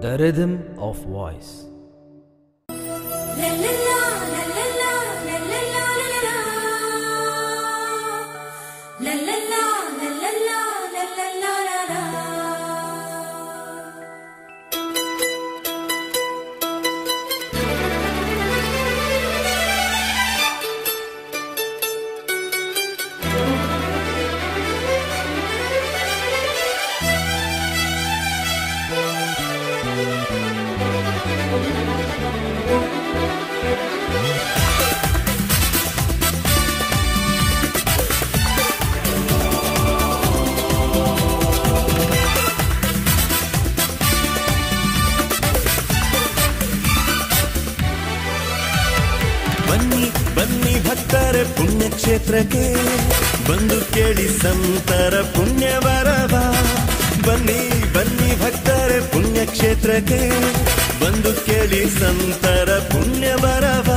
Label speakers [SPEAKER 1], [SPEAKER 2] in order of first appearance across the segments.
[SPEAKER 1] The rhythm of voice.
[SPEAKER 2] ಭಕ್ತರ ಪುಣ್ಯಕ್ಷೇತ್ರಕ್ಕೆ ಬಂದು ಕೇಳಿ ಸಂತರ ಪುಣ್ಯವರವ. ಬನ್ನಿ ಬನ್ನಿ ಭಕ್ತರ ಪುಣ್ಯಕ್ಷೇತ್ರಕ್ಕೆ ಬಂದು ಕೇಳಿ ಸಂತರ ಪುಣ್ಯವರವ.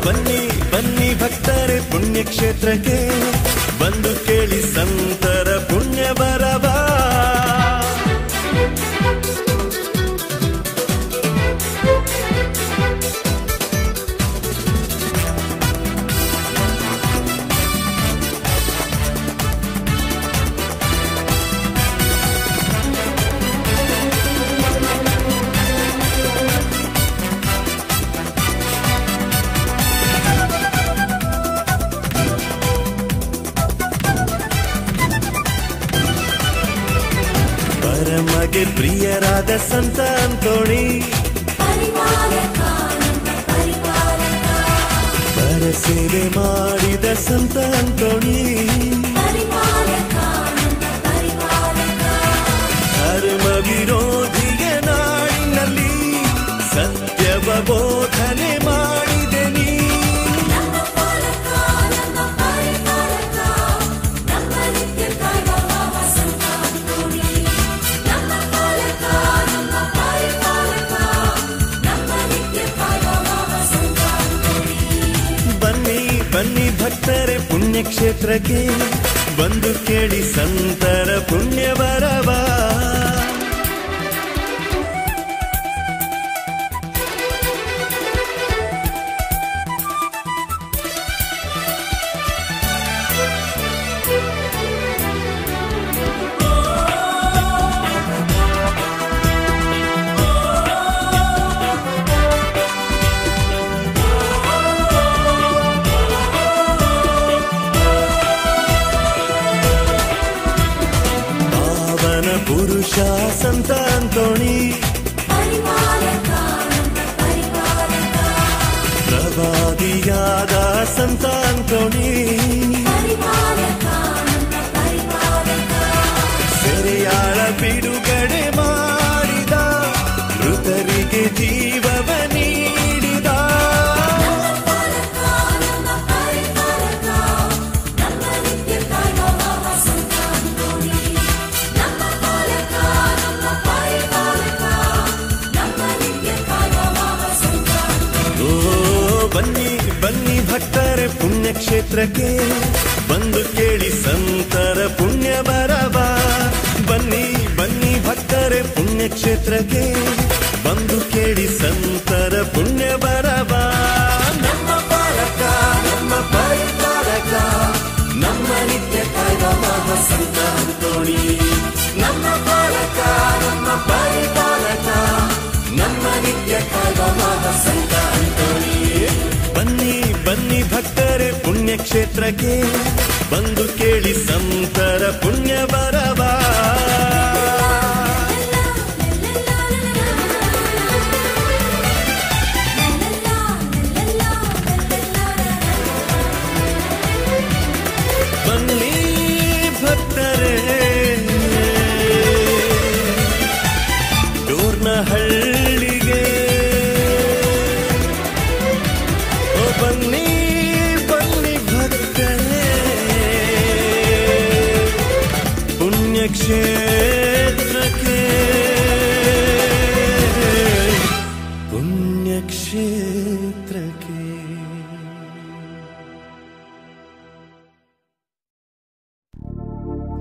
[SPEAKER 2] ಬನ್ನಿ ಬನ್ನಿ ಭಕ್ತರೆ ಪುಣ್ಯಕ್ಷೇತ್ರಕ್ಕೆ ಬಂದು ಕೇಳಿ ಸಂತರ ಪುಣ್ಯವರವ. ಪರಮಗೆ ಪ್ರಿಯರಾದ ಸಂತ ಅಂತೋಣಿ, ಪರ ಸೇವೆ ಮಾಡಿದ ಸಂತ ಅಂತೋಣಿ, ಧರ್ಮ ವಿರೋಧಿಯ ನಾಡಿನಲ್ಲಿ ಸತ್ಯವ ಬೋಧನೆ ಮಾಡಿದೆ ನೀ. ಬನ್ನಿ ಭಕ್ತರೆ ಪುಣ್ಯಕ್ಷೇತ್ರಕ್ಕೆ ಬಂದು ಕೇಳಿ ಸಂತರ ಪುಣ್ಯವರವ. ಪುರುಷ ಸಂತ ಅಂತೋಣಿ, ಪ್ರವಾದಿಯಾದ ಸಂತ ಅಂತೋಣಿ, ಸೆರೆಯಾಳ ಬಿಡುಗಡೆ ಮಾಡಿದ ಮೃತರಿಗೆ ಜೀವವ ನೀಡಿದ. ಬನ್ನಿ ಬನ್ನಿ ಭಕ್ತರೆ ಪುಣ್ಯಕ್ಷೇತ್ರಕ್ಕೆ ಬಂದು ಕೇಳಿ ಸಂತರ ಪುಣ್ಯವರವ. ಬನ್ನಿ ಬನ್ನಿ ಭಕ್ತರೆ ಪುಣ್ಯಕ್ಷೇತ್ರಕ್ಕೆ ಬಂದು ಕೇಳಿ ಸಂತರ ಪುಣ್ಯವರವ. ನಮ್ಮ ಪಾಲಕ ನಮ್ಮ ಪರಿಪಾಲಕ ನಮ್ಮ ನಿತ್ಯ ಕಾಯುವ ಮಹಾ ಸಂತ ಅಂತೋಣಿ. ನಮ್ಮ ಪಾಲಕ ನಮ್ಮ ಪರಿಪಾಲಕ ನಮ್ಮ ನಿತ್ಯ ಕಾಯುವ ಮಹಾ ಸಂತ ಅಂತೋಣಿ. ಬನ್ನಿ ಬನ್ನಿ ಭಕ್ತರೆ ಪುಣ್ಯಕ್ಷೇತ್ರಕ್ಕೆ ಬಂದು ಕೇಳಿ ಸಂತರ ಪುಣ್ಯವರವ. ಬನ್ನಿ ಭಕ್ತರೆ ಡೋರ್ನಹಳ್ಳಿಗೆ ಪುಣ್ಯಕ್ಷೇತ್ರಕ್ಕೆ ಪುಣ್ಯಕ್ಷೇತ್ರಕ್ಕೆ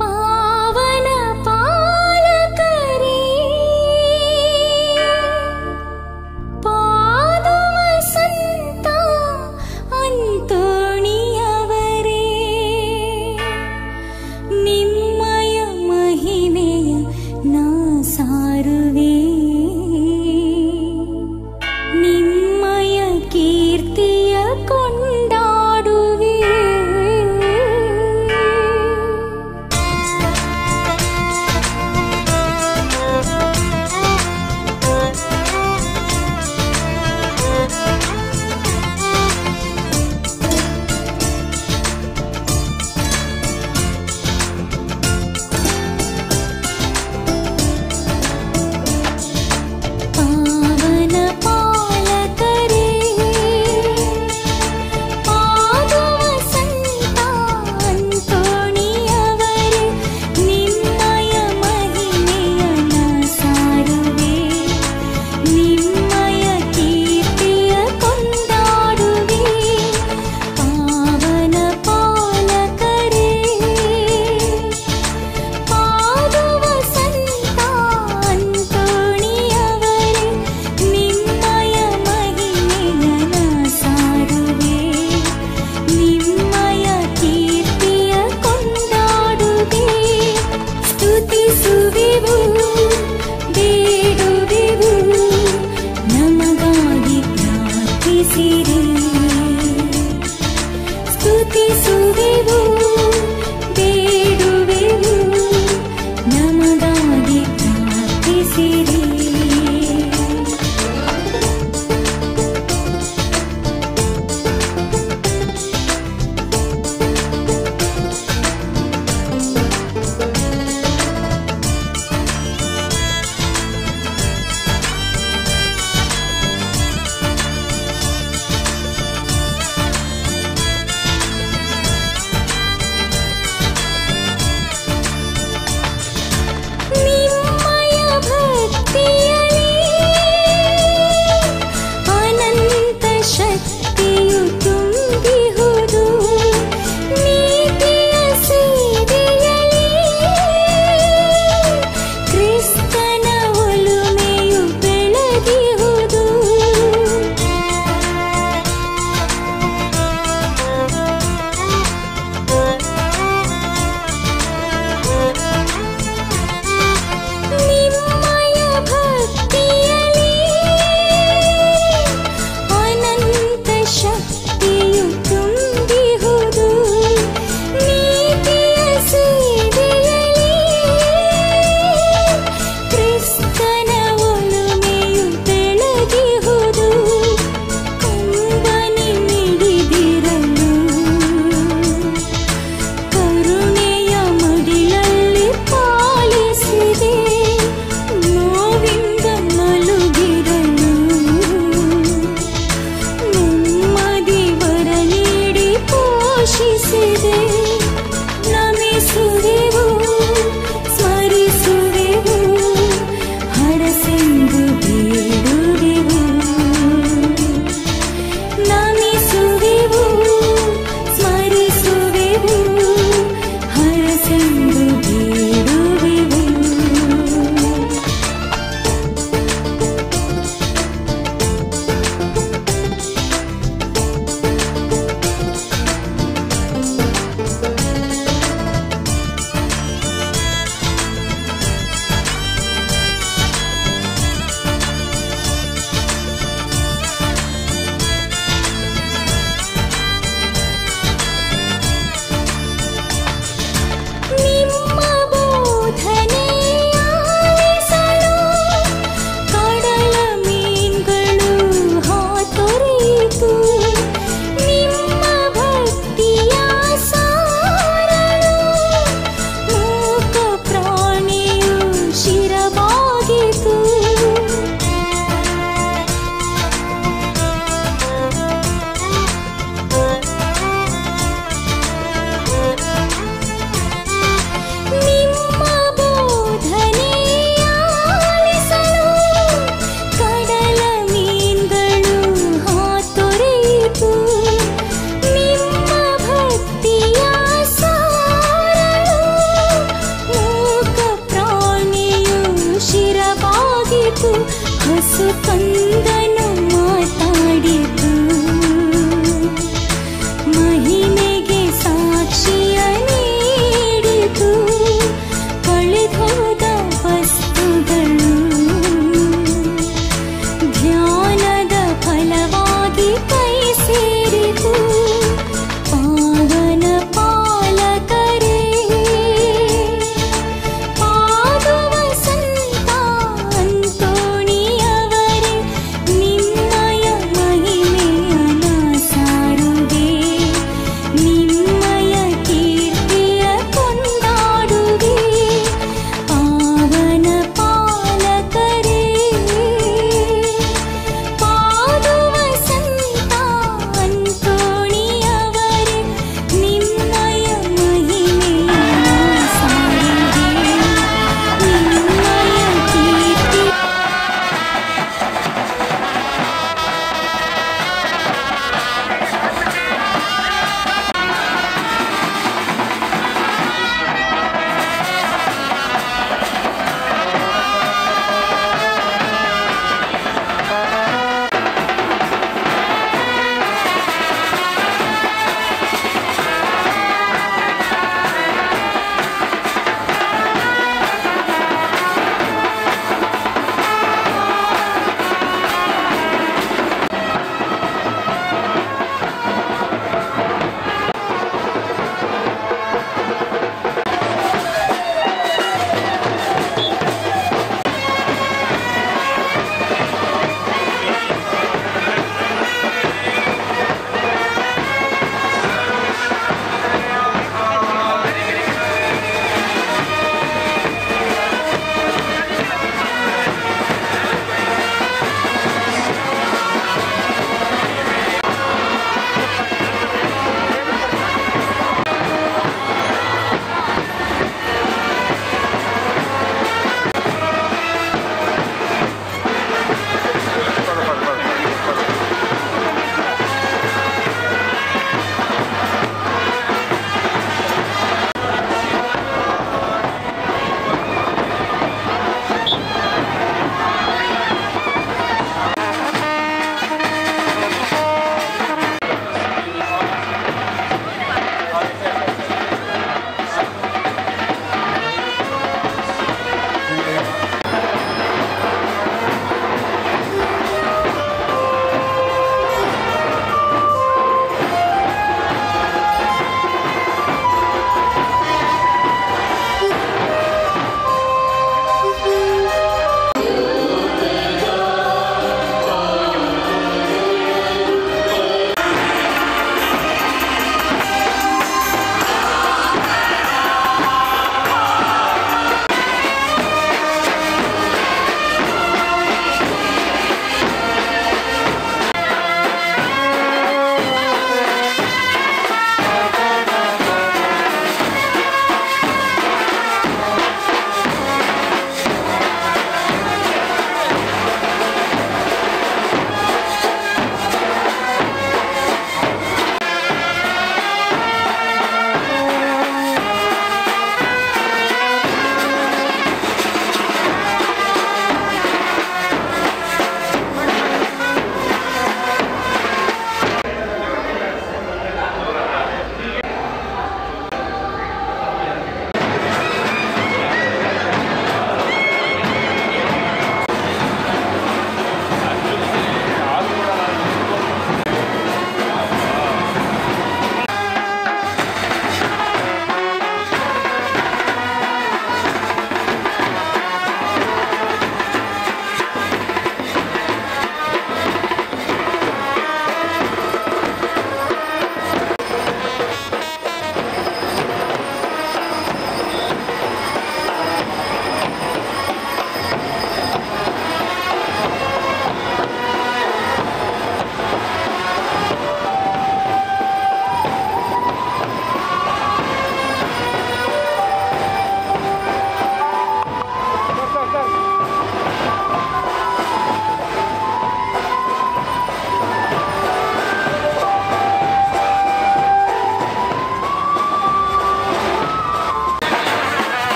[SPEAKER 3] ಪಾವನ ಪಾಲಕರೇ ಪಾದವ ಸಂತ ಅಂತೋಣಿಯವರೇ ನಿಮ್ಮಯ ಮಹಿಮೆಯ ನಾ ಸಾರುವೆ ನಿಮ್ಮಯ ಕೀರ್ತಿಯ ಕೊಂಡಾಡುವೆ ಪಾವನ ಪಾಲಕರೇ ಪಾದವ ಸಂತ ಅಂತೋಣಿಯವರೇ ನಿಮ್ಮಯ ಮಹಿಮೆಯ ನಾ ಸಾರುವೆ ನಿಮ್ಮಯ ಕೀರ್ತಿಯ ಕೊಂಡಾಡುವೆ ಪಾವನ ಪಾಲಕರೇ ಪಾದವ ಸಂತ ಅಂತೋಣಿಯವರೇ ನಿಮ್ಮಯ ಮಹಿಮೆಯ ನಾ ಸಾರುವೆ ನಿಮ್ಮಯ ಕೀರ್ತಿಯ ಕೊಂಡಾಡುವೆ ಸ್ತುತಿಸುವೆವು ಬೇಡುವೆವು ನಮಗಾಗಿ ಪ್ರಾರ್ಥಿಸಿರಿ ಸ್ತುತಿಸುವೆವು ಬೇಡುವೆವು ನಮಗಾಗಿ ಪ್ರಾರ್ಥಿಸಿರಿ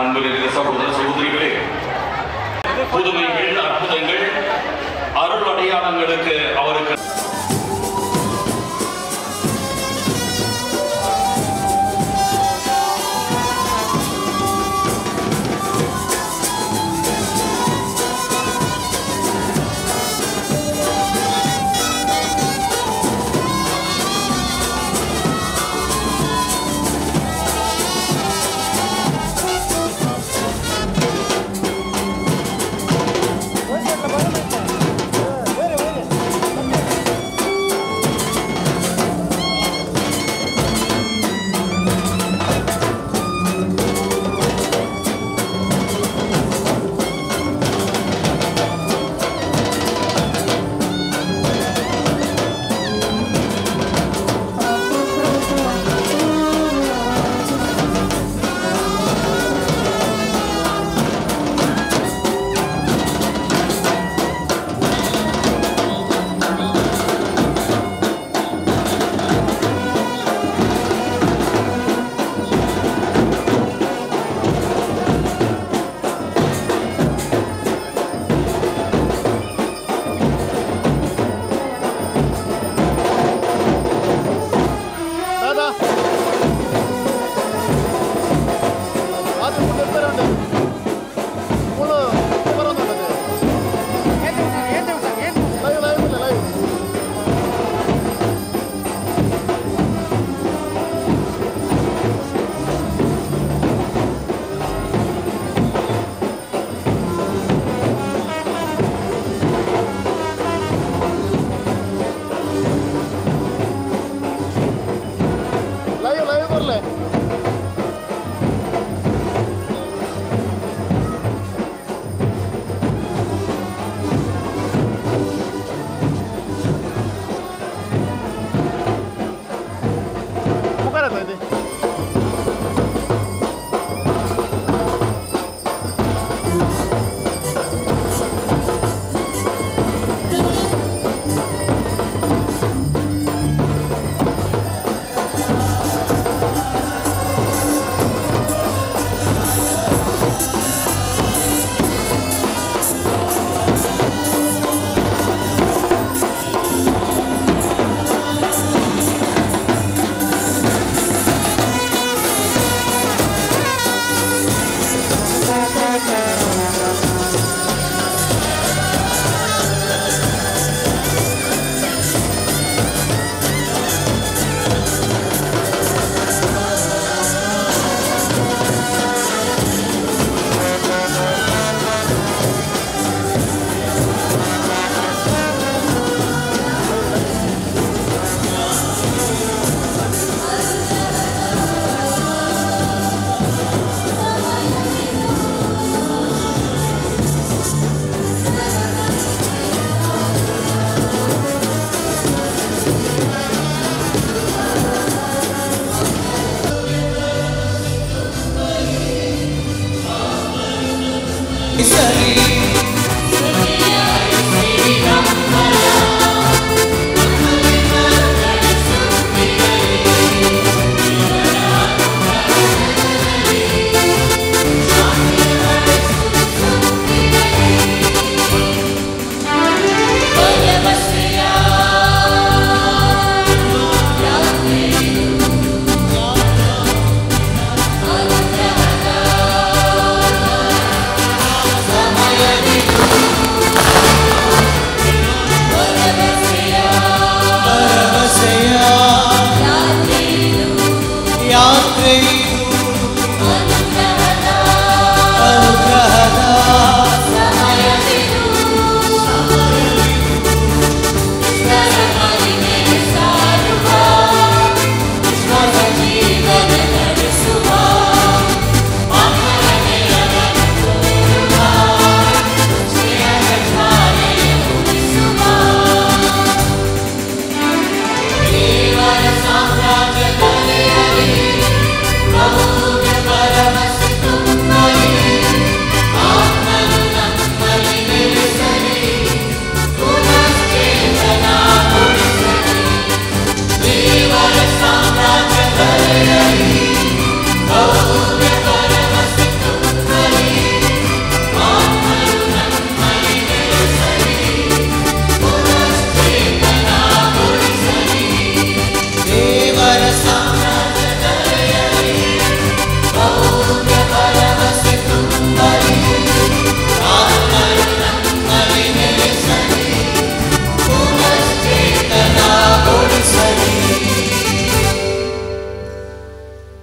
[SPEAKER 4] அன்பு நிறைந்த சகோதர சகோதரிகளே, புதுமைகள், அற்புதங்கள், அருள் அடையாளங்களுக்கு அவருக்கு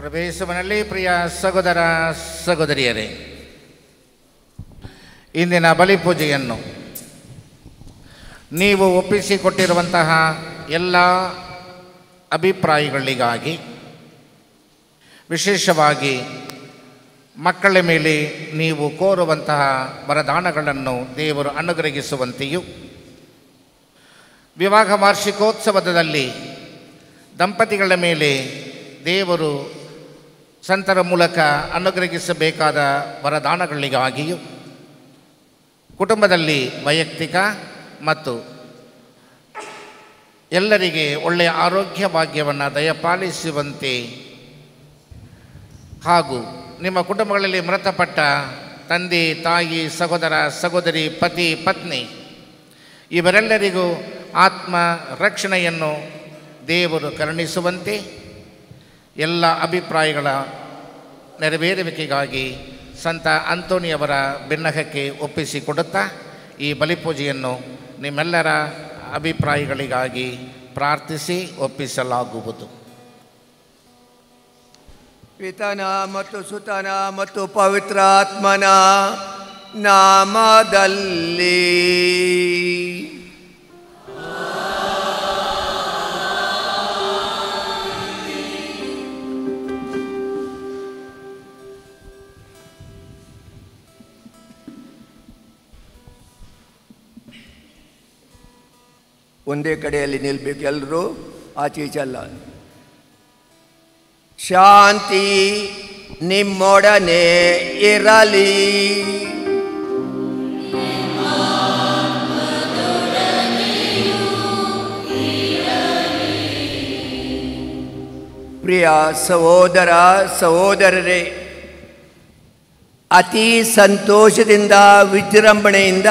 [SPEAKER 5] ಪ್ರವೇಶವನಲ್ಲಿ ಪ್ರಿಯ ಸಹೋದರ ಸಹೋದರಿಯರೇ, ಇಂದಿನ ಬಲಿಪೂಜೆಯನ್ನು ನೀವು ಒಪ್ಪಿಸಿಕೊಟ್ಟಿರುವಂತಹ ಎಲ್ಲ ಅಭಿಪ್ರಾಯಗಳಿಗಾಗಿ, ವಿಶೇಷವಾಗಿ ಮಕ್ಕಳ ಮೇಲೆ ನೀವು ಕೋರುವಂತಹ ವರದಾನಗಳನ್ನು ದೇವರು ಅನುಗ್ರಹಿಸುವಂತೆಯೂ, ವಿವಾಹ ವಾರ್ಷಿಕೋತ್ಸವದಲ್ಲಿ ದಂಪತಿಗಳ ಮೇಲೆ ದೇವರು ಸಂತರ ಮೂಲಕ ಅನುಗ್ರಹಿಸಬೇಕಾದ ವರದಾನಗಳಿಗಾಗಿಯೂ, ಕುಟುಂಬದಲ್ಲಿ ವೈಯಕ್ತಿಕ ಮತ್ತು ಎಲ್ಲರಿಗೆ ಒಳ್ಳೆಯ ಆರೋಗ್ಯ ಭಾಗ್ಯವನ್ನು ದಯಪಾಲಿಸುವಂತೆ ಹಾಗೂ ನಿಮ್ಮ ಕುಟುಂಬಗಳಲ್ಲಿ ಮೃತಪಟ್ಟ ತಂದೆ, ತಾಯಿ, ಸಹೋದರ, ಸಹೋದರಿ, ಪತಿ, ಪತ್ನಿ ಇವರೆಲ್ಲರಿಗೂ ಆತ್ಮ ರಕ್ಷಣೆಯನ್ನು ದೇವರು ಕರುಣಿಸುವಂತೆ ಎಲ್ಲ ಅಭಿಪ್ರಾಯಗಳ ನೆರವೇರುವಿಕೆಗಾಗಿ ಸಂತ ಅಂತೋನಿಯವರ ಬಿನ್ನಹಕ್ಕೆ ಒಪ್ಪಿಸಿಕೊಡುತ್ತಾ ಈ ಬಲಿಪೂಜೆಯನ್ನು ನಿಮ್ಮೆಲ್ಲರ ಅಭಿಪ್ರಾಯಗಳಿಗಾಗಿ ಪ್ರಾರ್ಥಿಸಿ ಒಪ್ಪಿಸಲಾಗುವುದು.
[SPEAKER 6] ಪಿತನ ಮತ್ತು ಸುತನ ಮತ್ತು ಪವಿತ್ರಾತ್ಮನ ನಾಮದಲ್ಲಿ. ಒಂದೇ ಕಡೆಯಲ್ಲಿ ನಿಲ್ಬೇಕು, ಎಲ್ಲರೂ ಆಚೆ ಈಚೆ ಅಲ್ಲ. ಶಾಂತಿ ನಿಮ್ಮೊಡನೆ ಇರಲಿ. ಪ್ರಿಯ ಸಹೋದರ ಸಹೋದರರೇ, ಅತಿ ಸಂತೋಷದಿಂದ ವಿಜೃಂಭಣೆಯಿಂದ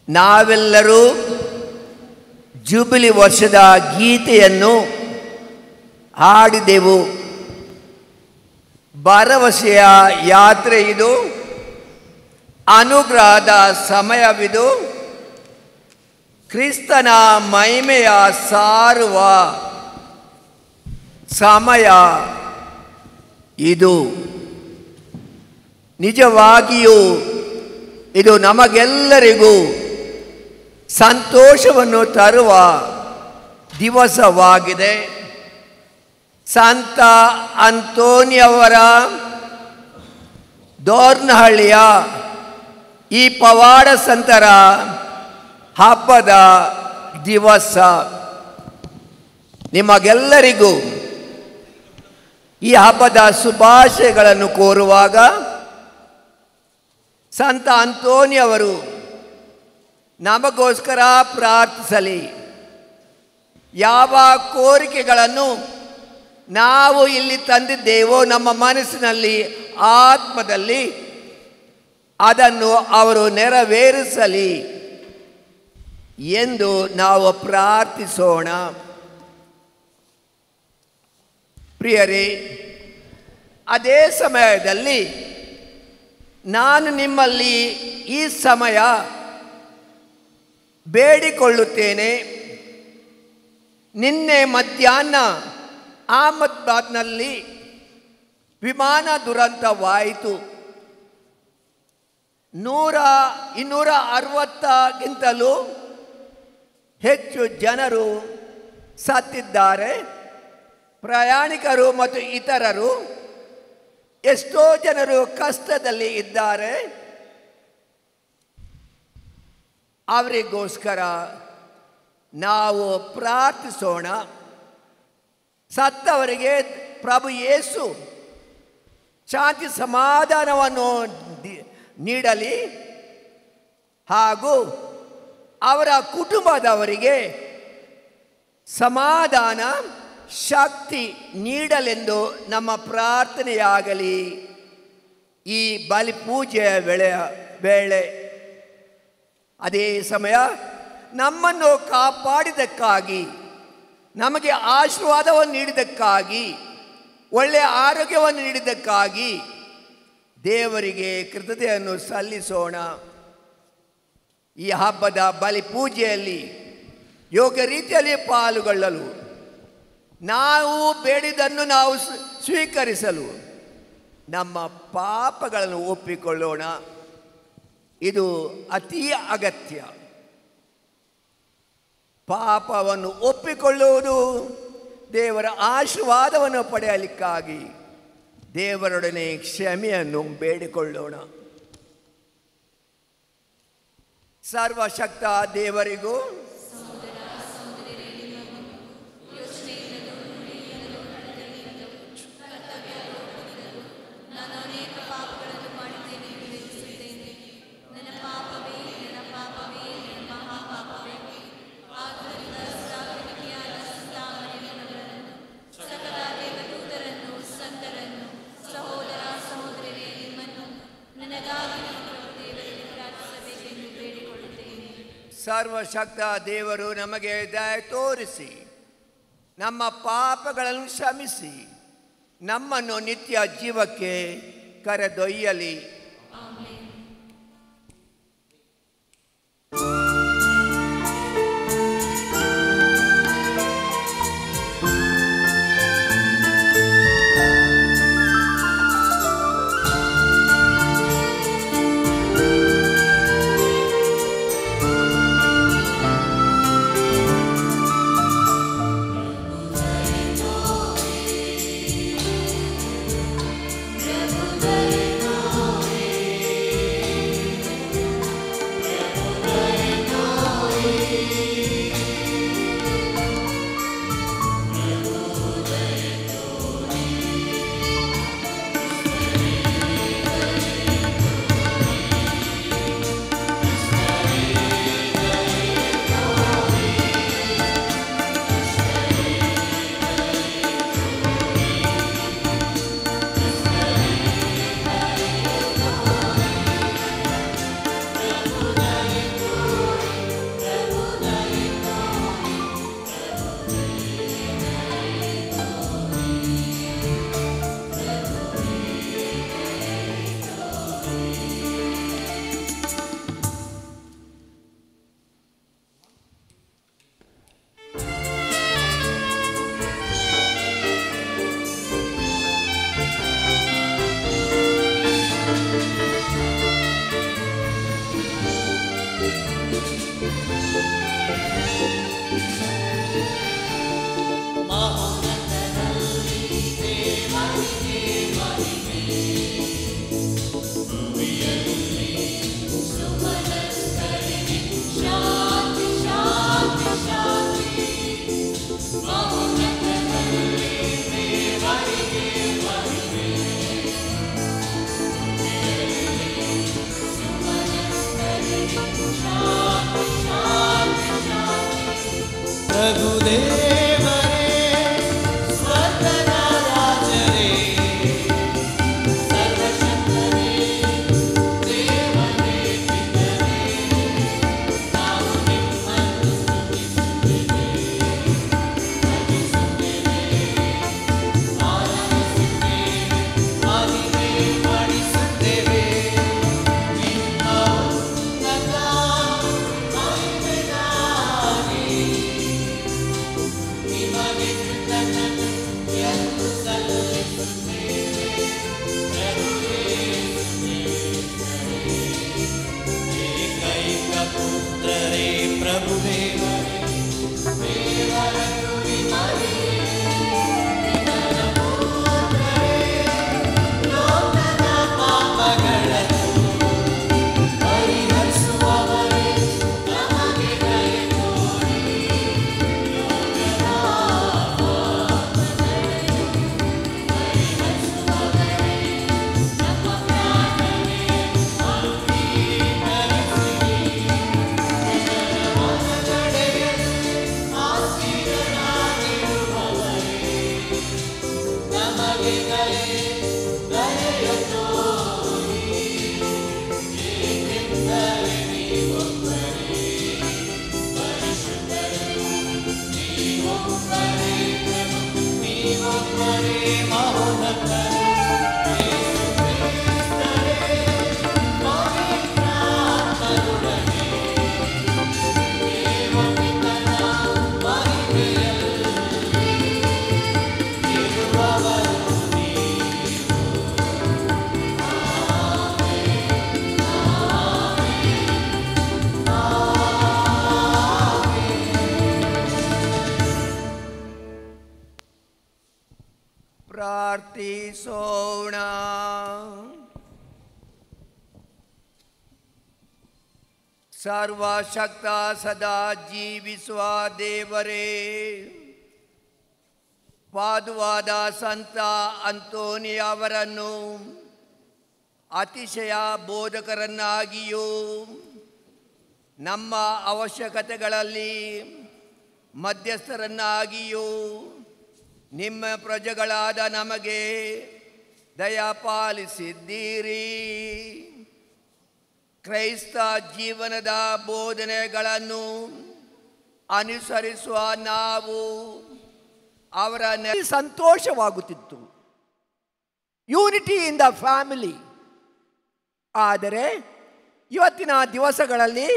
[SPEAKER 6] ನಾವೆಲ್ಲರೂ ಜೂಬಿಲಿ ವರ್ಷದ ಗೀತೆಯನ್ನು ಹಾಡಿದೆವು. ಭರವಸೆಯ ಯಾತ್ರೆ ಇದು, ಅನುಗ್ರಹದ ಸಮಯವಿದು, ಕ್ರಿಸ್ತನ ಮಹಿಮೆಯ ಸಾರುವ ಸಮಯ ಇದು. ನಿಜವಾಗಿಯೂ ಇದು ನಮಗೆಲ್ಲರಿಗೂ ಸಂತೋಷವನ್ನು ತರುವ ದಿವಸವಾಗಿದೆ. ಸಂತ ಅಂತೋನಿಯವರ ದೋರ್ನಹಳ್ಳಿಯ ಈ ಪವಾಡ ಸಂತರ ಹಬ್ಬದ ದಿವಸ. ನಿಮಗೆಲ್ಲರಿಗೂ ಈ ಹಬ್ಬದ ಶುಭಾಶಯಗಳನ್ನು ಕೋರುವಾಗ ಸಂತ ಅಂತೋನಿಯವರು ನಮಗೋಸ್ಕರ ಪ್ರಾರ್ಥಿಸಲಿ. ಯಾವ ಕೋರಿಕೆಗಳನ್ನು ನಾವು ಇಲ್ಲಿ ತಂದಿದ್ದೇವೋ ನಮ್ಮ ಮನಸ್ಸಿನಲ್ಲಿ, ಆತ್ಮದಲ್ಲಿ, ಅದನ್ನು ಅವರು ನೆರವೇರಿಸಲಿ ಎಂದು ನಾವು ಪ್ರಾರ್ಥಿಸೋಣ. ಪ್ರಿಯರೇ, ಅದೇ ಸಮಯದಲ್ಲಿ ನಾನು ನಿಮ್ಮಲ್ಲಿ ಈ ಸಮಯ ಬೇಡಿಕೊಳ್ಳುತ್ತೇನೆ. ನಿನ್ನೆ ಮಧ್ಯಾಹ್ನ ಅಹಮದಾಬಾದ್ನಲ್ಲಿ ವಿಮಾನ ದುರಂತವಾಯಿತು. 260ಗಿಂತಲೂ ಹೆಚ್ಚು ಜನರು ಸತ್ತಿದ್ದಾರೆ. ಪ್ರಯಾಣಿಕರು ಮತ್ತು ಇತರರು ಎಷ್ಟೋ ಜನರು ಕಷ್ಟದಲ್ಲಿ ಇದ್ದಾರೆ. ಅವರಿಗೋಸ್ಕರ ನಾವು ಪ್ರಾರ್ಥಿಸೋಣ. ಸತ್ತವರಿಗೆ ಪ್ರಭು ಯೇಸು ಶಾಂತಿ ಸಮಾಧಾನವನ್ನು ನೀಡಲಿ ಹಾಗೂ ಅವರ ಕುಟುಂಬದವರಿಗೆ ಸಮಾಧಾನ ಶಕ್ತಿ ನೀಡಲೆಂದು ನಮ್ಮ ಪ್ರಾರ್ಥನೆಯಾಗಲಿ. ಈ ಬಲಿಪೂಜೆಯ ವೇಳೆ ಅದೇ ಸಮಯ ನಮ್ಮನ್ನು ಕಾಪಾಡಿದ್ದಕ್ಕಾಗಿ, ನಮಗೆ ಆಶೀರ್ವಾದವನ್ನು ನೀಡಿದ್ದಕ್ಕಾಗಿ, ಒಳ್ಳೆಯ ಆರೋಗ್ಯವನ್ನು ನೀಡಿದ್ದಕ್ಕಾಗಿ ದೇವರಿಗೆ ಕೃತಜ್ಞತೆಯನ್ನು ಸಲ್ಲಿಸೋಣ. ಈ ಹಬ್ಬದ ಬಲಿಪೂಜೆಯಲ್ಲಿ ಯೋಗ್ಯ ರೀತಿಯಲ್ಲಿ ಪಾಲ್ಗೊಳ್ಳಲು ನಾವು ಬೇಡಿದ್ದನ್ನು ನಾವು ಸ್ವೀಕರಿಸಲು ನಮ್ಮ ಪಾಪಗಳನ್ನು ಒಪ್ಪಿಕೊಳ್ಳೋಣ. ಇದು ಅತಿ ಅಗತ್ಯ. ಪಾಪವನ್ನು ಒಪ್ಪಿಕೊಳ್ಳುವುದು ದೇವರ ಆಶೀರ್ವಾದವನ್ನು ಪಡೆಯಲಿಕ್ಕಾಗಿ ದೇವರೊಡನೆ ಕ್ಷಮೆಯನ್ನು ಬೇಡಿಕೊಳ್ಳೋಣ. ಸರ್ವಶಕ್ತ ದೇವರಿಗೂ ಸರ್ವಶಕ್ತ ದೇವರು ನಮಗೆ ದಯ ತೋರಿಸಿ ನಮ್ಮ ಪಾಪಗಳನ್ನು ಕ್ಷಮಿಸಿ ನಮ್ಮನ್ನು ನಿತ್ಯ ಜೀವಕ್ಕೆ ಕರೆದೊಯ್ಯಲಿ. ಪ್ರಾರ್ಥಿಸೋಣ. ಸರ್ವಶಕ್ತ ಸದಾ ಜೀವಿಸುವ ದೇವರೇ, ಪಾದುವಾದ ಸಂತ ಅಂತೋನಿ ಅವರನ್ನು ಅತಿಶಯ ಬೋಧಕರನ್ನಾಗಿಯೂ ನಮ್ಮ ಅವಶ್ಯಕತೆಗಳಲ್ಲಿ ಮಧ್ಯಸ್ಥರನ್ನಾಗಿಯೂ ನಿಮ್ಮ ಪ್ರಜೆಗಳಾದ ನಮಗೆ ದಯಪಾಲಿಸಿದ್ದೀರಿ. ಕ್ರೈಸ್ತ ಜೀವನದ ಬೋಧನೆಗಳನ್ನು ಅನುಸರಿಸುವ ನಾವು ಅವರ ಸಂತೋಷವಾಗುತ್ತಿತ್ತು. Unity in the family. ಆದರೆ ಇವತ್ತಿನ ದಿವಸಗಳಲ್ಲಿ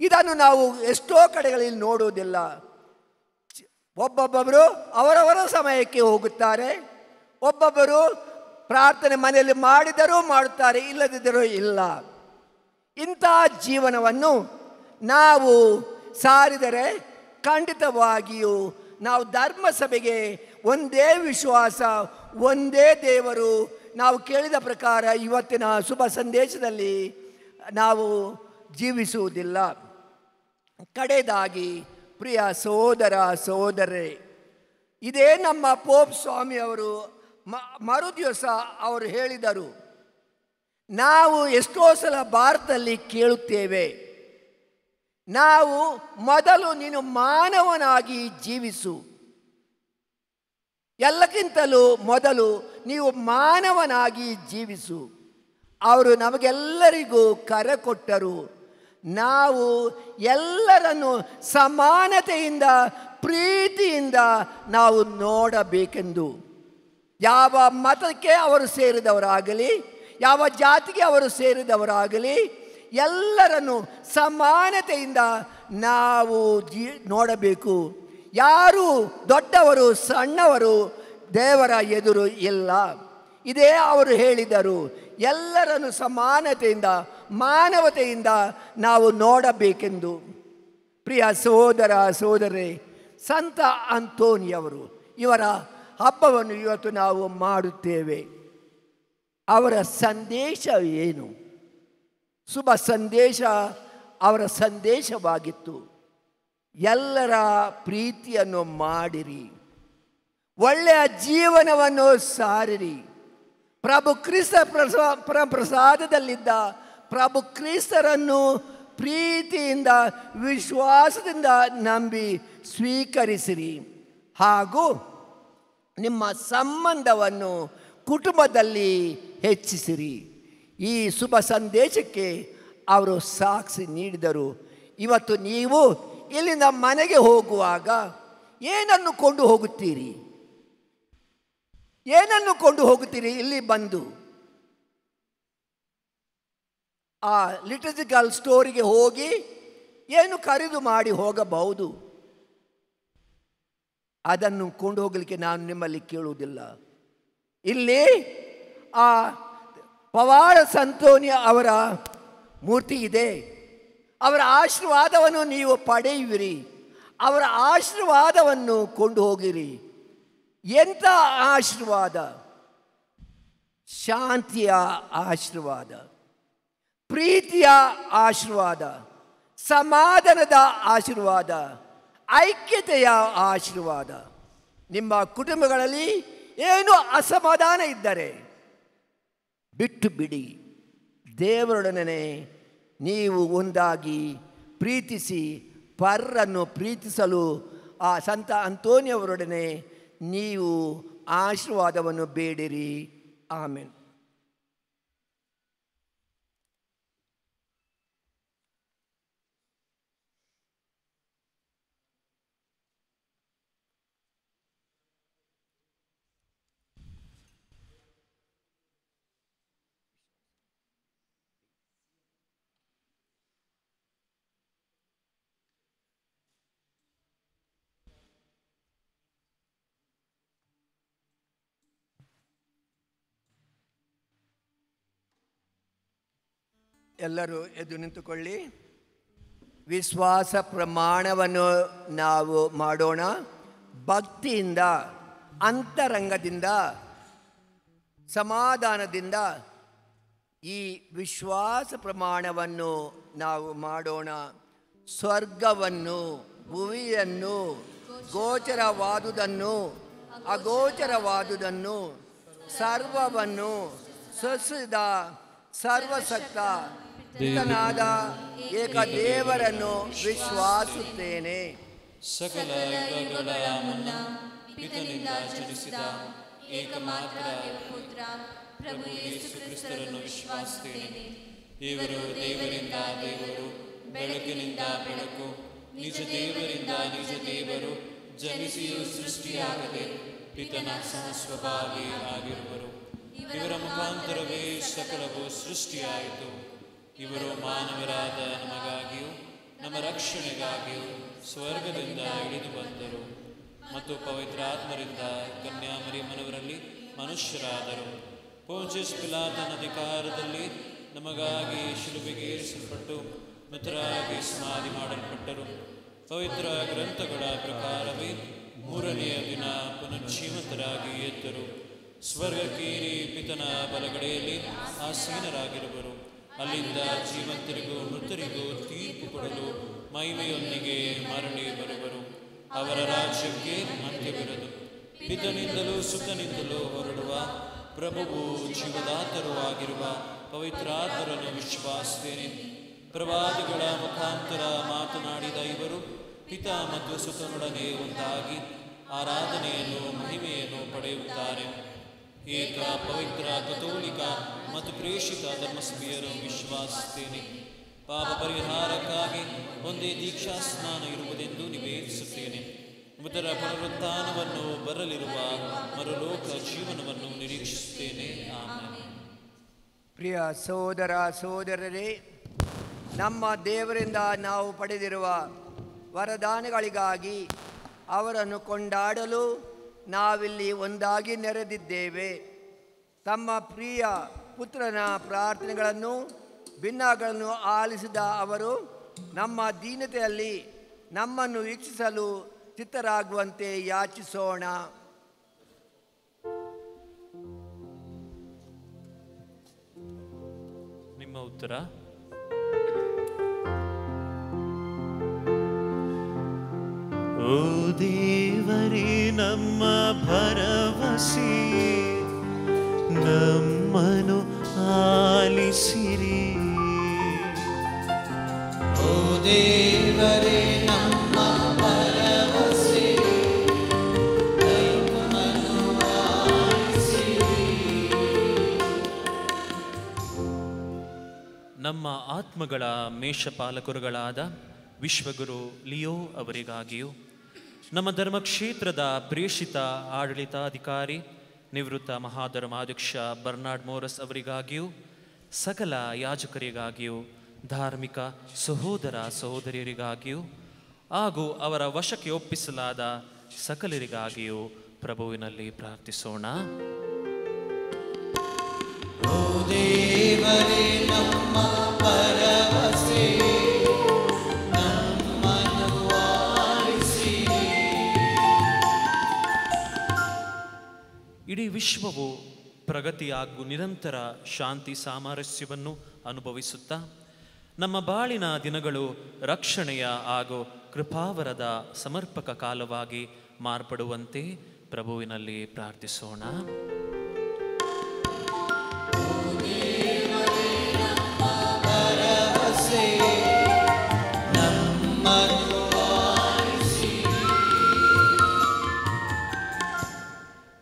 [SPEAKER 6] ಇದನ್ನು ನಾವು ಎಷ್ಟೋ ಕಡೆಗಳಲ್ಲಿ ನೋಡುವುದಿಲ್ಲ. ಒಬ್ಬೊಬ್ಬರು ಅವರವರ ಸಮಯಕ್ಕೆ ಹೋಗುತ್ತಾರೆ. ಒಬ್ಬೊಬ್ಬರು ಪ್ರಾರ್ಥನೆ ಮನೆಯಲ್ಲಿ ಮಾಡಿದರೂ ಮಾಡುತ್ತಾರೆ, ಇಲ್ಲದಿದ್ದರೂ ಇಲ್ಲ. ಇಂಥ ಜೀವನವನ್ನು ನಾವು ಸಾರಿದರೆ ಖಂಡಿತವಾಗಿಯೂ ನಾವು ಧರ್ಮಸಭೆಗೆ ಒಂದೇ ವಿಶ್ವಾಸ, ಒಂದೇ ದೇವರು, ನಾವು ಕೇಳಿದ ಪ್ರಕಾರ ಇವತ್ತಿನ ಶುಭ ಸಂದೇಶದಲ್ಲಿ ನಾವು ಜೀವಿಸುವುದಿಲ್ಲ. ಕಡೆಯದಾಗಿ ಪ್ರಿಯ ಸಹೋದರ ಸಹೋದರರೇ, ಇದೇ ನಮ್ಮ ಪೋಪ್ ಸ್ವಾಮಿಯವರು ಮರುದಿವಸ ಅವರು ಹೇಳಿದರು, ನಾವು ಎಷ್ಟೋ ಸಲ ಭಾರತದಲ್ಲಿ ಕೇಳುತ್ತೇವೆ, ನಾವು ಮೊದಲು ನೀನು ಮಾನವನಾಗಿ ಜೀವಿಸು, ಎಲ್ಲಕ್ಕಿಂತಲೂ ಮೊದಲು ನೀವು ಮಾನವನಾಗಿ ಜೀವಿಸು. ಅವರು ನಮಗೆಲ್ಲರಿಗೂ ಕರೆ ಕೊಟ್ಟರು, ನಾವು ಎಲ್ಲರನ್ನು ಸಮಾನತೆಯಿಂದ ಪ್ರೀತಿಯಿಂದ ನಾವು ನೋಡಬೇಕೆಂದು. ಯಾವ ಮತಕ್ಕೆ ಅವರು ಸೇರಿದವರಾಗಲಿ, ಯಾವ ಜಾತಿಗೆ ಅವರು ಸೇರಿದವರಾಗಲಿ, ಎಲ್ಲರನ್ನು ಸಮಾನತೆಯಿಂದ ನಾವು ನೋಡಬೇಕು. ಯಾರು ದೊಡ್ಡವರು ಸಣ್ಣವರು ದೇವರ ಎದುರು ಇಲ್ಲ. ಇದೇ ಅವರು ಹೇಳಿದರು, ಎಲ್ಲರನ್ನು ಸಮಾನತೆಯಿಂದ ಮಾನವತೆಯಿಂದ ನಾವು ನೋಡಬೇಕೆಂದು. ಪ್ರಿಯ ಸಹೋದರ ಸಹೋದರರೇ, ಸಂತ ಅಂತೋನಿಯವರು ಇವರ ಹಬ್ಬವನ್ನು ಇವತ್ತು ನಾವು ಮಾಡುತ್ತೇವೆ. ಅವರ ಸಂದೇಶ ಏನು? ಶುಭ ಸಂದೇಶ ಅವರ ಸಂದೇಶವಾಗಿತ್ತು. ಎಲ್ಲರ ಪ್ರೀತಿಯನ್ನು ಮಾಡಿರಿ, ಒಳ್ಳೆಯ ಜೀವನವನ್ನು ಸಾರಿರಿ. ಪ್ರಭು ಕ್ರಿಸ್ತ ಪ್ರಸಾದದಲ್ಲಿದ್ದ ಪ್ರಭು ಕ್ರಿಸ್ತರನ್ನು ಪ್ರೀತಿಯಿಂದ ವಿಶ್ವಾಸದಿಂದ ನಂಬಿ ಸ್ವೀಕರಿಸಿರಿ. ಹಾಗೂ ನಿಮ್ಮ ಸಂಬಂಧವನ್ನು ಕುಟುಂಬದಲ್ಲಿ ಹೆಚ್ಚಿಸಿರಿ. ಈ ಶುಭ ಸಂದೇಶಕ್ಕೆ ಅವರು ಸಾಕ್ಷಿ ನೀಡಿದರು. ಇವತ್ತು ನೀವು ಇಲ್ಲಿಂದ ಮನೆಗೆ ಹೋಗುವಾಗ ಏನನ್ನು ಕೊಂಡು ಹೋಗುತ್ತೀರಿ? ಏನನ್ನು ಕೊಂಡು ಹೋಗುತ್ತೀರಿ? ಇಲ್ಲಿ ಬಂದು ಆ ಲಿಟರ್ಜಿಕಲ್ ಸ್ಟೋರಿಗೆ ಹೋಗಿ ಏನು ಖರೀದು ಮಾಡಿ ಹೋಗಬಹುದು. ಅದನ್ನು ಕೊಂಡು ಹೋಗಲಿಕ್ಕೆ ನಾನು ನಿಮ್ಮಲ್ಲಿ ಕೇಳುವುದಿಲ್ಲ. ಇಲ್ಲಿ ಆ ಪವಾಡ ಸಂತೋನಿಯ ಅವರ ಮೂರ್ತಿ ಇದೆ. ಅವರ ಆಶೀರ್ವಾದವನ್ನು ನೀವು ಪಡೆಯುವಿರಿ. ಅವರ ಆಶೀರ್ವಾದವನ್ನು ಕೊಂಡು ಹೋಗಿರಿ. ಎಂಥ ಆಶೀರ್ವಾದ! ಶಾಂತಿಯ ಆಶೀರ್ವಾದ, ಪ್ರೀತಿಯ ಆಶೀರ್ವಾದ, ಸಮಾಧಾನದ ಆಶೀರ್ವಾದ, ಐಕ್ಯತೆಯ ಆಶೀರ್ವಾದ. ನಿಮ್ಮ ಕುಟುಂಬಗಳಲ್ಲಿ ಏನು ಅಸಮಾಧಾನ ಇದ್ದರೆ ಬಿಟ್ಟು ಬಿಡಿ. ದೇವರೊಡನೆ ನೀವು ಒಂದಾಗಿ ಪ್ರೀತಿಸಿ, ಪರರನ್ನು ಪ್ರೀತಿಸಲು ಆ ಸಂತ ಅಂತೋನಿಯವರೊಡನೆ ನೀವು ಆಶೀರ್ವಾದವನ್ನು ಬೇಡಿರಿ. ಆಮೆನ್. ಎಲ್ಲರೂ ಎದ್ದು ನಿಂತುಕೊಳ್ಳಿ. ವಿಶ್ವಾಸ ಪ್ರಮಾಣವನ್ನು ನಾವು ಮಾಡೋಣ. ಭಕ್ತಿಯಿಂದ ಅಂತರಂಗದಿಂದ ಸಮಾಧಾನದಿಂದ ಈ ವಿಶ್ವಾಸ ಪ್ರಮಾಣವನ್ನು ನಾವು ಮಾಡೋಣ. ಸ್ವರ್ಗವನ್ನು, ಭುವಿಯನ್ನು, ಗೋಚರವಾದುದನ್ನು, ಅಗೋಚರವಾದುದನ್ನು, ಸರ್ವವನ್ನು ಸೃಷ್ಟಿಸಿದ ಸರ್ವಶಕ್ತ ಪಿತನಾದ ಏಕದೇವರನ್ನು ವಿಶ್ವಾಸುತ್ತೇನೆ.
[SPEAKER 7] ಸಕಲ ಯುಗಗಳ ಮುನ್ನ ಪಿತನಿಂದ ಜನಿಸಿದ ಏಕಮಾತ್ರ ಪುತ್ರ ಪ್ರಭು ಯೇಸು ಕ್ರಿಸ್ತರನ್ನು ವಿಶ್ವಾಸುತ್ತೇನೆ. ಇವರು ದೇವರಿಂದ ದೇವರು, ಬೆಳಕಿನಿಂದ ಬೆಳಕು, ನಿಜ ದೇವರಿಂದ ನಿಜ ದೇವರು, ಜನಿಸಿಯೂ ಸೃಷ್ಟಿಯಾಗದೆ ಪಿತನ ಸಹಸ್ವಭಾವಿ ಆಗಿರುವರು. ಇವರ ಮುಖಾಂತರವೇ ಸಕಲವು ಸೃಷ್ಟಿಯಾಯಿತು. ಇವರು ಮಾನವರಾದ ನಮಗಾಗಿಯೂ ನಮ್ಮ ರಕ್ಷಣೆಗಾಗಿಯೂ ಸ್ವರ್ಗದಿಂದ ಇಳಿದು ಬಂದರು ಮತ್ತು ಪವಿತ್ರಾತ್ಮರಿಂದ ಕನ್ಯಾಮರಿಯಮ್ಮನವರಲ್ಲಿ ಮನುಷ್ಯರಾದರು. ಪೋಂಚಸ್ ಪಿಲಾತನ ಅಧಿಕಾರದಲ್ಲಿ ನಮಗಾಗಿ ಶಿಲುಬೆಗೆ ಏರಿಸಲ್ಪಟ್ಟು ಮೃತರಾಗಿ ಸಮಾಧಿ ಮಾಡಲ್ಪಟ್ಟರು. ಪವಿತ್ರ ಗ್ರಂಥಗಳ ಪ್ರಕಾರವೇ ಮೂರನೆಯ ದಿನ ಪುನರ್ಜೀವಂತರಾಗಿ ಎದ್ದರು. ಸ್ವರ್ಗಕ್ಕೇರಿ ಪಿತನ ಬಲಗಡೆಯಲ್ಲಿ ಆಸೀನರಾಗಿರುವರು. ಅಲ್ಲಿಂದ ಜೀವಂತರಿಗೂ ಮೃತರಿಗೂ ತೀರ್ಪು ಕೊಡಲು ಮಹಿಮೆಯೊಂದಿಗೆ ಮರಳಿ ಬರುವರು. ಅವರ ರಾಜ್ಯಕ್ಕೆ ಅಂತ್ಯವಿರದು. ಪಿತನಿಂದಲೂ ಸುತನಿಂದಲೂ ಹೊರಡುವ ಪ್ರಭುವು ಜೀವದಾತರೂ ಆಗಿರುವ ಪವಿತ್ರಾತ್ಮರನ್ನು ವಿಶ್ವಾಸುತ್ತೇನೆ. ಪ್ರವಾದಿಗಳ ಮುಖಾಂತರ ಮಾತನಾಡಿದ ಇವರು ಪಿತ ಮತ್ತು ಸುತನೊಡನೆ ಒಂದಾಗಿ ಆರಾಧನೆಯನ್ನು ಮಹಿಮೆಯನ್ನು ಪಡೆಯುತ್ತಾರೆ. ಏಕ ಪವಿತ್ರ ಕಥೋಲಿಕ ಮತ್ತು ಪ್ರೇಷಿತ ಧರ್ಮಸಭೆಯನ್ನು ವಿಶ್ವಾಸುತ್ತೇನೆ. ಪಾಪ ಪರಿಹಾರಕ್ಕಾಗಿ ಒಂದೇ ದೀಕ್ಷಾ ಸ್ನಾನ ಇರುವುದೆಂದು ನಿವೇದಿಸುತ್ತೇನೆ. ಮೃತರ ಪುನರುತ್ಥಾನವನ್ನು ಬರಲಿರುವ ಮರುಲೋಕ ಜೀವನವನ್ನು ನಿರೀಕ್ಷಿಸುತ್ತೇನೆ. ಆಮೆನ್.
[SPEAKER 6] ಪ್ರಿಯ ಸಹೋದರ ಸಹೋದರರೇ, ನಮ್ಮ ದೇವರಿಂದ ನಾವು ಪಡೆದಿರುವ ವರದಾನಗಳಿಗಾಗಿ ಅವರನ್ನು ಕೊಂಡಾಡಲು ನಾವಿಲ್ಲಿ ಒಂದಾಗಿ ನೆರೆದಿದ್ದೇವೆ. ತಮ್ಮ ಪ್ರಿಯ ಪುತ್ರನ ಪ್ರಾರ್ಥನೆಗಳನ್ನು ಭಿನ್ನಗಳನ್ನು ಆಲಿಸಿದ ಅವರು ನಮ್ಮ ದೀನತೆಯಲ್ಲಿ ನಮ್ಮನ್ನು ವೀಕ್ಷಿಸಲು ಚಿತ್ತರಾಗುವಂತೆ ಯಾಚಿಸೋಣ.
[SPEAKER 7] ನಿಮ್ಮ ಉತ್ತರ.
[SPEAKER 2] ಓ ದೇವರೇ ನಮ್ಮ ಭರವಸೆ, ನಮ್ಮನ್ನು ಆಲಿಸಿರಿ. ಓ ದೇವರೇ ನಮ್ಮ ಭರವಸೆ, ನಮ್ಮನ್ನು ಆಲಿಸಿರಿ.
[SPEAKER 7] ನಮ್ಮ ಆತ್ಮಗಳ ಮೇಷಪಾಲಕರುಗಳಾದ ವಿಶ್ವಗುರು ಲಿಯೋ ಅವರಿಗಾಗಿಯೂ, ನಮ್ಮ ಧರ್ಮಕ್ಷೇತ್ರದ ಪ್ರೇಷಿತ ಆಡಳಿತಾಧಿಕಾರಿ ನಿವೃತ್ತ ಮಹಾಧರ್ಮಾಧ್ಯಕ್ಷ ಬರ್ನಾರ್ಡ್ ಮೋರಸ್ ಅವರಿಗಾಗಿಯೂ, ಸಕಲ ಯಾಜಕರಿಗಾಗಿಯೂ, ಧಾರ್ಮಿಕ ಸಹೋದರ ಸಹೋದರಿಯರಿಗಾಗಿಯೂ ಹಾಗೂ ಅವರ ವಶಕ್ಕೆ ಒಪ್ಪಿಸಲಾದ ಸಕಲರಿಗಾಗಿಯೂ ಪ್ರಭುವಿನಲ್ಲಿ ಪ್ರಾರ್ಥಿಸೋಣ.
[SPEAKER 2] ಓ ದೇವರೇ ನಮ್ಮ ಭರವಸೆ, ನಮ್ಮನ್ನು ಆಲಿಸಿರಿ.
[SPEAKER 7] ಇಡೀ ವಿಶ್ವವು ಪ್ರಗತಿ ಹಾಗೂ ನಿರಂತರ ಶಾಂತಿ ಸಾಮರಸ್ಯವನ್ನು ಅನುಭವಿಸುತ್ತಾ ನಮ್ಮ ಬಾಳಿನ ದಿನಗಳು ರಕ್ಷಣೆಯ ಹಾಗೂ ಕೃಪಾವರದ ಸಮರ್ಪಕ ಕಾಲವಾಗಿ ಮಾರ್ಪಡುವಂತೆ ಪ್ರಭುವಿನಲ್ಲಿ ಪ್ರಾರ್ಥಿಸೋಣ.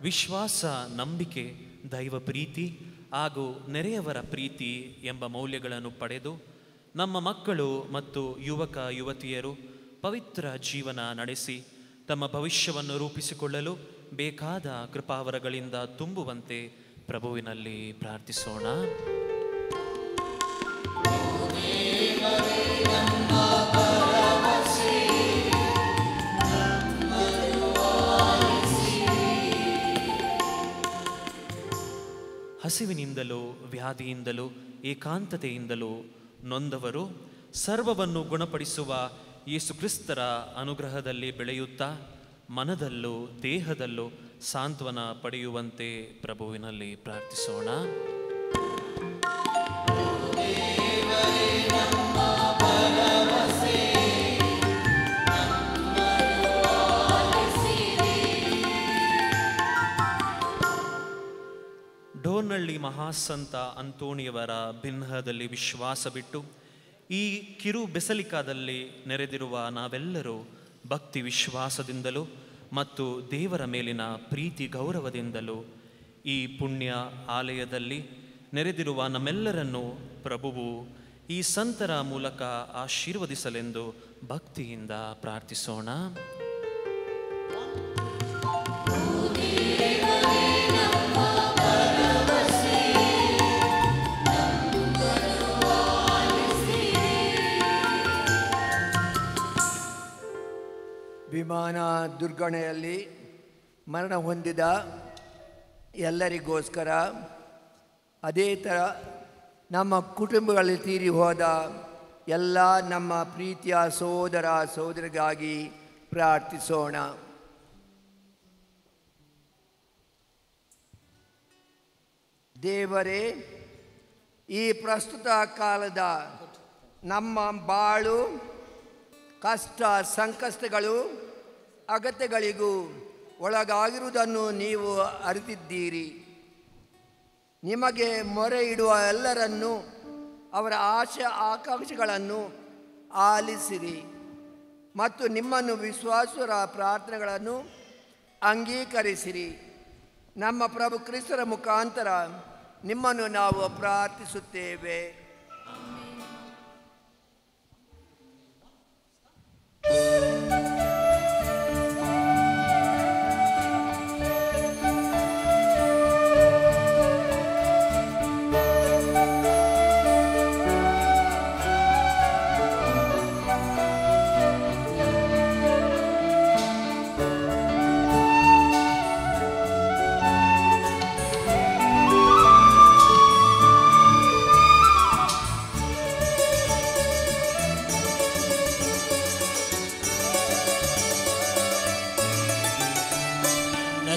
[SPEAKER 7] ವಿಶ್ವಾಸ, ನಂಬಿಕೆ, ದೈವ ಪ್ರೀತಿ ಹಾಗೂ ನೆರೆಯವರ ಪ್ರೀತಿ ಎಂಬ ಮೌಲ್ಯಗಳನ್ನು ಪಡೆದು ನಮ್ಮ ಮಕ್ಕಳು ಮತ್ತು ಯುವಕ ಯುವತಿಯರು ಪವಿತ್ರ ಜೀವನ ನಡೆಸಿ ತಮ್ಮ ಭವಿಷ್ಯವನ್ನು ರೂಪಿಸಿಕೊಳ್ಳಲು ಬೇಕಾದ ಕೃಪಾವರಗಳಿಂದ ತುಂಬುವಂತೆ ಪ್ರಭುವಿನಲ್ಲಿ ಪ್ರಾರ್ಥಿಸೋಣ. ಹಸಿವಿನಿಂದಲೂ ವ್ಯಾಧಿಯಿಂದಲೂ ಏಕಾಂತತೆಯಿಂದಲೂ ನೊಂದವರು ಸರ್ವವನ್ನು ಗುಣಪಡಿಸುವ ಯೇಸು ಕ್ರಿಸ್ತರ ಅನುಗ್ರಹದಲ್ಲಿ ಬೆಳೆಯುತ್ತಾ ಮನದಲ್ಲೂ ದೇಹದಲ್ಲೂ ಸಾಂತ್ವನ ಪಡೆಯುವಂತೆ ಪ್ರಭುವಿನಲ್ಲಿ ಪ್ರಾರ್ಥಿಸೋಣ. ಡೋರ್ನಳ್ಳಿ ಮಹಾಸಂತ ಅಂತೋಣಿಯವರ ಬಿನ್ನಹದಲ್ಲಿ ವಿಶ್ವಾಸ ಬಿಟ್ಟು ಈ ಕಿರು ಬೆಸಲಿಕಾದಲ್ಲಿ ನೆರೆದಿರುವ ನಾವೆಲ್ಲರೂ ಭಕ್ತಿ ವಿಶ್ವಾಸದಿಂದಲೂ ಮತ್ತು ದೇವರ ಮೇಲಿನ ಪ್ರೀತಿ ಗೌರವದಿಂದಲೂ ಈ ಪುಣ್ಯ ಆಲಯದಲ್ಲಿ ನೆರೆದಿರುವ ನಮ್ಮೆಲ್ಲರನ್ನು ಪ್ರಭುವು ಈ ಸಂತರ ಮೂಲಕ ಆಶೀರ್ವದಿಸಲೆಂದು ಭಕ್ತಿಯಿಂದ ಪ್ರಾರ್ಥಿಸೋಣ.
[SPEAKER 6] ವಿಮಾನ ದುರ್ಘಟನೆಯಲ್ಲಿ ಮರಣ ಹೊಂದಿದ ಎಲ್ಲರಿಗೋಸ್ಕರ, ಅದೇ ಥರ ನಮ್ಮ ಕುಟುಂಬಗಳಲ್ಲಿ ತೀರಿ ಹೋದ ಎಲ್ಲ ನಮ್ಮ ಪ್ರೀತಿಯ ಸೋದರ ಸೋದರಿಗಾಗಿ ಪ್ರಾರ್ಥಿಸೋಣ. ದೇವರೇ, ಈ ಪ್ರಸ್ತುತ ಕಾಲದ ನಮ್ಮ ಬಾಳು ಕಷ್ಟ ಸಂಕಷ್ಟಗಳು ಅಗತ್ಯಗಳಿಗೂ ಒಳಗಾಗಿರುವುದನ್ನು ನೀವು ಅರಿತಿದ್ದೀರಿ. ನಿಮಗೆ ಮೊರೆ ಇಡುವ ಎಲ್ಲರನ್ನು ಅವರ ಆಶೆ ಆಕಾಂಕ್ಷೆಗಳನ್ನು ಆಲಿಸಿರಿ ಮತ್ತು ನಿಮ್ಮನ್ನು ವಿಶ್ವಾಸರ ಪ್ರಾರ್ಥನೆಗಳನ್ನು ಅಂಗೀಕರಿಸಿರಿ. ನಮ್ಮ ಪ್ರಭು ಕ್ರಿಸ್ತರ ಮುಖಾಂತರ ನಿಮ್ಮನ್ನು ನಾವು ಪ್ರಾರ್ಥಿಸುತ್ತೇವೆ.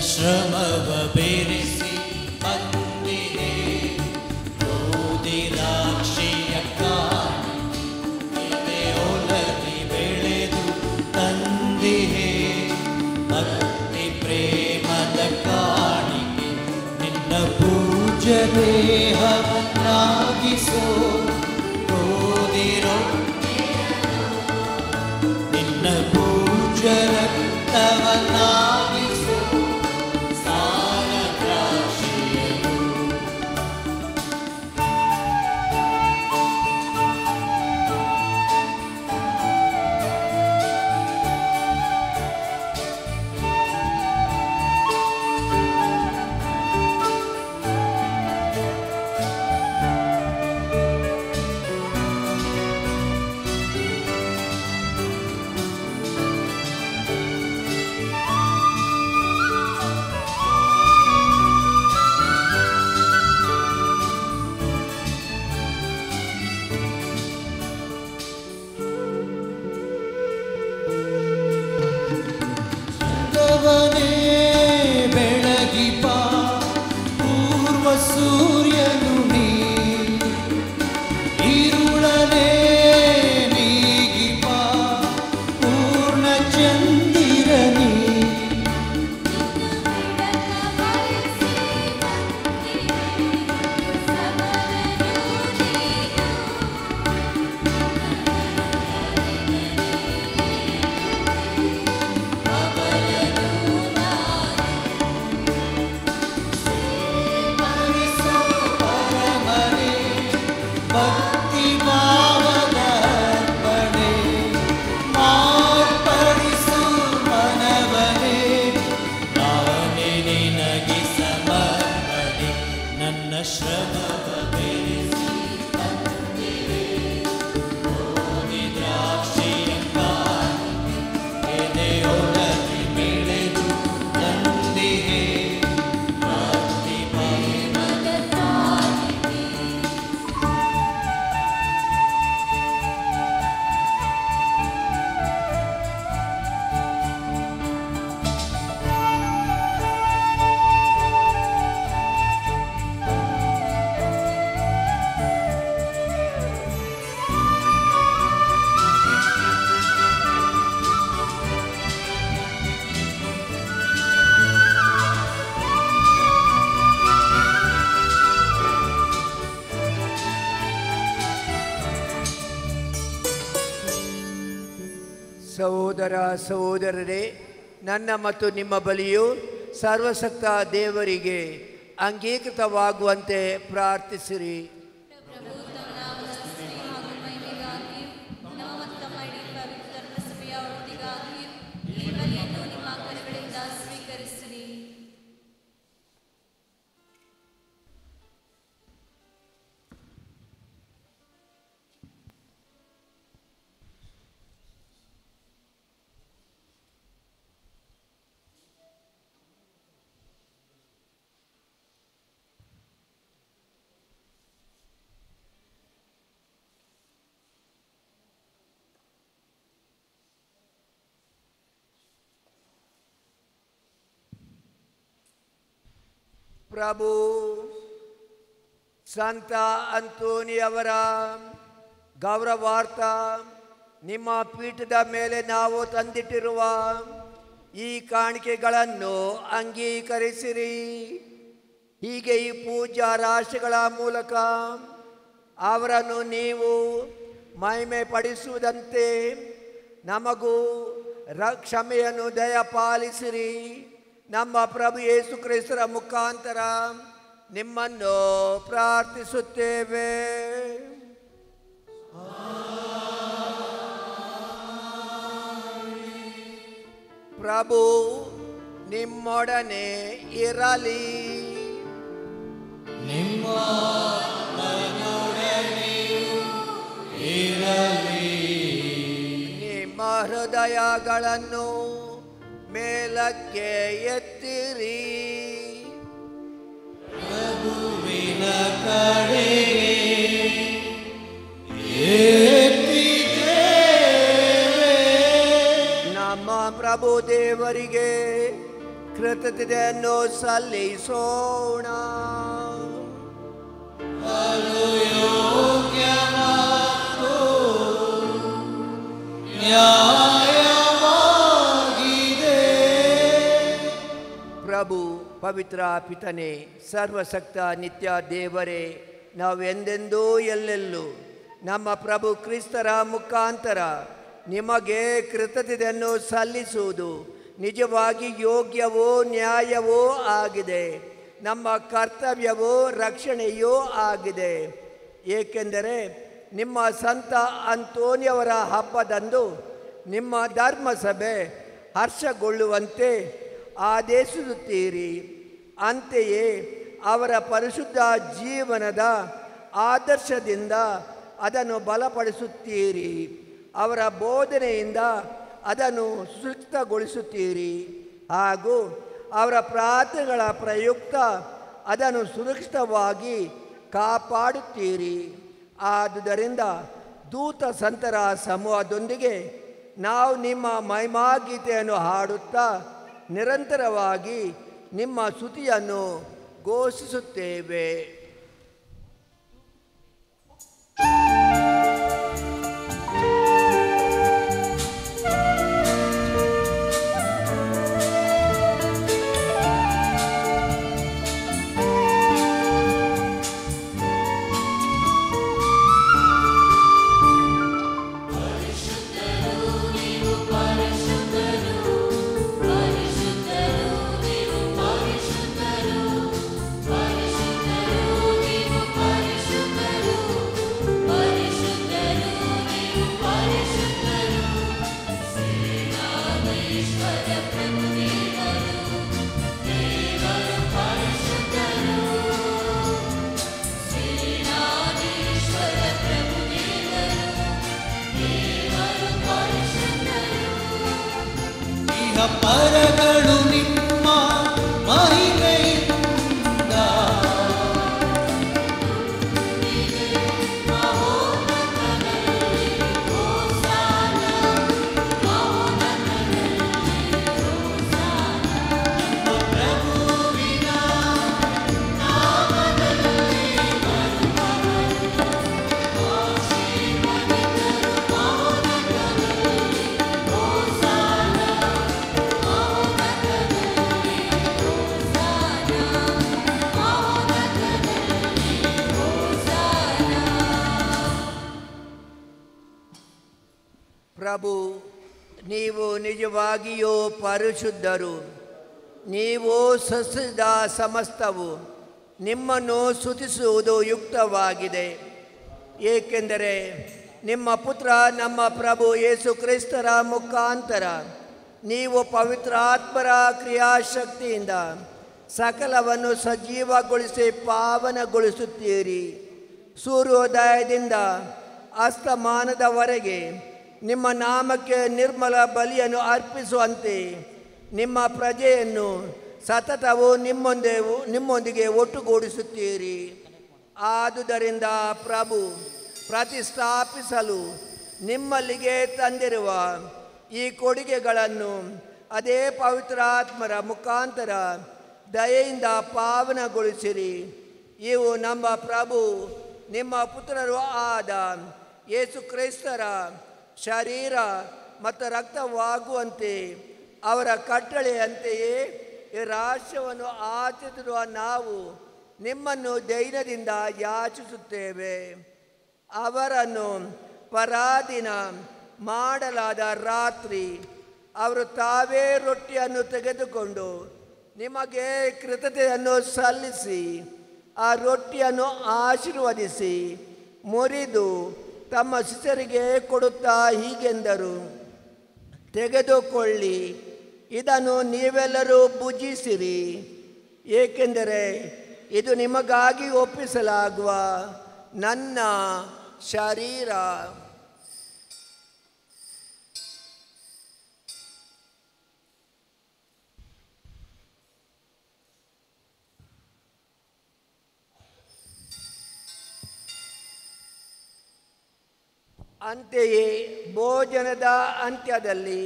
[SPEAKER 2] ಶ್ರಮವ ಬೆರೆಸಿ ಬಂದಿದೆ ಗೋಧಿರಾಕ್ಷಿಯ ಕಾಣಿಕೆ ಒಲಗಿ ಬೆಳೆದು ತಂದಿಹೆ ಭಕ್ತಿ ಪ್ರೇಮದ ಕಾಣಿಕೆ ನಿನ್ನ ಪೂಜ ದೇಹವನ್ನಾಗಿಸೋ ಗೋಧಿರೋ ನಿನ್ನ ಪೂಜ ರಕ್ತವನ್ನಾಗಿಸೋ ಸೂರ್ಯನು ನೀ ಇರುಳನೇ ನೀಗಿಪ ಪೂರ್ಣ ಚಂದಿರನಿ ಭಕ್ತಿ ಭಾವದ ಅರ್ಪಣೆ ಮಾರ್ಪಡಿಸು ಮನವನೇ ನಾನೇ ನಿನಗೆ ಸಮರ್ಪಣೆ ನನ್ನ ಶ್ರಮವ ಬೆರೆಸಿ ತಂದಿರೆ ಗೋಧಿ ದ್ರಾಕ್ಷಿಯ ಕಾಣಿಕೆ ಎದೆಯೊಳಗೆ ಬೆಳೆದು ತಂದಿಹೆ ಭಕ್ತಿ ಪ್ರೇಮದ ಕಾಣಿಕೆ
[SPEAKER 6] ಸಹೋದರ ಸಹೋದರರೇ, ನನ್ನ ಮತ್ತು ನಿಮ್ಮ ಬಲಿಯು ಸರ್ವಶಕ್ತ ದೇವರಿಗೆ ಅಂಗೀಕೃತವಾಗುವಂತೆ ಪ್ರಾರ್ಥಿಸಿರಿ. ಪ್ರಭು ಸಂತ ಅಂತೋನಿಯವರ ಗೌರವಾರ್ಥ ನಿಮ್ಮ ಪೀಠದ ಮೇಲೆ ನಾವು ತಂದಿಟ್ಟಿರುವ ಈ ಕಾಣಿಕೆಗಳನ್ನು ಅಂಗೀಕರಿಸಿರಿ. ಹೀಗೆ ಈ ಪೂಜಾ ರಾಶಿಗಳ ಮೂಲಕ ಅವರನ್ನು ನೀವು ಮಹಿಮೆ ಪಡಿಸುವುದಂತೆ ನಮಗೂ ಕ್ಷಮೆಯನ್ನು ದಯಪಾಲಿಸಿರಿ. ನಮ್ಮ ಪ್ರಭು ಯೇಸು ಕ್ರಿಸ್ತರ ಮುಖಾಂತರ ನಿಮ್ಮನ್ನು ಪ್ರಾರ್ಥಿಸುತ್ತೇವೆ. ಪ್ರಭು ನಿಮ್ಮೊಡನೆ ಇರಲಿ.
[SPEAKER 2] ನಿಮ್ಮ ಇರಲಿ.
[SPEAKER 6] ನಿಮ್ಮ ಹೃದಯಗಳನ್ನು ಮೇಲಕ್ಕೆ ಎತ್ತಿರಿ.
[SPEAKER 2] ಪ್ರಭುವಿನ ಕಡೆಗೆ ಎತ್ತಿದ್ದೇವೆ.
[SPEAKER 6] ನಮ್ಮ ಪ್ರಭು ದೇವರಿಗೆ ಕೃತಜ್ಞತೆಯನ್ನು ಸಲ್ಲಿಸೋಣ.
[SPEAKER 2] ಅದು ಯೋಗ್ಯ ಮತ್ತು ನ್ಯಾಯವಾಗಿದೆ.
[SPEAKER 6] ಪ್ರಭು ಪವಿತ್ರ ಪಿತನೆ, ಸರ್ವಶಕ್ತ ನಿತ್ಯ ದೇವರೇ, ನಾವೆಂದೆಂದೂ ಎಲ್ಲೆಲ್ಲೂ ನಮ್ಮ ಪ್ರಭು ಕ್ರಿಸ್ತರ ಮುಖಾಂತರ ನಿಮಗೆ ಕೃತಜ್ಞತೆಯನ್ನು ಸಲ್ಲಿಸುವುದು ನಿಜವಾಗಿ ಯೋಗ್ಯವೂ ನ್ಯಾಯವೂ ಆಗಿದೆ. ನಮ್ಮ ಕರ್ತವ್ಯವೂ ರಕ್ಷಣೆಯೂ ಆಗಿದೆ. ಏಕೆಂದರೆ ನಿಮ್ಮ ಸಂತ ಅಂತೋನಿಯವರ ಹಬ್ಬದಂದು ನಿಮ್ಮ ಧರ್ಮಸಭೆ ಹರ್ಷಗೊಳ್ಳುವಂತೆ ಆದೇಶಿಸುತ್ತೀರಿ. ಅಂತೆಯೇ ಅವರ ಪರಿಶುದ್ಧ ಜೀವನದ ಆದರ್ಶದಿಂದ ಅದನ್ನು ಬಲಪಡಿಸುತ್ತೀರಿ. ಅವರ ಬೋಧನೆಯಿಂದ ಅದನ್ನು ಸುರಕ್ಷಿತಗೊಳಿಸುತ್ತೀರಿ ಹಾಗೂ ಅವರ ಪ್ರಾರ್ಥನೆಗಳ ಪ್ರಯುಕ್ತ ಅದನ್ನು ಸುರಕ್ಷಿತವಾಗಿ ಕಾಪಾಡುತ್ತೀರಿ. ಆದುದರಿಂದ ದೂತ ಸಂತರ ಸಮೂಹದೊಂದಿಗೆ ನಾವು ನಿಮ್ಮ ಮಹಿಮಾಗೀತೆಯನ್ನು ಹಾಡುತ್ತಾ ನಿರಂತರವಾಗಿ ನಿಮ್ಮ ಸ್ತುತಿಯನ್ನು ಘೋಷಿಸುತ್ತೇವೆ.
[SPEAKER 2] ಪರಿಶುದ್ಧರು
[SPEAKER 6] ನೀವು ನಿಜವಾಗಿಯೂ ಪರಿಶುದ್ಧರು. ನೀವು ಸೃಷ್ಟಿಸಿದ ಸಮಸ್ತವು ನಿಮ್ಮನ್ನು ಸ್ತುತಿಸುವುದು ಯುಕ್ತವಾಗಿದೆ, ಏಕೆಂದರೆ ನಿಮ್ಮ ಪುತ್ರ ನಮ್ಮ ಪ್ರಭು ಯೇಸು ಕ್ರಿಸ್ತರ ಮುಖಾಂತರ ನೀವು ಪವಿತ್ರಾತ್ಮರ ಕ್ರಿಯಾಶಕ್ತಿಯಿಂದ ಸಕಲವನ್ನು ಸಜೀವಗೊಳಿಸಿ ಪಾವನಗೊಳಿಸುತ್ತೀರಿ. ಸೂರ್ಯೋದಯದಿಂದ ಅಸ್ತಮಾನದವರೆಗೆ ನಿಮ್ಮ ನಾಮಕ್ಕೆ ನಿರ್ಮಲ ಬಲಿಯನ್ನು ಅರ್ಪಿಸುವಂತೆ ನಿಮ್ಮ ಪ್ರಜೆಯನ್ನು ಸತತವು ನಿಮ್ಮೊಂದಿಗೆ ಒಟ್ಟುಗೂಡಿಸುತ್ತೀರಿ. ಆದುದರಿಂದ ಪ್ರಭು ಪ್ರತಿಷ್ಠಾಪಿಸಲು ನಿಮ್ಮಲ್ಲಿಗೆ ತಂದಿರುವ ಈ ಕೊಡುಗೆಗಳನ್ನು ಅದೇ ಪವಿತ್ರಾತ್ಮರ ಮುಖಾಂತರ ದಯೆಯಿಂದ ಪಾವನಗೊಳಿಸಿರಿ. ಇವು ನಮ್ಮ ಪ್ರಭು ನಿಮ್ಮ ಪುತ್ರರು ಆದ ಯೇಸು ಕ್ರಿಸ್ತರ ಶರೀರ ಮತ್ತು ರಕ್ತವಾಗುವಂತೆ ಅವರ ಕಟ್ಟಳೆಯಂತೆಯೇ ಈ ರಹಸ್ಯವನ್ನು ಆಚರಿಸಿರುವ ನಾವು ನಿಮ್ಮನ್ನು ದೈನ್ಯದಿಂದ ಯಾಚಿಸುತ್ತೇವೆ. ಅವರನ್ನು ಪರಾಧೀನ ಮಾಡಲಾದ ರಾತ್ರಿ ಅವರು ತಾವೇ ರೊಟ್ಟಿಯನ್ನು ತೆಗೆದುಕೊಂಡು ನಿಮಗೆ ಕೃತಜ್ಞತೆಯನ್ನು ಸಲ್ಲಿಸಿ ಆ ರೊಟ್ಟಿಯನ್ನು ಆಶೀರ್ವದಿಸಿ ಮುರಿದು ತಮ್ಮ ಶಿಷ್ಯರಿಗೆ ಕೊಡುತ್ತಾ ಹೀಗೆಂದರು, ತೆಗೆದುಕೊಳ್ಳಿ, ಇದನ್ನು ನೀವೆಲ್ಲರೂ ಭುಜಿಸಿರಿ, ಏಕೆಂದರೆ ಇದು ನಿಮಗಾಗಿ ಒಪ್ಪಿಸಲಾಗುವ ನನ್ನ ಶರೀರ. ಅಂತೆಯೇ ಭೋಜನದ ಅಂತ್ಯದಲ್ಲಿ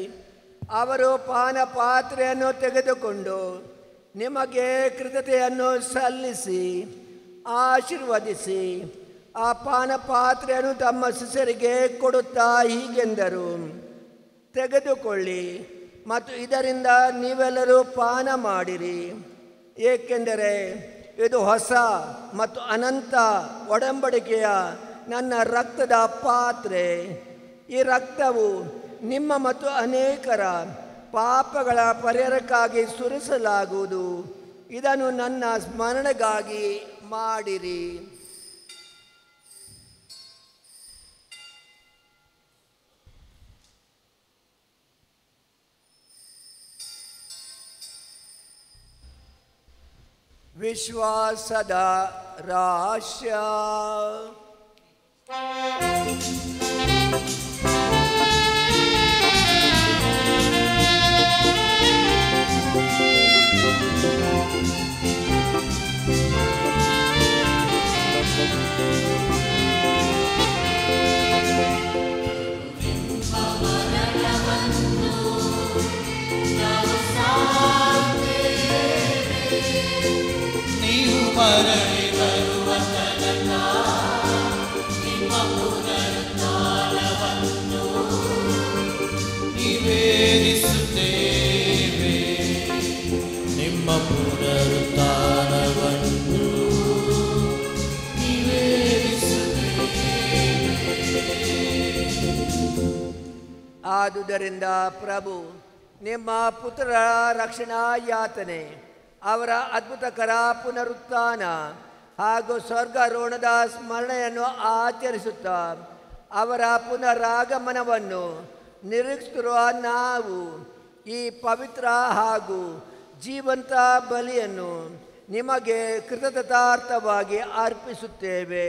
[SPEAKER 6] ಅವರು ಪಾನಪಾತ್ರೆಯನ್ನು ತೆಗೆದುಕೊಂಡು ನಿಮಗೆ ಕೃತಜ್ಞತೆಯನ್ನು ಸಲ್ಲಿಸಿ ಆಶೀರ್ವದಿಸಿ ಆ ಪಾನಪಾತ್ರೆಯನ್ನು ತಮ್ಮ ಶಿಷ್ಯರಿಗೆ ಕೊಡುತ್ತಾ ಹೀಗೆಂದರು, ತೆಗೆದುಕೊಳ್ಳಿ ಮತ್ತು ಇದರಿಂದ ನೀವೆಲ್ಲರೂ ಪಾನ ಮಾಡಿರಿ, ಏಕೆಂದರೆ ಇದು ಹೊಸ ಮತ್ತು ಅನಂತ ಒಡಂಬಡಿಕೆಯ ನನ್ನ ರಕ್ತದ ಪಾತ್ರೆ. ಈ ರಕ್ತವು ನಿಮ್ಮ ಮತ್ತು ಅನೇಕರ ಪಾಪಗಳ ಪರಿಹಾರಕ್ಕಾಗಿ ಸುರಿಸಲಾಗುವುದು. ಇದನ್ನು ನನ್ನ ಸ್ಮರಣೆಗಾಗಿ ಮಾಡಿರಿ. ವಿಶ್ವಾಸದ ರಹಸ್ಯ.
[SPEAKER 2] ನೀವು ಮರಳಿ ಬರುವ ತನಕ ನಿಮ್ಮ ಪುನರುತ್ಥಾನವನ್ನು ನಿವೇದಿಸುತ್ತೇವೆ. ನಿಮ್ಮ ಪುನರುತ್ಥಾನವನ್ನು
[SPEAKER 6] ಆದುದರಿಂದ ಪ್ರಭು ನಿಮ್ಮ ಪುತ್ರರ ರಕ್ಷಣಾ ಯಾತನೆ, ಅವರ ಅದ್ಭುತಕರ ಪುನರುತ್ಥಾನ ಹಾಗೂ ಸ್ವರ್ಗಾರೋಹಣದ ಸ್ಮರಣೆಯನ್ನು ಆಚರಿಸುತ್ತಾ ಅವರ ಪುನರಾಗಮನವನ್ನು ನಿರೀಕ್ಷಿಸಿರುವ ನಾವು ಈ ಪವಿತ್ರ ಹಾಗೂ ಜೀವಂತ ಬಲಿಯನ್ನು ನಿಮಗೆ ಕೃತಜ್ಞತಾರ್ಥವಾಗಿ ಅರ್ಪಿಸುತ್ತೇವೆ.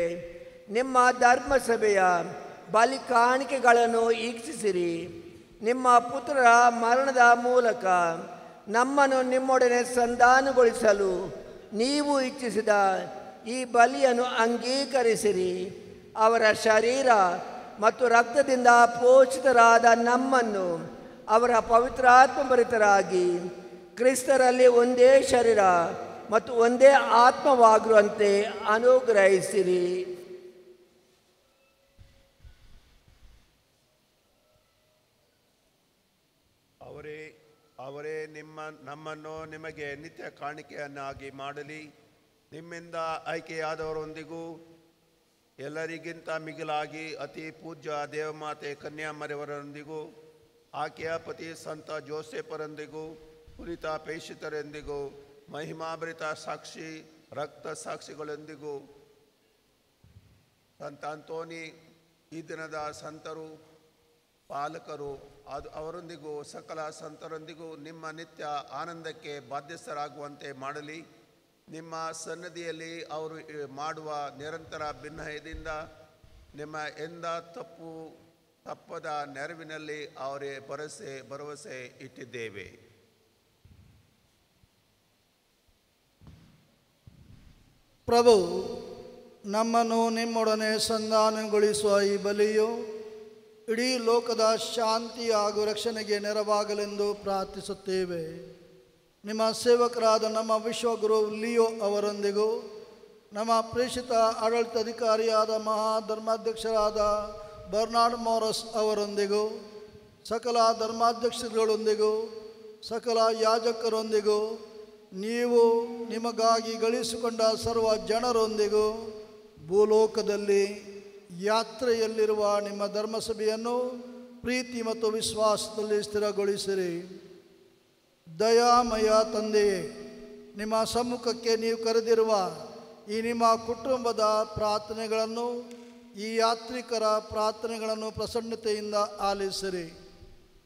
[SPEAKER 6] ನಿಮ್ಮ ಧರ್ಮಸಭೆಯ ಬಲಿ ಕಾಣಿಕೆಗಳನ್ನು ಈಕ್ಷಿಸಿರಿ. ನಿಮ್ಮ ಪುತ್ರರ ಮರಣದ ಮೂಲಕ ನಮ್ಮನ್ನು ನಿಮ್ಮೊಡನೆ ಸಂಧಾನಗೊಳಿಸಲು ನೀವು ಇಚ್ಛಿಸಿದ ಈ ಬಲಿಯನ್ನು ಅಂಗೀಕರಿಸಿರಿ. ಅವರ ಶರೀರ ಮತ್ತು ರಕ್ತದಿಂದ ಪೋಷಿತರಾದ ನಮ್ಮನ್ನು ಅವರ ಪವಿತ್ರಾತ್ಮಭರಿತರಾಗಿ ಕ್ರಿಸ್ತರಲ್ಲಿ ಒಂದೇ ಶರೀರ ಮತ್ತು ಒಂದೇ ಆತ್ಮವಾಗಿರುವಂತೆ ಅನುಗ್ರಹಿಸಿರಿ.
[SPEAKER 8] ಅವರೇ ನಮ್ಮನ್ನು ನಿಮಗೆ ನಿತ್ಯ ಕಾಣಿಕೆಯನ್ನಾಗಿ ಮಾಡಲಿ. ನಿಮ್ಮಿಂದ ಆಯ್ಕೆಯಾದವರೊಂದಿಗೂ ಎಲ್ಲರಿಗಿಂತ ಮಿಗಿಲಾಗಿ ಅತಿ ಪೂಜ್ಯ ದೇವಮಾತೆ ಕನ್ಯಾಮರಿಯವರೊಂದಿಗೂ ಆಕೆಯ ಪತಿ ಸಂತ ಜೋಸೆಫರೊಂದಿಗೂ ಪುರಿತ ಪ್ರೇಷಿತರೊಂದಿಗೂ ಮಹಿಮಾಭರಿತ ಸಾಕ್ಷಿ ರಕ್ತ ಸಾಕ್ಷಿಗಳೊಂದಿಗೂ ಸಂತ ಅಂತೋನಿ ಈ ದಿನದ ಸಂತರು ಪಾಲಕರು ಅವರೊಂದಿಗೂ ಸಕಲ ಸಂತರೊಂದಿಗೂ ನಿಮ್ಮ ನಿತ್ಯ ಆನಂದಕ್ಕೆ ಬಾಧ್ಯಸ್ಥರಾಗುವಂತೆ ಮಾಡಲಿ. ನಿಮ್ಮ ಸನ್ನದಿಯಲ್ಲಿ ಅವರು ಮಾಡುವ ನಿರಂತರ ಭಿನ್ನಯದಿಂದ ನಿಮ್ಮ ಎಂದ ತಪ್ಪದ ನೆರವಿನಲ್ಲಿ ಅವರೇ ಭರವಸೆ ಇಟ್ಟಿದ್ದೇವೆ.
[SPEAKER 9] ಪ್ರಭು, ನಮ್ಮನ್ನು ನಿಮ್ಮೊಡನೆ ಸಂಧಾನಗೊಳಿಸುವ ಈ ಬಲಿಯು ಇಡೀ ಲೋಕದ ಶಾಂತಿ ಹಾಗೂ ರಕ್ಷಣೆಗೆ ನೆರವಾಗಲೆಂದು ಪ್ರಾರ್ಥಿಸುತ್ತೇವೆ. ನಿಮ್ಮ ಸೇವಕರಾದ ನಮ್ಮ ವಿಶ್ವಗುರು ಲಿಯೋ ಅವರೊಂದಿಗೂ ನಮ್ಮ ಪ್ರೇಷಿತ ಆಡಳಿತಾಧಿಕಾರಿಯಾದ ಮಹಾಧರ್ಮಾಧ್ಯಕ್ಷರಾದ ಬರ್ನಾರ್ಡ್ ಮೋರಸ್ ಅವರೊಂದಿಗೂ ಸಕಲ ಧರ್ಮಾಧ್ಯಕ್ಷರುಗಳೊಂದಿಗೂ ಸಕಲ ಯಾಜಕರೊಂದಿಗೂ ನೀವು ನಿಮಗಾಗಿ ಗಳಿಸಿಕೊಂಡ ಸರ್ವ ಜನರೊಂದಿಗೂ ಭೂಲೋಕದಲ್ಲಿ ಯಾತ್ರೆಯಲ್ಲಿರುವ ನಿಮ್ಮ ಧರ್ಮಸಭೆಯನ್ನು ಪ್ರೀತಿ ಮತ್ತು ವಿಶ್ವಾಸದಲ್ಲಿ ಸ್ಥಿರಗೊಳಿಸಿರಿ. ದಯಾಮಯ ತಂದೆಯೇ, ನಿಮ್ಮ ಸಮ್ಮುಖಕ್ಕೆ ನೀವು ಕರೆದಿರುವ ಈ ನಿಮ್ಮ ಕುಟುಂಬದ ಪ್ರಾರ್ಥನೆಗಳನ್ನು, ಈ ಯಾತ್ರಿಕರ ಪ್ರಾರ್ಥನೆಗಳನ್ನು ಪ್ರಸನ್ನತೆಯಿಂದ ಆಲಿಸಿರಿ.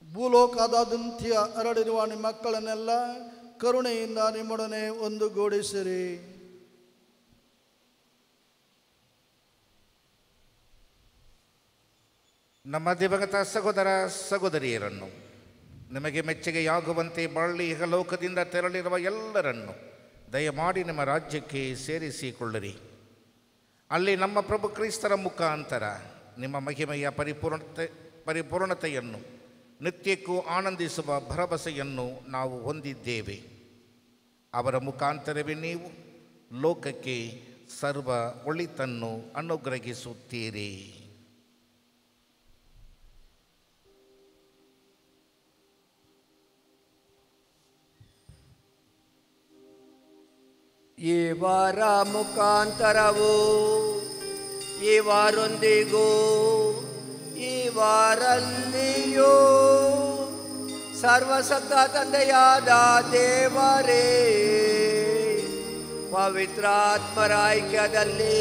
[SPEAKER 9] ಭೂಲೋಕದಾದ್ಯಂತ ಹರಡಿರುವ ನಿಮ್ಮ ಮಕ್ಕಳನ್ನೆಲ್ಲ ಕರುಣೆಯಿಂದ ನಿಮ್ಮೊಡನೆ ಒಂದುಗೂಡಿಸಿರಿ.
[SPEAKER 5] ನಮ್ಮ ದಿವಂಗತ ಸಹೋದರ ಸಹೋದರಿಯರನ್ನು ನಿಮಗೆ ಮೆಚ್ಚುಗೆಯಾಗುವಂತೆ ಬಾಳಿ ಇಹಲೋಕದಿಂದ ತೆರಳಿರುವ ಎಲ್ಲರನ್ನು ದಯಮಾಡಿ ನಿಮ್ಮ ರಾಜ್ಯಕ್ಕೆ ಸೇರಿಸಿಕೊಳ್ಳಿರಿ. ಅಲ್ಲಿ ನಮ್ಮ ಪ್ರಭು ಕ್ರಿಸ್ತರ ಮುಖಾಂತರ ನಿಮ್ಮ ಮಹಿಮೆಯ ಪರಿಪೂರ್ಣತೆಯನ್ನು ನಿತ್ಯಕ್ಕೂ ಆನಂದಿಸುವ ಭರವಸೆಯನ್ನು ನಾವು ಹೊಂದಿದ್ದೇವೆ. ಅವರ ಮುಖಾಂತರವೇ ನೀವು ಲೋಕಕ್ಕೆ ಸರ್ವ ಒಳಿತನ್ನು ಅನುಗ್ರಹಿಸುತ್ತೀರಿ.
[SPEAKER 6] ಇವರ ಮುಖಾಂತರವು ಇವರೊಂದಿಗೂ ಇವರಲ್ಲಿಯೂ ಸರ್ವಸತ್ತ ತಂದೆಯಾದ ದೇವರೇ ಪವಿತ್ರಾತ್ಮರ ಐಕ್ಯದಲ್ಲಿ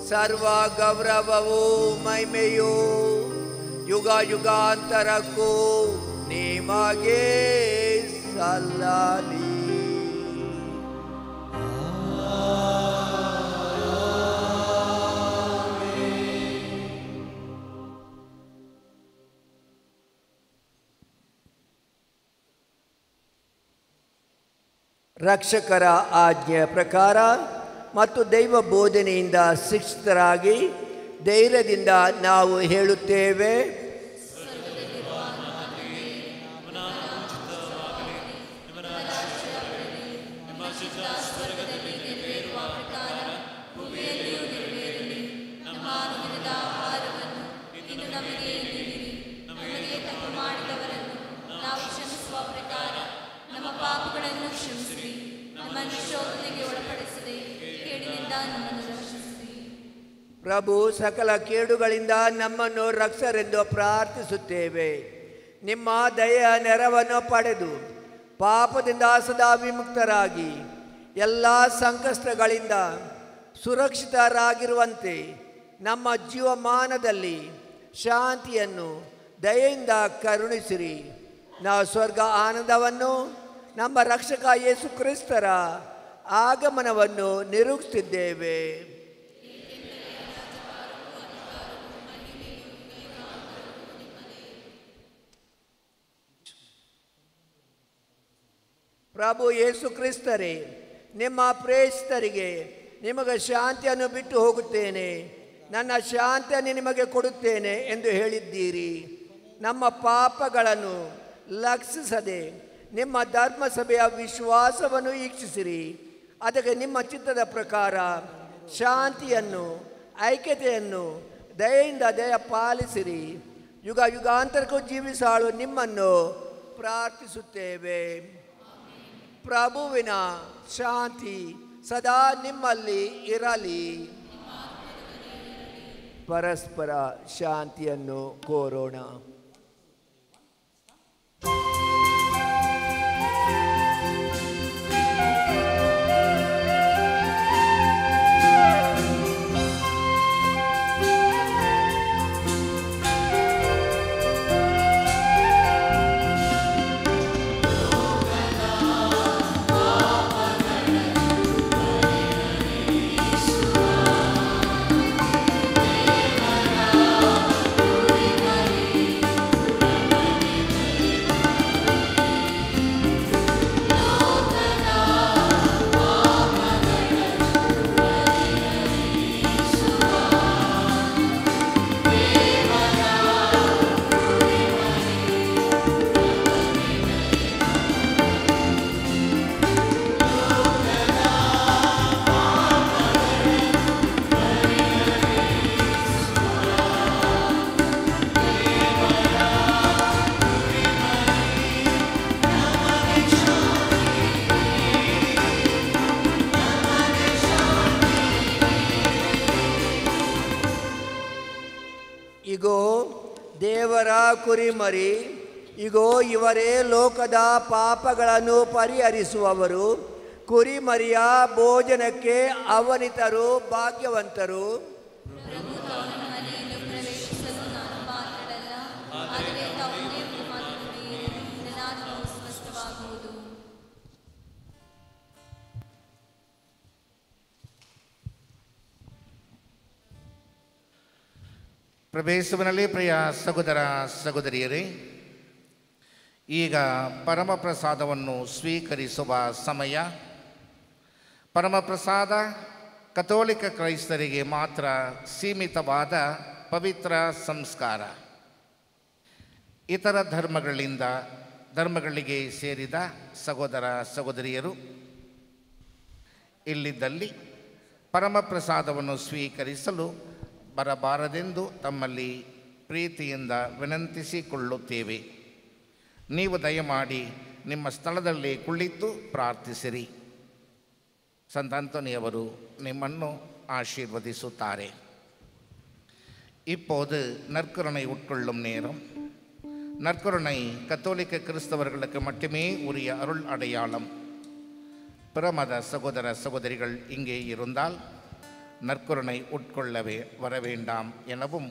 [SPEAKER 6] ಸರ್ವ ಗೌರವವು ಮಹಿಮೆಯು ಯುಗ ಯುಗಾಂತರಕ್ಕೂ ನಿಮಗೆ ಸಲ್ಲಲಿ. ರಕ್ಷಕರ ಆಜ್ಞೆಯ ಪ್ರಕಾರ ಮತ್ತು ದೈವ ಬೋಧನೆಯಿಂದ ಶಿಕ್ಷಿತರಾಗಿ ಧೈರ್ಯದಿಂದ ನಾವು ಹೇಳುತ್ತೇವೆ, ಪ್ರಭು ಸಕಲ ಕೇಡುಗಳಿಂದ ನಮ್ಮನ್ನು ರಕ್ಷರೆಂದು ಪ್ರಾರ್ಥಿಸುತ್ತೇವೆ. ನಿಮ್ಮ ದಯೆಯ ನೆರವನ್ನು ಪಡೆದು ಪಾಪದಿಂದ ಸದಾ ವಿಮುಕ್ತರಾಗಿ ಎಲ್ಲ ಸಂಕಷ್ಟಗಳಿಂದ ಸುರಕ್ಷಿತರಾಗಿರುವಂತೆ ನಮ್ಮ ಜೀವಮಾನದಲ್ಲಿ ಶಾಂತಿಯನ್ನು ದಯೆಯಿಂದ ಕರುಣಿಸಿರಿ. ನಾವು ಸ್ವರ್ಗ ಆನಂದವನ್ನು ನಮ್ಮ ರಕ್ಷಕ ಯೇಸು ಕ್ರಿಸ್ತರ ಆಗಮನವನ್ನು ನಿರೀಕ್ಷಿಸಿದ್ದೇವೆ. ಪ್ರಭು ಯೇಸು ಕ್ರಿಸ್ತರೇ, ನಿಮ್ಮ ಪ್ರೇಷಿತರಿಗೆ ನಿಮಗೆ ಶಾಂತಿಯನ್ನು ಬಿಟ್ಟು ಹೋಗುತ್ತೇನೆ, ನನ್ನ ಶಾಂತಿಯನ್ನು ನಿಮಗೆ ಕೊಡುತ್ತೇನೆ ಎಂದು ಹೇಳಿದ್ದೀರಿ. ನಮ್ಮ ಪಾಪಗಳನ್ನು ಲಕ್ಷಿಸದೆ ನಿಮ್ಮ ಧರ್ಮಸಭೆಯ ವಿಶ್ವಾಸವನ್ನು ವೀಕ್ಷಿಸಿರಿ. ಅದಕ್ಕೆ ನಿಮ್ಮ ಚಿತ್ತದ ಪ್ರಕಾರ ಶಾಂತಿಯನ್ನು ಐಕ್ಯತೆಯನ್ನು ದಯೆಯಿಂದ ದಯ ಪಾಲಿಸಿರಿ. ಯುಗ ಯುಗಾಂತರಕ್ಕೂ ಜೀವಿಸಾಳು ನಿಮ್ಮನ್ನು ಪ್ರಾರ್ಥಿಸುತ್ತೇವೆ. ಪ್ರಭುವಿನ ಶಾಂತಿ ಸದಾ ನಿಮ್ಮಲ್ಲಿ ಇರಲಿ. ಪರಸ್ಪರ ಶಾಂತಿಯನ್ನು ಕೋರೋಣ. ದೇವರ ಕುರಿಮರಿ, ಇಗೋ ಇವರೇ ಲೋಕದ ಪಾಪಗಳನ್ನು ಪರಿಹರಿಸುವವರು. ಕುರಿಮರಿಯ ಭೋಜನಕ್ಕೆ ಅವನಿತರು ಭಾಗ್ಯವಂತರು.
[SPEAKER 5] ಪ್ರಭೇಸುವಿನಲ್ಲಿ ಪ್ರಿಯ ಸಹೋದರ ಸಹೋದರಿಯರೇ, ಈಗ ಪರಮಪ್ರಸಾದವನ್ನು ಸ್ವೀಕರಿಸುವ ಸಮಯ. ಪರಮಪ್ರಸಾದ ಕಥೋಲಿಕ ಕ್ರೈಸ್ತರಿಗೆ ಮಾತ್ರ ಸೀಮಿತವಾದ ಪವಿತ್ರ ಸಂಸ್ಕಾರ. ಇತರ ಧರ್ಮಗಳಿಗೆ ಸೇರಿದ ಸಹೋದರ ಸಹೋದರಿಯರು ಇಲ್ಲಿದ್ದಲ್ಲಿ ಪರಮಪ್ರಸಾದವನ್ನು ಸ್ವೀಕರಿಸಲು ಬರಬಾರದೆಂದು ತಮ್ಮಲ್ಲಿ ಪ್ರೀತಿಯಿಂದ ವಿನಂತಿಸಿಕೊಳ್ಳುತ್ತೇವೆ. ನೀವು ದಯಮಾಡಿ ನಿಮ್ಮ ಸ್ಥಳದಲ್ಲಿ ಕುಳಿತು ಪ್ರಾರ್ಥಿಸಿರಿ. ಸಂತ ಅಂತೋನಿಯವರು ನಿಮ್ಮನ್ನು ஆசீர்வதிಸುತ್ತಾರೆ. இப்போது நற்கருணை உட்கொள்ளும் நேரம். நற்கருணை கத்தோலிக்க கிறிஸ்தவர்களுக்கு மட்டுமே உரிய அருள் அடையாளம். பிற மத சகோதர சகோதரிகள் இங்கே இருந்தால் நற்கருணை உட்கொள்ளவே வர வேண்டாம் எனவும்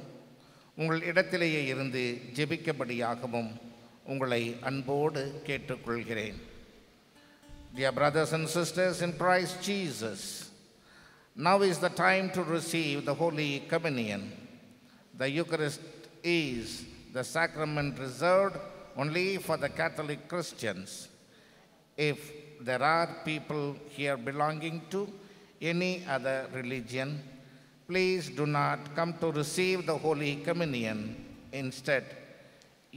[SPEAKER 5] உங்கள் இடத்திலேயே இருந்து ஜெபிக்கபடியாகவும் உங்களை அன்போடு கேட்டுக்கொள்கிறேன். Dear brothers and sisters in Christ Jesus, now is the time to receive the Holy Communion. The Eucharist is the sacrament reserved only for the Catholic Christians. If there are people here belonging to any other religion, please do not come to receive the Holy Communion. Instead,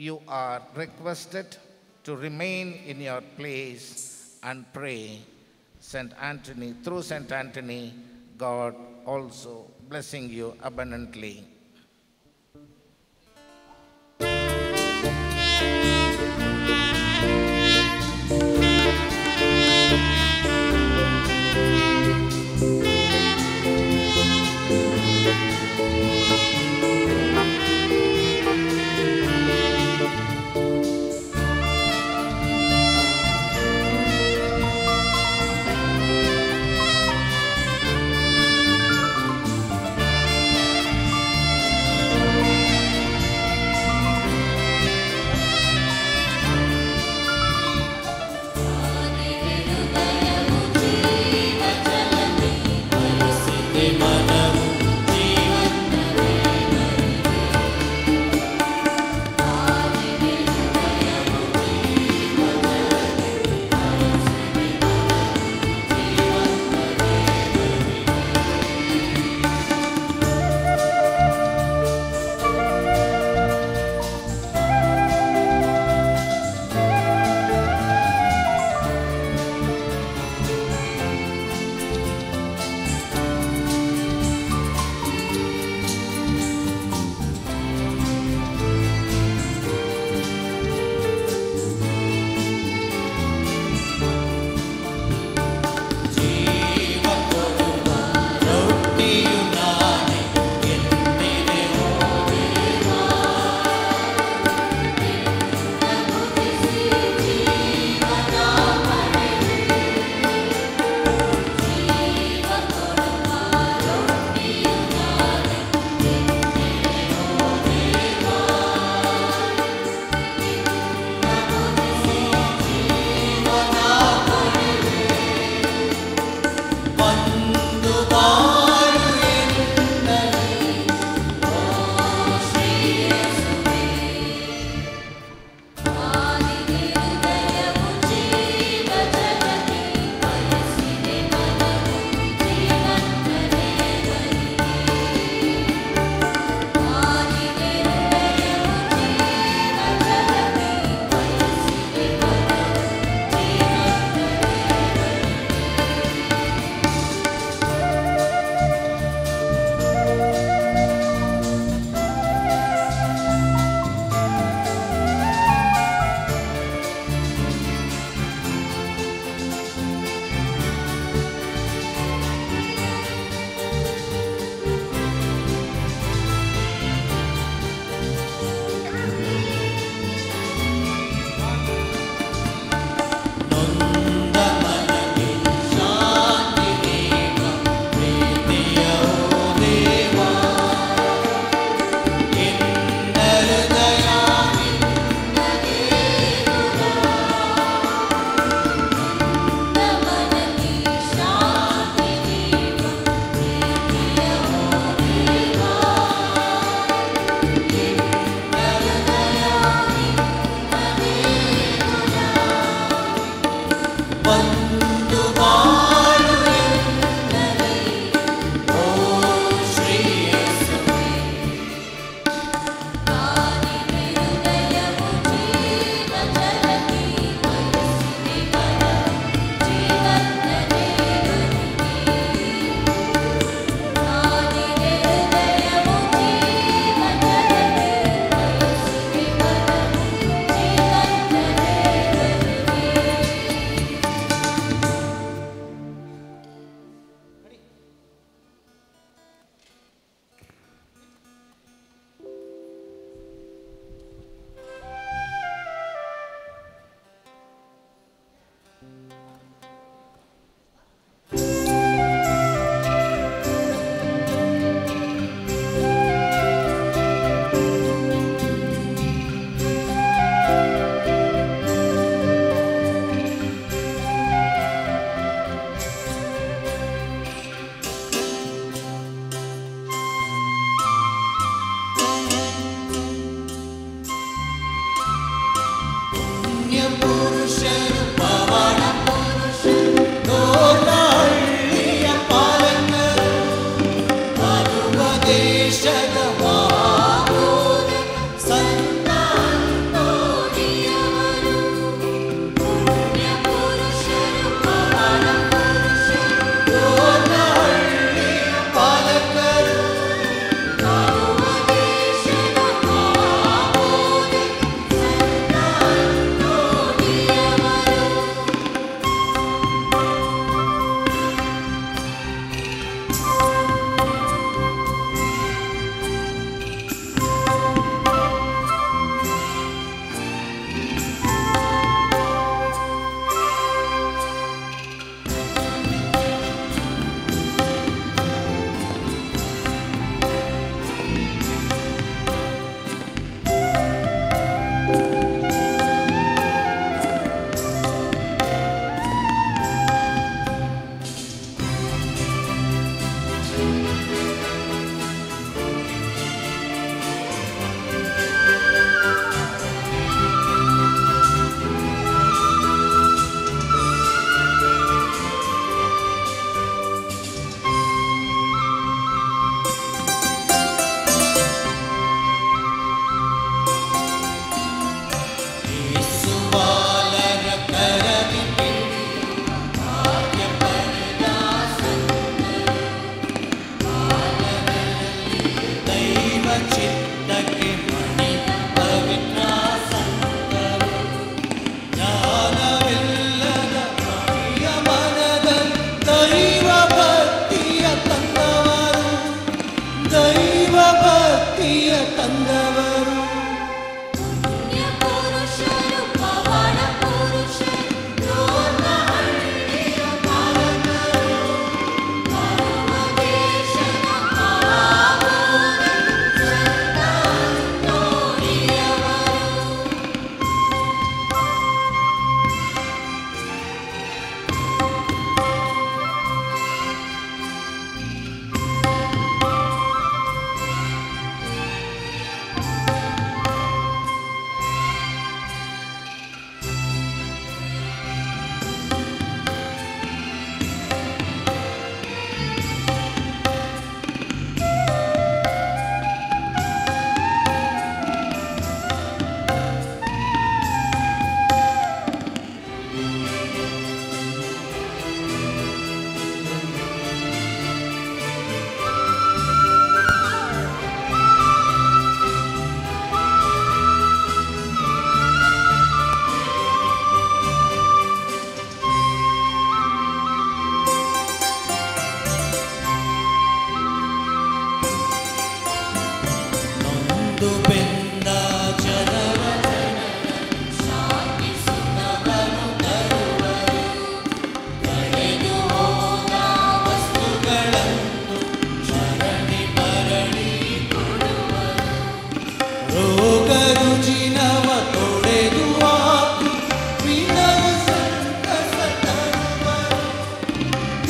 [SPEAKER 5] you are requested to remain in your place and pray. Through Saint Anthony, God also blessing you abundantly.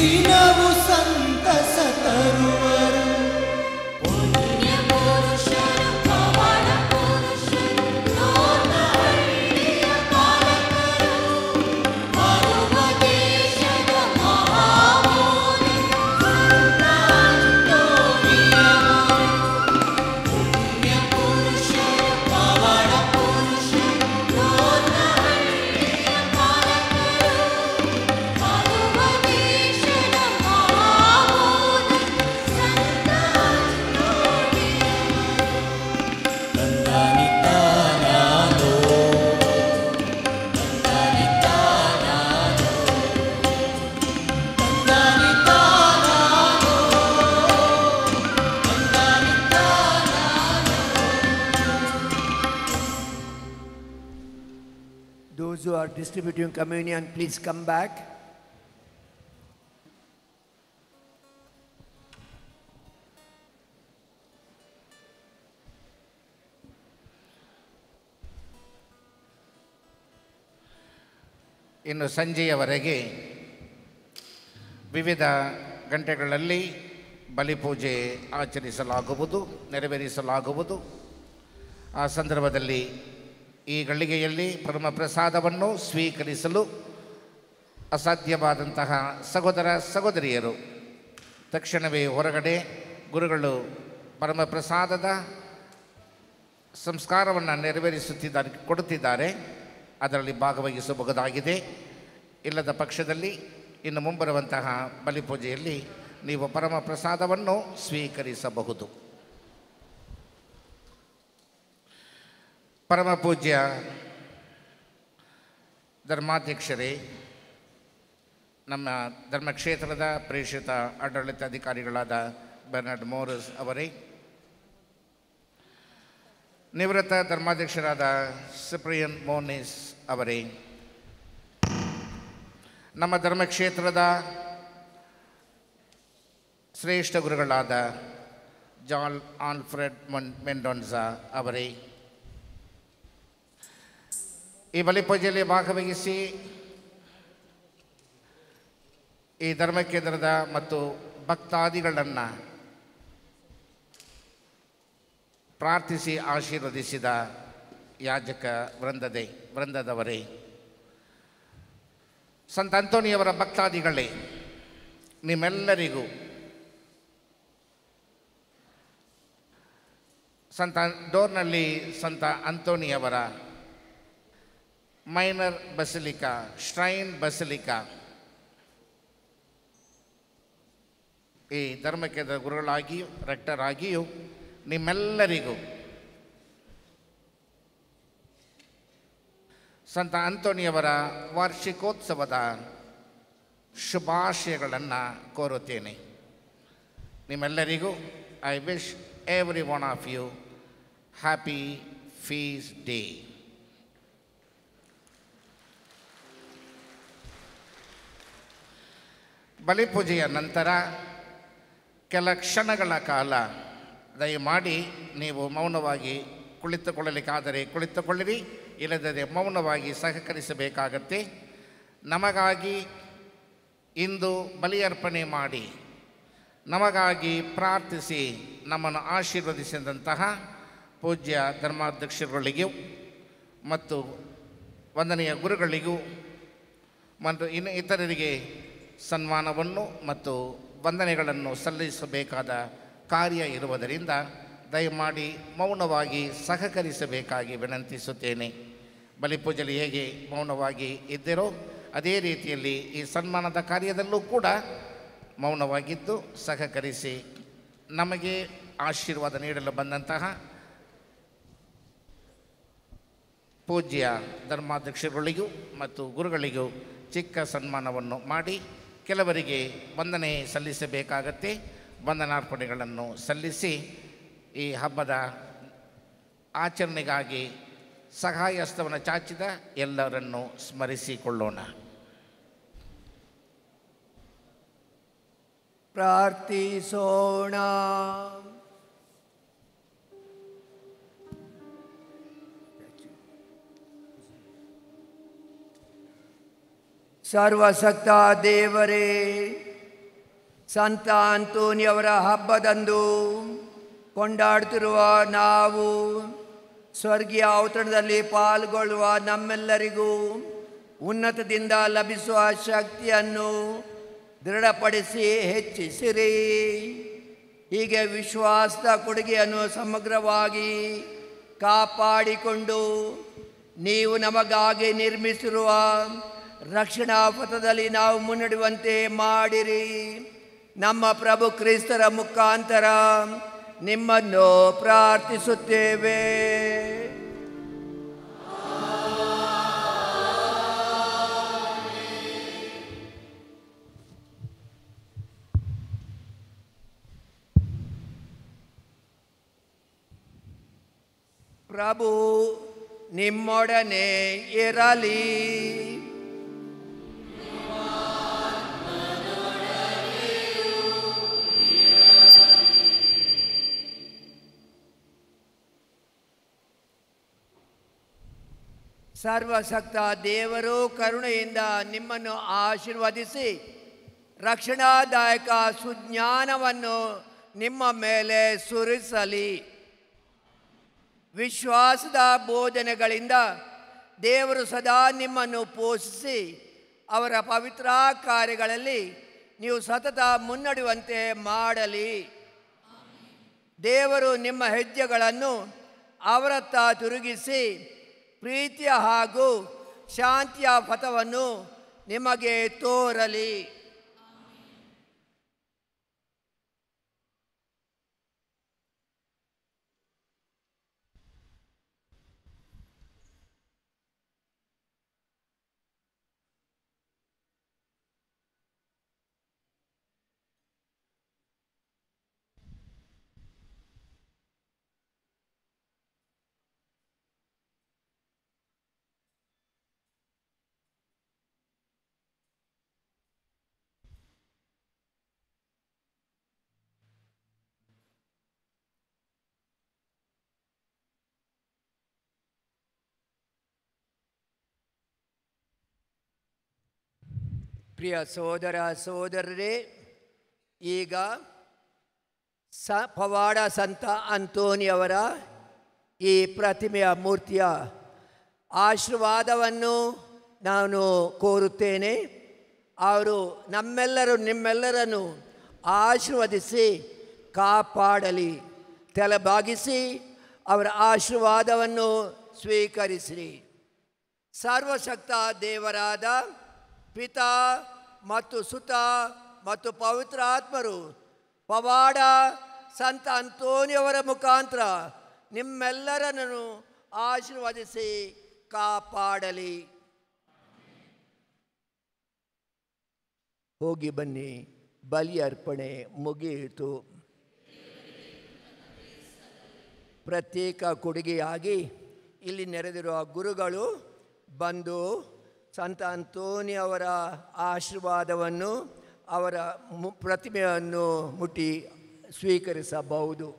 [SPEAKER 2] ದಿನವು ಸಂತಸ ತರುವರು.
[SPEAKER 6] Those who are distributing communion, please come back.
[SPEAKER 5] ಇನ್ನು ಸಂಜೆಯವರೆಗೆ ವಿವಿಧ ಗಂಟೆಗಳಲ್ಲಿ ಬಲಿಪೂಜೆ ಆಚರಿಸಲಾಗುವುದು, ನೆರವೇರಿಸಲಾಗುವುದು. ಆ ಸಂದರ್ಭದಲ್ಲಿ ಈ ಗಳಿಗೆಯಲ್ಲಿ ಪರಮ ಪ್ರಸಾದವನ್ನು ಸ್ವೀಕರಿಸಲು ಅಸಾಧ್ಯವಾದಂತಹ ಸಹೋದರ ಸಹೋದರಿಯರು ತಕ್ಷಣವೇ ಹೊರಗಡೆ ಗುರುಗಳು ಪರಮ ಪ್ರಸಾದದ ಸಂಸ್ಕಾರವನ್ನು ಕೊಡುತ್ತಿದ್ದಾರೆ. ಅದರಲ್ಲಿ ಭಾಗವಹಿಸಬಹುದಾಗಿದೆ. ಇಲ್ಲದ ಪಕ್ಷದಲ್ಲಿ ಇನ್ನು ಮುಂಬರುವಂತಹ ಬಲಿಪೂಜೆಯಲ್ಲಿ ನೀವು ಪರಮ ಪ್ರಸಾದವನ್ನು ಸ್ವೀಕರಿಸಬಹುದು. ಪರಮ ಪೂಜ್ಯ ಧರ್ಮಾಧ್ಯಕ್ಷರೇ, ನಮ್ಮ ಧರ್ಮಕ್ಷೇತ್ರದ ಪ್ರೇಷಿತ ಆಡಳಿತಾಧಿಕಾರಿಗಳಾದ ಬರ್ನಾರ್ಡ್ ಮೋರಸ್ ಅವರೇ, ನಿವೃತ್ತ ಧರ್ಮಾಧ್ಯಕ್ಷರಾದ ಸಿಪ್ರಿಯನ್ ಮೋನಿಸ್ ಅವರೇ, ನಮ್ಮ ಧರ್ಮಕ್ಷೇತ್ರದ ಶ್ರೇಷ್ಠ ಗುರುಗಳಾದ ಜಾನ್ ಆಲ್ಫ್ರೆಡ್ ಮೆಂಡೋನ್ಸಾ ಅವರೇ, ಈ ಬಲಿಪೂಜೆಯಲ್ಲಿ ಭಾಗವಹಿಸಿ ಈ ಧರ್ಮಕೇಂದ್ರದ ಮತ್ತು ಭಕ್ತಾದಿಗಳನ್ನು ಪ್ರಾರ್ಥಿಸಿ ಆಶೀರ್ವದಿಸಿದ ಯಾಜಕ ವೃಂದದವರೇ, ಸಂತ ಅಂತೋನಿಯವರ ಭಕ್ತಾದಿಗಳೇ, ನಿಮ್ಮೆಲ್ಲರಿಗೂ ಸಂತ ಡೋರ್ನಲ್ಲಿ ಸಂತ ಅಂತೋನಿಯವರ ಮೈನರ್ ಬಸಿಲಿಕಾ, ಶ್ರೈನ್ ಬಸಿಲಿಕಾ, ಈ ಧರ್ಮಕೇಂದ್ರ ಗುರುಗಳಾಗಿಯೂ ರೆಕ್ಟರ್ ಆಗಿಯೂ ನಿಮ್ಮೆಲ್ಲರಿಗೂ ಸಂತ ಅಂತೋನಿಯವರ ವಾರ್ಷಿಕೋತ್ಸವದ ಶುಭಾಶಯಗಳನ್ನು ಕೋರುತ್ತೇನೆ. ನಿಮ್ಮೆಲ್ಲರಿಗೂ I wish every one of you happy feast day. ಬಲಿಪೂಜೆಯ ನಂತರ ಕೆಲ ಕ್ಷಣಗಳ ಕಾಲ ದಯಮಾಡಿ ನೀವು ಮೌನವಾಗಿ ಕುಳಿತುಕೊಳ್ಳಲಿಕ್ಕಾದರೆ ಕುಳಿತುಕೊಳ್ಳಿರಿ, ಇಲ್ಲದೇ ಮೌನವಾಗಿ ಸಹಕರಿಸಬೇಕಾಗತ್ತೆ. ನಮಗಾಗಿ ಇಂದು ಬಲಿಯರ್ಪಣೆ ಮಾಡಿ ನಮಗಾಗಿ ಪ್ರಾರ್ಥಿಸಿ ನಮ್ಮನ್ನು ಆಶೀರ್ವದಿಸಿದಂತಹ ಪೂಜ್ಯ ಧರ್ಮಾಧ್ಯಕ್ಷರುಗಳಿಗೂ ಮತ್ತು ವಂದನೆಯ ಗುರುಗಳಿಗೂ ಮತ್ತು ಇನ್ನು ಇತರರಿಗೆ ಸನ್ಮಾನವನ್ನು ಮತ್ತು ವಂದನೆಗಳನ್ನು ಸಲ್ಲಿಸಬೇಕಾದ ಕಾರ್ಯ ಇರುವುದರಿಂದ ದಯಮಾಡಿ ಮೌನವಾಗಿ ಸಹಕರಿಸಬೇಕಾಗಿ ವಿನಂತಿಸುತ್ತೇನೆ. ಬಲಿಪೂಜೆಯಲ್ಲಿ ಹೇಗೆ ಮೌನವಾಗಿ ಇದ್ದರೋ ಅದೇ ರೀತಿಯಲ್ಲಿ ಈ ಸನ್ಮಾನದ ಕಾರ್ಯದಲ್ಲೂ ಕೂಡ ಮೌನವಾಗಿದ್ದು ಸಹಕರಿಸಿ ನಮಗೆ ಆಶೀರ್ವಾದ ನೀಡಲು ಬಂದಂತಹ ಪೂಜ್ಯ ಧರ್ಮಾಧ್ಯಕ್ಷರುಗಳಿಗೂ ಮತ್ತು ಗುರುಗಳಿಗೂ ಚಿಕ್ಕ ಸನ್ಮಾನವನ್ನು ಮಾಡಿ ಕೆಲವರಿಗೆ ವಂದನೆ ಸಲ್ಲಿಸಬೇಕಾಗತ್ತೆ. ವಂದನಾರ್ಪಣೆಗಳನ್ನು ಸಲ್ಲಿಸಿ ಈ ಹಬ್ಬದ ಆಚರಣೆಗಾಗಿ ಸಹಾಯಹಸ್ತವನ್ನು ಚಾಚಿದ ಎಲ್ಲರನ್ನು ಸ್ಮರಿಸಿಕೊಳ್ಳೋಣ.
[SPEAKER 6] ಪ್ರಾರ್ಥಿಸೋಣ. ಸರ್ವಸಕ್ತ ದೇವರೇ, ಸಂತ ಅಂತೋನಿಯವರ ಹಬ್ಬದಂದು ಕೊಂಡಾಡುತ್ತಿರುವ ನಾವು ಸ್ವರ್ಗೀಯ ಔತಣದಲ್ಲಿ ಪಾಲ್ಗೊಳ್ಳುವ ನಮ್ಮೆಲ್ಲರಿಗೂ ಉನ್ನತದಿಂದ ಲಭಿಸುವ ಶಕ್ತಿಯನ್ನು ದೃಢಪಡಿಸಿ ಹೆಚ್ಚಿಸಿರಿ. ಹೀಗೆ ವಿಶ್ವಾಸದ ಕೊಡುಗೆಯನ್ನು ಸಮಗ್ರವಾಗಿ ಕಾಪಾಡಿಕೊಂಡು ನೀವು ನಮಗಾಗಿ ನಿರ್ಮಿಸಿರುವ ರಕ್ಷಣಾ ಪಥದಲ್ಲಿ ನಾವು ಮುನ್ನಡೆಯುವಂತೆ ಮಾಡಿರಿ. ನಮ್ಮ ಪ್ರಭು ಕ್ರಿಸ್ತರ ಮುಖಾಂತರ ನಿಮ್ಮನ್ನು ಪ್ರಾರ್ಥಿಸುತ್ತೇವೆ. ಪ್ರಭು ನಿಮ್ಮೊಡನೆ ಇರಲಿ. ಸರ್ವಶಕ್ತ ದೇವರು ಕರುಣೆಯಿಂದ ನಿಮ್ಮನ್ನು ಆಶೀರ್ವದಿಸಿ ರಕ್ಷಣಾದಾಯಕ ಸುಜ್ಞಾನವನ್ನು ನಿಮ್ಮ ಮೇಲೆ ಸುರಿಸಲಿ. ವಿಶ್ವಾಸದ ಬೋಧನೆಗಳಿಂದ ದೇವರು ಸದಾ ನಿಮ್ಮನ್ನು ಪೋಷಿಸಿ ಅವರ ಪವಿತ್ರ ಕಾರ್ಯಗಳಲ್ಲಿ ನೀವು ಸತತ ಮುನ್ನಡೆಯುವಂತೆ ಮಾಡಲಿ. ದೇವರು ನಿಮ್ಮ ಹೆಜ್ಜೆಗಳನ್ನು ಅವರತ್ತ ತಿರುಗಿಸಿ ಪ್ರೀತಿಯ ಹಾಗೂ ಶಾಂತಿಯ ಪಥವನ್ನು ನಿಮಗೆ ತೋರಲಿ. ಪ್ರಿಯ ಸೋದರ ಸೋದರರೇ, ಈಗ ಪವಾಡ ಸಂತ ಅಂತೋನಿಯವರ ಈ ಪ್ರತಿಮೆಯ ಮೂರ್ತಿಯ ಆಶೀರ್ವಾದವನ್ನು ನಾನು ಕೋರುತ್ತೇನೆ. ಅವರು ನಿಮ್ಮೆಲ್ಲರನ್ನು ಆಶೀರ್ವದಿಸಿ ಕಾಪಾಡಲಿ. ತಲೆಬಾಗಿಸಿ ಅವರ ಆಶೀರ್ವಾದವನ್ನು ಸ್ವೀಕರಿಸಿರಿ. ಸರ್ವಶಕ್ತ ದೇವರಾದ ಪಿತಾ ಮತ್ತು ಸುತ ಮತ್ತು ಪವಿತ್ರಾತ್ಮರು ಪವಾಡ ಸಂತ ಅಂತೋನಿಯವರ ಮುಖಾಂತರ ನಿಮ್ಮೆಲ್ಲರನ್ನು ಆಶೀರ್ವದಿಸಿ ಕಾಪಾಡಲಿ. ಹೋಗಿ ಬನ್ನಿ, ಬಲಿ ಅರ್ಪಣೆ ಮುಗಿಯಿತು. ಪ್ರತ್ಯೇಕ ಕೊಡುಗೆಯಾಗಿ ಇಲ್ಲಿ ನೆರೆದಿರುವ ಗುರುಗಳು ಬಂದು ಸಂತ ಅಂತೋನಿಯವರ ಆಶೀರ್ವಾದವನ್ನು ಅವರ ಪ್ರತಿಮೆಯನ್ನು ಮುಟ್ಟಿ ಸ್ವೀಕರಿಸಬಹುದು.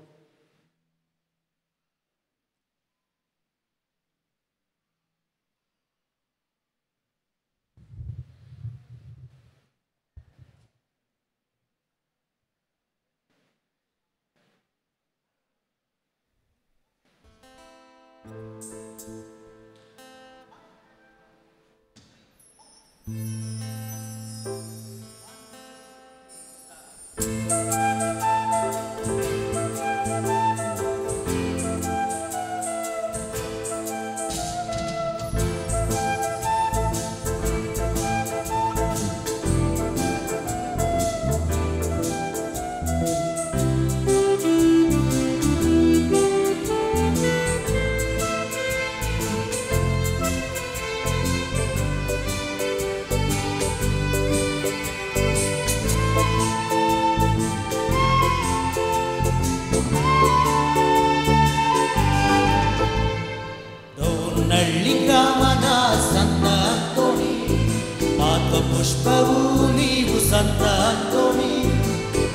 [SPEAKER 2] ಪುಷ್ಪವು ನೀವು ಸಂತ ಅಂತೋಣಿ,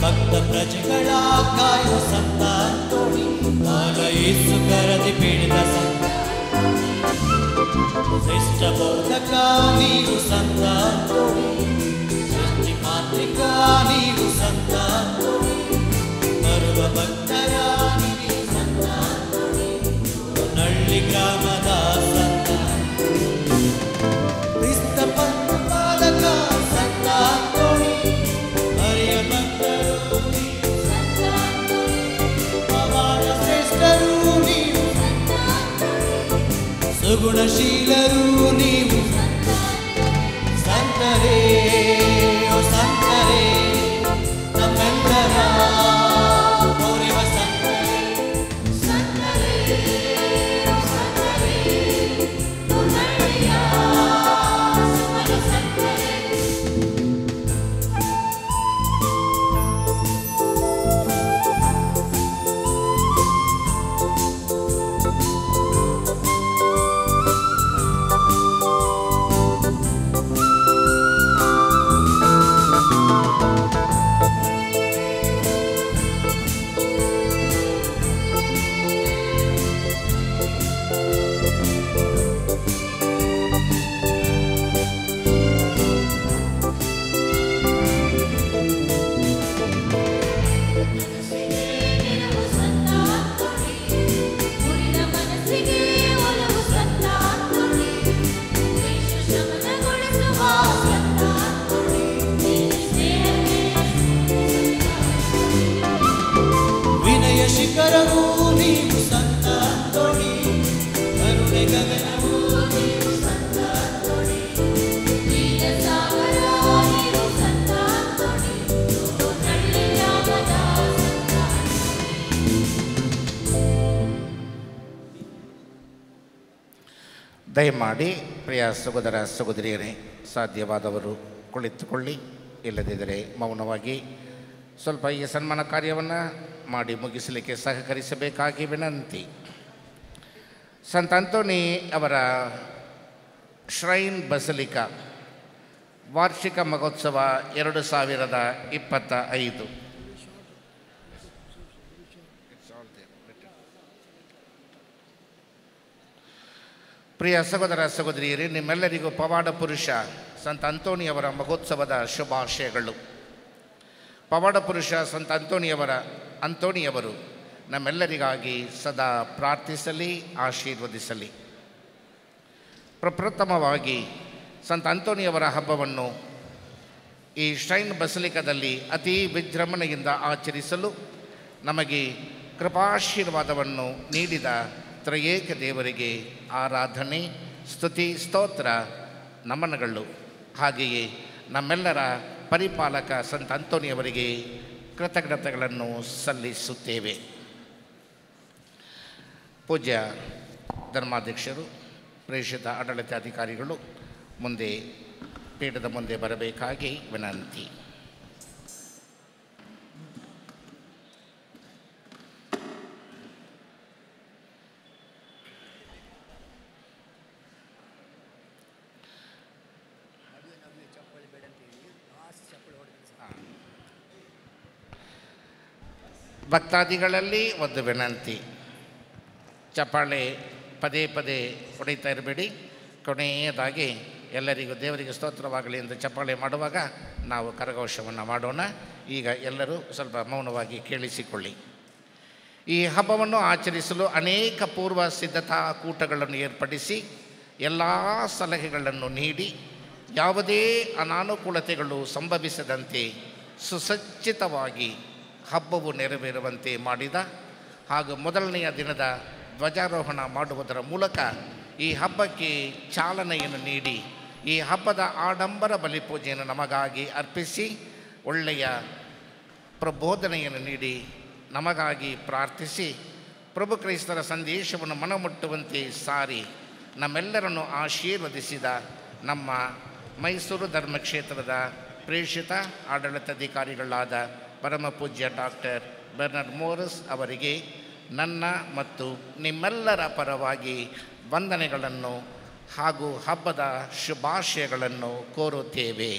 [SPEAKER 2] ಭಕ್ತ ಪ್ರಜೆಗಳ ಕಾಯುವ ಸಂತ ಅಂತೋಣಿ, ಬಾಲ ಯೇಸು ಕರದಿ ಪೀಡಿತ ಸಂತ, ಶ್ರೇಷ್ಠ ಬೋಧಕ ನೀವು ಸಂತ ಅಂತೋಣಿ, ಸೃಷ್ಟಿ ಮಾಂತ್ರಿಕ ನೀವು ಸಂತ ಭಕ್ತರ ನಿಧಿ ಸಂತ ನಳ್ಳಿ ಗ್ರಾಮದ ಸಂತ ಕ್ರಿಸ್ತ ಪಾಲಕ ಸಂತ ಅಂತೋಣಿ ಹರಿಯ ಭಕ್ತರು ನೀವು ಸಂತ ಪವಾಡ ಶ್ರೇಷ್ಠರು ನೀವು ಸುಗುಣಶೀಲರು ನೀವು ಸಂತರೇ ಓ ಸಂತರೇ ನಮ್ಮೆಲ್ಲರ ಗೌರವ ಸಂತರೇ ಸಂತರೇ ಓ ಸಂತರೇ ತುನಳಿಯ ಸುಮನ ಸಂತರೇ ವಿನಯ ಶಿಖರವೂ ನೀವು ಸಂತ ಅಂತೋಣಿ ಕರುಣೆ ಗಗನವೂ ನೀವು ಸಂತ ಅಂತೋಣಿ ನೀಲ ಸಾಗರ ನೀವು ಸಂತ ಅಂತೋಣಿ ನಳ್ಳಿ ಗ್ರಾಮದ ಸಂತ
[SPEAKER 5] ದಯಮಾಡಿ ಪ್ರಿಯ ಸಹೋದರ ಸಹೋದರಿಯರೇ, ಸಾಧ್ಯವಾದವರು ಕುಳಿತುಕೊಳ್ಳಿ, ಇಲ್ಲದಿದ್ದರೆ ಮೌನವಾಗಿ ಸ್ವಲ್ಪ ಈ ಸನ್ಮಾನ ಕಾರ್ಯವನ್ನು ಮಾಡಿ ಮುಗಿಸಲಿಕ್ಕೆ ಸಹಕರಿಸಬೇಕಾಗಿ ವಿನಂತಿ. ಸಂತ ಅಂತೋನಿ ಅವರ ಶ್ರೈನ್ ಬಸಲಿಕಾ ವಾರ್ಷಿಕ ಮಹೋತ್ಸವ 2025. ಪ್ರಿಯ ಸಹೋದರ ಸಹೋದರಿಯರೇ, ನಿಮ್ಮೆಲ್ಲರಿಗೂ ಪವಾಡ ಪುರುಷ ಸಂತ ಅಂತೋನಿಯವರ ಮಹೋತ್ಸವದ ಶುಭಾಶಯಗಳು. ಪವಾಡ ಪುರುಷ ಸಂತ ಅಂತೋನಿಯವರು ನಮ್ಮೆಲ್ಲರಿಗಾಗಿ ಸದಾ ಪ್ರಾರ್ಥಿಸಲಿ, ಆಶೀರ್ವದಿಸಲಿ. ಪ್ರಪ್ರಥಮವಾಗಿ ಸಂತ ಅಂತೋನಿಯವರ ಹಬ್ಬವನ್ನು ಈ ಶ್ರೈನ್ ಬಸಲಿಕದಲ್ಲಿ ಅತಿ ವಿಜೃಂಭಣೆಯಿಂದ ಆಚರಿಸಲು ನಮಗೆ ಕೃಪಾಶೀರ್ವಾದವನ್ನು ನೀಡಿದ ತ್ರಯೇಕ ದೇವರಿಗೆ ಆರಾಧನೆ, ಸ್ತುತಿ, ಸ್ತೋತ್ರ, ನಮನಗಳು. ಹಾಗೆಯೇ ನಮ್ಮೆಲ್ಲರ ಪರಿಪಾಲಕ ಸಂತ ಅಂತೋನಿಯವರಿಗೆ ಕೃತಜ್ಞತೆಗಳನ್ನು ಸಲ್ಲಿಸುತ್ತೇವೆ. ಪೂಜ್ಯ ಧರ್ಮಾಧ್ಯಕ್ಷರು, ಪ್ರೇಷಿತ ಆಡಳಿತಾಧಿಕಾರಿಗಳು ಮುಂದೆ ಪೀಠದ ಮುಂದೆ ಬರಬೇಕಾಗಿ ವಿನಂತಿ. ಭಕ್ತಾದಿಗಳಲ್ಲಿ ಒಂದು ವಿನಂತಿ, ಚಪ್ಪಾಳೆ ಪದೇ ಪದೇ ಹೊಡಿತಾ ಇರಬೇಡಿ. ಕೊನೆಯದಾಗಿ ಎಲ್ಲರಿಗೂ ದೇವರಿಗೆ ಸ್ತೋತ್ರವಾಗಲಿ ಎಂದು ಚಪ್ಪಾಳೆ ಮಾಡುವಾಗ ನಾವು ಕರಘೋಷವನ್ನು ಮಾಡೋಣ. ಈಗ ಎಲ್ಲರೂ ಸ್ವಲ್ಪ ಮೌನವಾಗಿ ಕೇಳಿಸಿಕೊಳ್ಳಿ. ಈ ಹಬ್ಬವನ್ನು ಆಚರಿಸಲು ಅನೇಕ ಪೂರ್ವ ಸಿದ್ಧತಾ ಕೂಟಗಳನ್ನು ಏರ್ಪಡಿಸಿ ಎಲ್ಲ ಸಲಹೆಗಳನ್ನು ನೀಡಿ ಯಾವುದೇ ಅನಾನುಕೂಲತೆಗಳು ಸಂಭವಿಸದಂತೆ ಸುಸಜ್ಜಿತವಾಗಿ ಹಬ್ಬವು ನೆರವೇರುವಂತೆ ಮಾಡಿದ ಹಾಗೂ ಮೊದಲನೆಯ ದಿನದ ಧ್ವಜಾರೋಹಣ ಮಾಡುವುದರ ಮೂಲಕ ಈ ಹಬ್ಬಕ್ಕೆ ಚಾಲನೆಯನ್ನು ನೀಡಿ ಈ ಹಬ್ಬದ ಆಡಂಬರ ಬಲಿಪೂಜೆಯನ್ನು ನಮಗಾಗಿ ಅರ್ಪಿಸಿ ಒಳ್ಳೆಯ ಪ್ರಬೋಧನೆಯನ್ನು ನೀಡಿ ನಮಗಾಗಿ ಪ್ರಾರ್ಥಿಸಿ ಪ್ರಭು ಕ್ರೈಸ್ತರ ಸಂದೇಶವನ್ನು ಮನಮುಟ್ಟುವಂತೆ ಸಾರಿ ನಮ್ಮೆಲ್ಲರನ್ನು ಆಶೀರ್ವದಿಸಿದ ನಮ್ಮ ಮೈಸೂರು ಧರ್ಮಕ್ಷೇತ್ರದ ಪ್ರೇಷಿತ ಆಡಳಿತಾಧಿಕಾರಿಗಳಾದ ಪರಮ ಪೂಜ್ಯ ಡಾಕ್ಟರ್ ಬರ್ನರ್ಡ್ ಮೋರಿಸ್ ಅವರಿಗೆ ನನ್ನ ಮತ್ತು ನಿಮ್ಮೆಲ್ಲರ ಪರವಾಗಿ ವಂದನೆಗಳನ್ನು ಹಾಗೂ ಹಬ್ಬದ ಶುಭಾಶಯಗಳನ್ನು ಕೋರುತ್ತೇವೆ.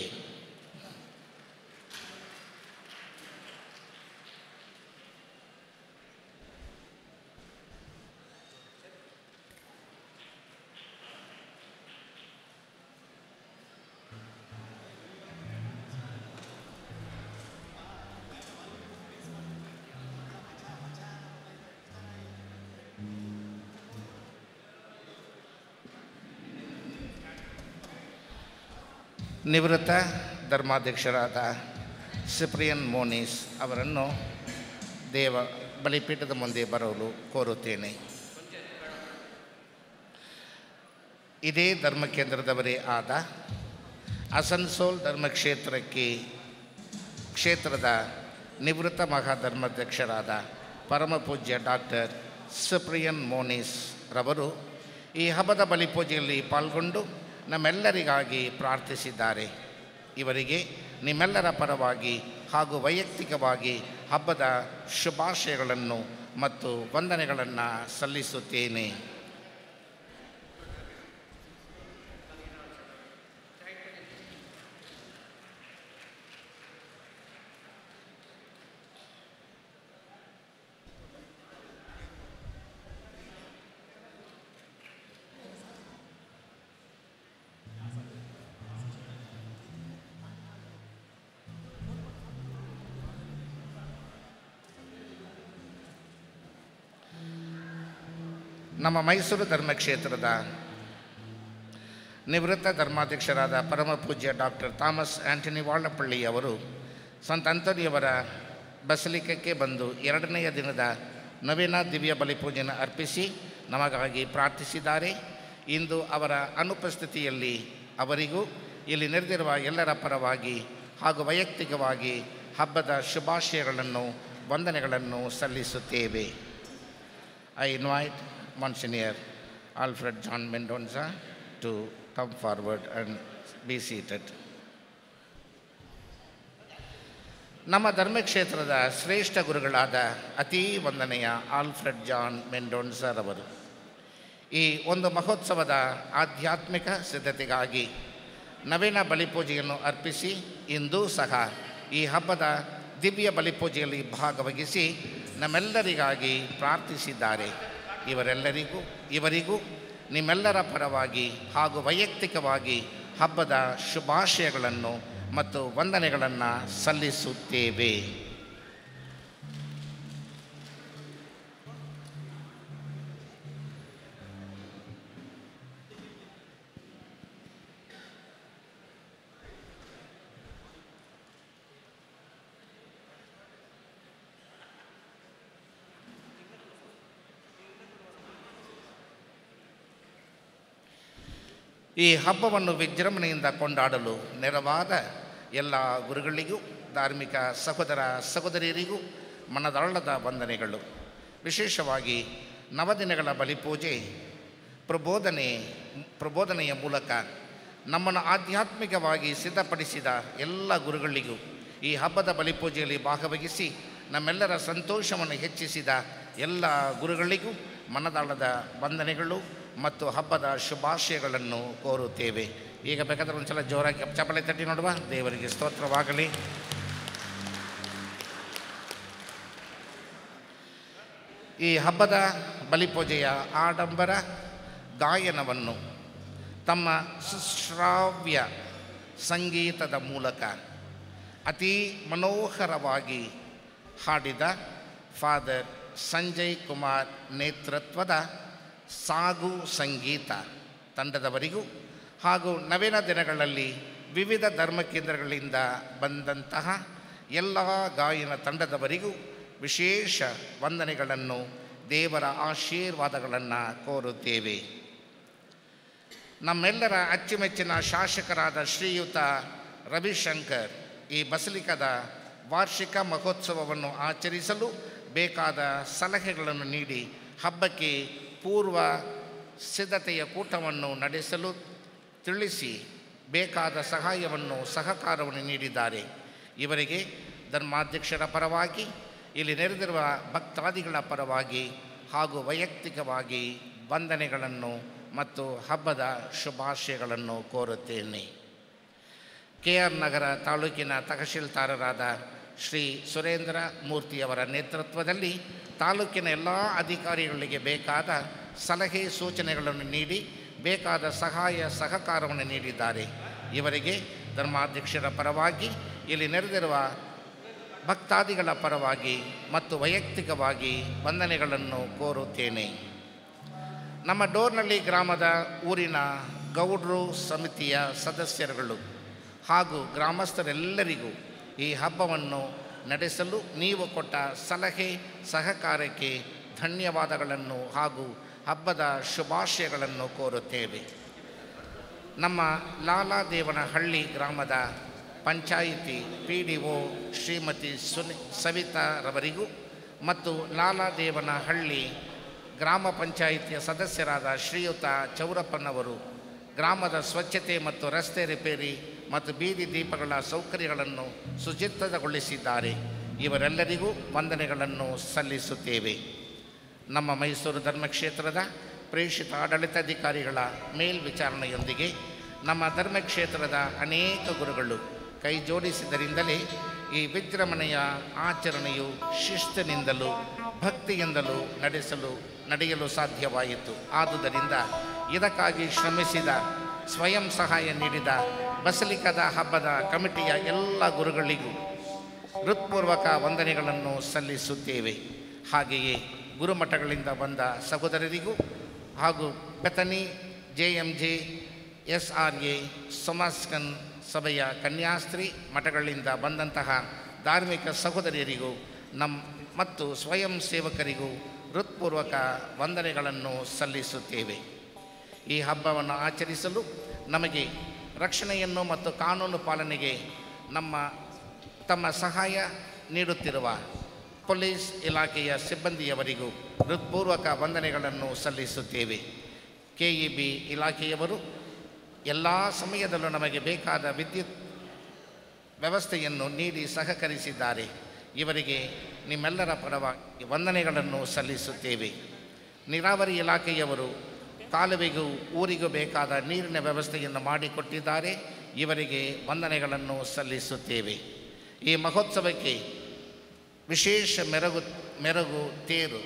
[SPEAKER 5] ನಿವೃತ್ತ ಧರ್ಮಾಧ್ಯಕ್ಷರಾದ ಸಿಪ್ರಿಯನ್ ಮೋನಿಸ್ ಅವರನ್ನು ಬಲಿಪೀಠದ ಮುಂದೆ ಬರಲು ಕೋರುತ್ತೇನೆ. ಇದೇ ಧರ್ಮಕೇಂದ್ರದವರೇ ಆದ ಅಸನ್ಸೋಲ್ ಕ್ಷೇತ್ರದ ನಿವೃತ್ತ ಮಹಾಧರ್ಮಾಧ್ಯಕ್ಷರಾದ ಪರಮಪೂಜ್ಯ ಡಾಕ್ಟರ್ ಸಿಪ್ರಿಯನ್ ಮೋನಿಸ್ ರವರು ಈ ಹಬ್ಬದ ಬಲಿಪೂಜೆಯಲ್ಲಿ ಪಾಲ್ಗೊಂಡು ನಮ್ಮೆಲ್ಲರಿಗಾಗಿ ಪ್ರಾರ್ಥಿಸಿದ್ದಾರೆ. ಇವರಿಗೆ ನಿಮ್ಮೆಲ್ಲರ ಪರವಾಗಿ ಹಾಗೂ ವೈಯಕ್ತಿಕವಾಗಿ ಹಬ್ಬದ ಶುಭಾಶಯಗಳನ್ನು ಮತ್ತು ವಂದನೆಗಳನ್ನು ಸಲ್ಲಿಸುತ್ತೇನೆ. ನಮ್ಮ ಮೈಸೂರು ಧರ್ಮಕ್ಷೇತ್ರದ ನಿವೃತ್ತ ಧರ್ಮಾಧ್ಯಕ್ಷರಾದ ಪರಮಪೂಜ್ಯ ಡಾಕ್ಟರ್ ಥಾಮಸ್ ಆಂಟನಿ ವಾಳಪಳ್ಳಿ ಅವರು ಸಂತ ಅಂತೋನಿಯವರ ಬಸಲಿಕಕ್ಕೆ ಬಂದು 2ನೆಯ ದಿನದ ನವೀನ ದಿವ್ಯ ಬಲಿಪೂಜೆಯನ್ನು ಅರ್ಪಿಸಿ ನಮಗಾಗಿ ಪ್ರಾರ್ಥಿಸಿದ್ದಾರೆ. ಇಂದು ಅವರ ಅನುಪಸ್ಥಿತಿಯಲ್ಲಿ ಅವರಿಗೂ ಇಲ್ಲಿ ನೆರೆದಿರುವ ಎಲ್ಲರ ಪರವಾಗಿ ಹಾಗೂ ವೈಯಕ್ತಿಕವಾಗಿ ಹಬ್ಬದ ಶುಭಾಶಯಗಳನ್ನು ವಂದನೆಗಳನ್ನು ಸಲ್ಲಿಸುತ್ತೇವೆ. I invite Monsignor Alfred John Mendonça to come forward and be seated. ನಮ್ಮ ಧರ್ಮಕ್ಷೇತ್ರದ ಶ್ರೇಷ್ಠ ಗುರುಗಳಾದ ಅತೀ ವಂದನೆಯ ಆಲ್ಫ್ರೆಡ್ ಜಾನ್ ಮೆಂಡೋನ್ಸರವರು ಈ ಒಂದು ಮಹೋತ್ಸವದ ಆಧ್ಯಾತ್ಮಿಕ ಸಿದ್ಧತೆಗಾಗಿ ನವೀನ ಬಲಿಪೂಜೆಯನ್ನು ಅರ್ಪಿಸಿ ಇಂದೂ ಸಹ ಈ ಹಬ್ಬದ ದಿವ್ಯ ಬಲಿಪೂಜೆಯಲ್ಲಿ ಭಾಗವಹಿಸಿ ನಮ್ಮೆಲ್ಲರಿಗಾಗಿ ಪ್ರಾರ್ಥಿಸಿದ್ದಾರೆ. ಇವರಿಗೂ ನಿಮ್ಮೆಲ್ಲರ ಪರವಾಗಿ ಹಾಗೂ ವೈಯಕ್ತಿಕವಾಗಿ ಹಬ್ಬದ ಶುಭಾಶಯಗಳನ್ನು ಮತ್ತು ವಂದನೆಗಳನ್ನು ಸಲ್ಲಿಸುತ್ತೇವೆ. ಈ ಹಬ್ಬವನ್ನು ವಿಜೃಂಭಣೆಯಿಂದ ಕೊಂಡಾಡಲು ನೆರವಾದ ಎಲ್ಲ ಗುರುಗಳಿಗೂ ಧಾರ್ಮಿಕ ಸಹೋದರ ಸಹೋದರಿಯರಿಗೂ ಮನದಾಳದ ವಂದನೆಗಳು. ವಿಶೇಷವಾಗಿ ನವದಿನಗಳ ಬಲಿಪೂಜೆ ಪ್ರಬೋಧನೆಯ ಮೂಲಕ ನಮ್ಮನ್ನು ಆಧ್ಯಾತ್ಮಿಕವಾಗಿ ಸಿದ್ಧಪಡಿಸಿದ ಎಲ್ಲ ಗುರುಗಳಿಗೂ ಈ ಹಬ್ಬದ ಬಲಿಪೂಜೆಯಲ್ಲಿ ಭಾಗವಹಿಸಿ ನಮ್ಮೆಲ್ಲರ ಸಂತೋಷವನ್ನು ಹೆಚ್ಚಿಸಿದ ಎಲ್ಲ ಗುರುಗಳಿಗೂ ಮನದಾಳದ ವಂದನೆಗಳು ಮತ್ತು ಹಬ್ಬದ ಶುಭಾಶಯಗಳನ್ನು ಕೋರುತ್ತೇವೆ. ಈಗ ಬೇಕಾದರೆ ಒಂದು ಸಲ ಜೋರಾಗಿ ಚಪ್ಪಳೆ ತಟ್ಟಿ ನೋಡುವ. ದೇವರಿಗೆ ಸ್ತೋತ್ರವಾಗಲಿ. ಈ ಹಬ್ಬದ ಬಲಿಪೂಜೆಯ ಆಡಂಬರ ಗಾಯನವನ್ನು ತಮ್ಮ ಸುಶ್ರಾವ್ಯ ಸಂಗೀತದ ಮೂಲಕ ಅತೀ ಮನೋಹರವಾಗಿ ಹಾಡಿದ ಫಾದರ್ ಸಂಜಯ್ ಕುಮಾರ್ ನೇತೃತ್ವದ ಸಾಗು ಸಂಗೀತ ತಂಡದವರಿಗೂ ಹಾಗೂ ನವೀನ ದಿನಗಳಲ್ಲಿ ವಿವಿಧ ಧರ್ಮಕೇಂದ್ರಗಳಿಂದ ಬಂದಂತಹ ಎಲ್ಲ ಗಾಯನ ತಂಡದವರಿಗೂ ವಿಶೇಷ ವಂದನೆಗಳನ್ನು, ದೇವರ ಆಶೀರ್ವಾದಗಳನ್ನು ಕೋರುತ್ತೇವೆ. ನಮ್ಮೆಲ್ಲರ ಅಚ್ಚುಮೆಚ್ಚಿನ ಶಾಸಕರಾದ ಶ್ರೀಯುತ ರವಿಶಂಕರ್ ಈ ಬಸಲಿಕದ ವಾರ್ಷಿಕ ಮಹೋತ್ಸವವನ್ನು ಆಚರಿಸಲು ಬೇಕಾದ ಸಲಹೆಗಳನ್ನು ನೀಡಿ ಹಬ್ಬಕ್ಕೆ ಪೂರ್ವ ಸಿದ್ಧತೆಯ ಕೂಟವನ್ನು ನಡೆಸಲು ತಿಳಿಸಿ ಬೇಕಾದ ಸಹಕಾರವನ್ನು ನೀಡಿದ್ದಾರೆ. ಇವರಿಗೆ ಧರ್ಮಾಧ್ಯಕ್ಷರ ಪರವಾಗಿ, ಇಲ್ಲಿ ನೆರೆದಿರುವ ಭಕ್ತಾದಿಗಳ ಪರವಾಗಿ ಹಾಗೂ ವೈಯಕ್ತಿಕವಾಗಿ ವಂದನೆಗಳನ್ನು ಮತ್ತು ಹಬ್ಬದ ಶುಭಾಶಯಗಳನ್ನು ಕೋರುತ್ತೇನೆ. KR ನಗರ ತಾಲೂಕಿನ ತಹಶೀಲ್ದಾರರಾದ ಶ್ರೀ ಸುರೇಂದ್ರ ಮೂರ್ತಿಯವರ ನೇತೃತ್ವದಲ್ಲಿ ತಾಲೂಕಿನ ಎಲ್ಲ ಅಧಿಕಾರಿಗಳಿಗೆ ಬೇಕಾದ ಸಲಹೆ ಸೂಚನೆಗಳನ್ನು ನೀಡಿ ಬೇಕಾದ ಸಹಕಾರವನ್ನು ನೀಡಿದ್ದಾರೆ. ಇವರಿಗೆ ಧರ್ಮಾಧ್ಯಕ್ಷರ ಪರವಾಗಿ, ಇಲ್ಲಿ ನೆರೆದಿರುವ ಭಕ್ತಾದಿಗಳ ಪರವಾಗಿ ಮತ್ತು ವೈಯಕ್ತಿಕವಾಗಿ ವಂದನೆಗಳನ್ನು ಕೋರುತ್ತೇನೆ. ನಮ್ಮ ಡೋರ್ನಳ್ಳಿ ಗ್ರಾಮದ ಊರಿನ ಗೌಡ್ರು ಸಮಿತಿಯ ಸದಸ್ಯರುಗಳು ಹಾಗೂ ಗ್ರಾಮಸ್ಥರೆಲ್ಲರಿಗೂ ಈ ಹಬ್ಬವನ್ನು ನಡೆಸಲು ನೀವು ಕೊಟ್ಟ ಸಲಹೆ ಸಹಕಾರಕ್ಕೆ ಧನ್ಯವಾದಗಳನ್ನು ಹಾಗೂ ಹಬ್ಬದ ಶುಭಾಶಯಗಳನ್ನು ಕೋರುತ್ತೇವೆ. ನಮ್ಮ ಲಾಲಾದೇವನಹಳ್ಳಿ ಗ್ರಾಮದ ಪಂಚಾಯಿತಿ PDO ಶ್ರೀಮತಿ ಸವಿತಾರವರಿಗೂ ಮತ್ತು ಲಾಲಾದೇವನಹಳ್ಳಿ ಗ್ರಾಮ ಪಂಚಾಯಿತಿಯ ಸದಸ್ಯರಾದ ಶ್ರೀಯುತ ಚೌರಪ್ಪನವರು ಗ್ರಾಮದ ಸ್ವಚ್ಛತೆ ಮತ್ತು ರಸ್ತೆ ರಿಪೇರಿ ಮತ್ತು ಬೀದಿ ದೀಪಗಳ ಸೌಕರ್ಯಗಳನ್ನು ಸುಚಿತ್ರಗೊಳಿಸಿದ್ದಾರೆ. ಇವರೆಲ್ಲರಿಗೂ ವಂದನೆಗಳನ್ನು ಸಲ್ಲಿಸುತ್ತೇವೆ. ನಮ್ಮ ಮೈಸೂರು ಧರ್ಮಕ್ಷೇತ್ರದ ಪ್ರೇಷಿತ ಆಡಳಿತಾಧಿಕಾರಿಗಳ ಮೇಲ್ವಿಚಾರಣೆಯೊಂದಿಗೆ ನಮ್ಮ ಧರ್ಮಕ್ಷೇತ್ರದ ಅನೇಕ ಗುರುಗಳು ಕೈ ಜೋಡಿಸಿದರಿಂದಲೇ ಈ ವಿಜೃಂಭಣೆಯ ಆಚರಣೆಯು ಶಿಸ್ತಿನಿಂದಲೂ ಭಕ್ತಿಯಿಂದಲೂ ನಡೆಯಲು ಸಾಧ್ಯವಾಯಿತು. ಆದುದರಿಂದ ಇದಕ್ಕಾಗಿ ಶ್ರಮಿಸಿದ ಸ್ವಯಂ ಸಹಾಯ ನೀಡಿದ ಬಸಲಿಕದ ಹಬ್ಬದ ಕಮಿಟಿಯ ಎಲ್ಲ ಗುರುಗಳಿಗೂ ಹೃತ್ಪೂರ್ವಕ ವಂದನೆಗಳನ್ನು ಸಲ್ಲಿಸುತ್ತೇವೆ. ಹಾಗೆಯೇ ಗುರುಮಠಗಳಿಂದ ಬಂದ ಸಹೋದರರಿಗೂ ಹಾಗೂ ಬೆತನಿ JMJ SRA ಸಮಾಸ್ಕನ್ ಸಭೆಯ ಕನ್ಯಾಸ್ತ್ರೀ ಮಠಗಳಿಂದ ಬಂದಂತಹ ಧಾರ್ಮಿಕ ಸಹೋದರಿಯರಿಗೂ ಮತ್ತು ಸ್ವಯಂ ಸೇವಕರಿಗೂ ಹೃತ್ಪೂರ್ವಕ ವಂದನೆಗಳನ್ನು ಸಲ್ಲಿಸುತ್ತೇವೆ. ಈ ಹಬ್ಬವನ್ನು ಆಚರಿಸಲು ನಮಗೆ ರಕ್ಷಣೆಯನ್ನು ಮತ್ತು ಕಾನೂನು ಪಾಲನೆಗೆ ತಮ್ಮ ಸಹಾಯ ನೀಡುತ್ತಿರುವ ಪೊಲೀಸ್ ಇಲಾಖೆಯ ಸಿಬ್ಬಂದಿಯವರಿಗೂ ಹೃತ್ಪೂರ್ವಕ ವಂದನೆಗಳನ್ನು ಸಲ್ಲಿಸುತ್ತೇವೆ. KEB ಇಲಾಖೆಯವರು ಎಲ್ಲ ಸಮಯದಲ್ಲೂ ನಮಗೆ ಬೇಕಾದ ವಿದ್ಯುತ್ ವ್ಯವಸ್ಥೆಯನ್ನು ನೀಡಿ ಸಹಕರಿಸಿದ್ದಾರೆ. ಇವರಿಗೆ ನಿಮ್ಮೆಲ್ಲರ ಪರವಾಗಿ ವಂದನೆಗಳನ್ನು ಸಲ್ಲಿಸುತ್ತೇವೆ. ನೀರಾವರಿ ಇಲಾಖೆಯವರು ಕಾಲುವೆಗೂ ಊರಿಗೂ ಬೇಕಾದ ನೀರಿನ ವ್ಯವಸ್ಥೆಯನ್ನು ಮಾಡಿಕೊಟ್ಟಿದ್ದಾರೆ. ಇವರಿಗೆ ವಂದನೆಗಳನ್ನು ಸಲ್ಲಿಸುತ್ತೇವೆ. ಈ ಮಹೋತ್ಸವಕ್ಕೆ ವಿಶೇಷ ಮೆರುಗು ತೇರು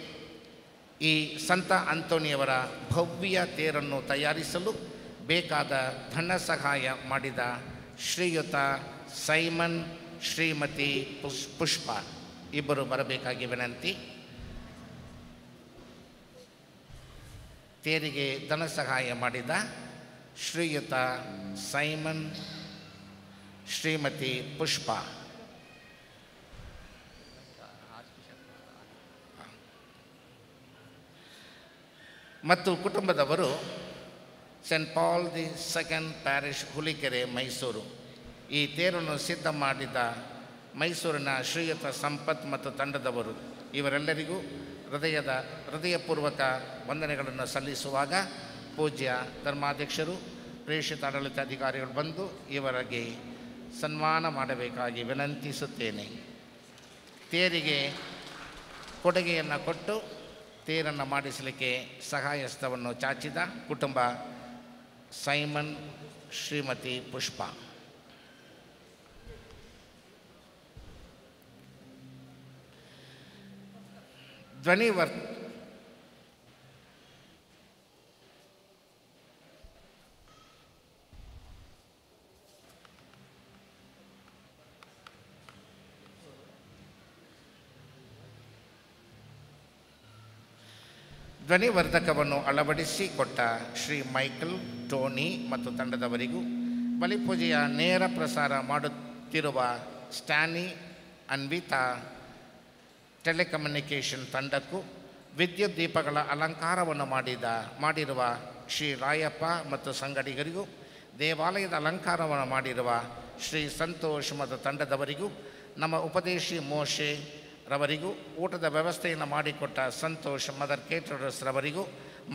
[SPEAKER 5] ಈ ಸಂತ ಅಂತೋಣಿಯವರ ಭವ್ಯ ತೇರನ್ನು ತಯಾರಿಸಲು ಬೇಕಾದ ಧನ ಸಹಾಯ ಮಾಡಿದ ಶ್ರೀಯುತ ಸೈಮನ್ ಶ್ರೀಮತಿ ಪುಷ್ಪ ಇಬ್ಬರು ಬರಬೇಕಾಗಿ ವಿನಂತಿ. ತೇರಿಗೆ ಧನ ಸಹಾಯ ಮಾಡಿದ ಶ್ರೀಯುತ ಸೈಮನ್ ಶ್ರೀಮತಿ ಪುಷ್ಪ ಮತ್ತು ಕುಟುಂಬದವರು Saint Paul the second parish Hulikere Mysuru. ಈ ತೇರನ್ನು ಸಿದ್ಧ ಮಾಡಿದ ಮೈಸೂರಿನ ಶ್ರೀಯುತ ಸಂಪತ್ ಮತ್ತು ತಂಡದವರು ಇವರೆಲ್ಲರಿಗೂ ಹೃದಯಪೂರ್ವಕ ವಂದನೆಗಳನ್ನು ಸಲ್ಲಿಸುವಾಗ ಪೂಜ್ಯ ಧರ್ಮಾಧ್ಯಕ್ಷರು ಪ್ರೇಷಿತ ಆಡಳಿತಾಧಿಕಾರಿಗಳು ಬಂದು ಇವರಿಗೆ ಸನ್ಮಾನ ಮಾಡಬೇಕಾಗಿ ವಿನಂತಿಸುತ್ತೇನೆ. ತೇರಿಗೆ ಕೊಡುಗೆಯನ್ನು ಕೊಟ್ಟು ತೇರನ್ನು ಮಾಡಿಸಲಿಕ್ಕೆ ಸಹಾಯಸ್ತವನ್ನು ಚಾಚಿದ ಕುಟುಂಬ ಸೈಮನ್ ಶ್ರೀಮತಿ ಪುಷ್ಪ. ಧ್ವನಿವರ್ಧಕವನ್ನು ಅಳವಡಿಸಿಕೊಟ್ಟ ಶ್ರೀ ಮೈಕಲ್ ಟೋನಿ ಮತ್ತು ತಂಡದವರಿಗೂ, ಬಲಿಪೂಜೆಯ ನೇರ ಪ್ರಸಾರ ಮಾಡುತ್ತಿರುವ ಸ್ಟ್ಯಾನಿ ಅನ್ವಿತಾ ಟೆಲಿಕಮ್ಯುನಿಕೇಷನ್ ತಂಡಕ್ಕೂ, ವಿದ್ಯುತ್ ದೀಪಗಳ ಅಲಂಕಾರವನ್ನು ಮಾಡಿರುವ ಶ್ರೀ ರಾಯಪ್ಪ ಮತ್ತು ಸಂಗಡಿಗರಿಗೂ, ದೇವಾಲಯದ ಅಲಂಕಾರವನ್ನು ಮಾಡಿರುವ ಶ್ರೀ ಸಂತೋಷ್ ಮತ್ತು ತಂಡದವರಿಗೂ, ನಮ್ಮ ಉಪದೇಶಿ ಮೋಶೆ ರವರಿಗೂ, ಊಟದ ವ್ಯವಸ್ಥೆಯನ್ನು ಮಾಡಿಕೊಟ್ಟ ಸಂತೋಷ್ ಮದರ್ ಕೇಟರರ್ಸ್ ರವರಿಗೂ,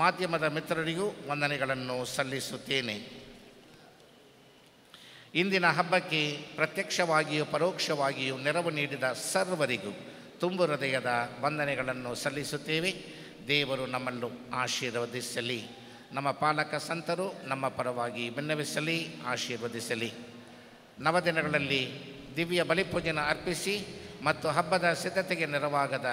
[SPEAKER 5] ಮಾಧ್ಯಮದ ಮಿತ್ರರಿಗೂ ವಂದನೆಗಳನ್ನು ಸಲ್ಲಿಸುತ್ತೇನೆ. ಇಂದಿನ ಹಬ್ಬಕ್ಕೆ ಪ್ರತ್ಯಕ್ಷವಾಗಿಯೂ ಪರೋಕ್ಷವಾಗಿಯೂ ನೆರವು ನೀಡಿದ ಸರ್ವರಿಗೂ ತುಂಬು ಹೃದಯದ ವಂದನೆಗಳನ್ನು ಸಲ್ಲಿಸುತ್ತೇವೆ. ದೇವರು ನಮ್ಮಲ್ಲೂ ಆಶೀರ್ವದಿಸಲಿ. ನಮ್ಮ ಪಾಲಕ ಸಂತರು ನಮ್ಮ ಪರವಾಗಿ ಬಿನ್ನವಿಸಲಿ, ಆಶೀರ್ವದಿಸಲಿ. ನವದಿನಗಳಲ್ಲಿ ದಿವ್ಯ ಬಲಿಪೂಜೆಯನ್ನು ಅರ್ಪಿಸಿ ಮತ್ತು ಹಬ್ಬದ ಸಿದ್ಧತೆಗೆ ನೆರವಾಗದ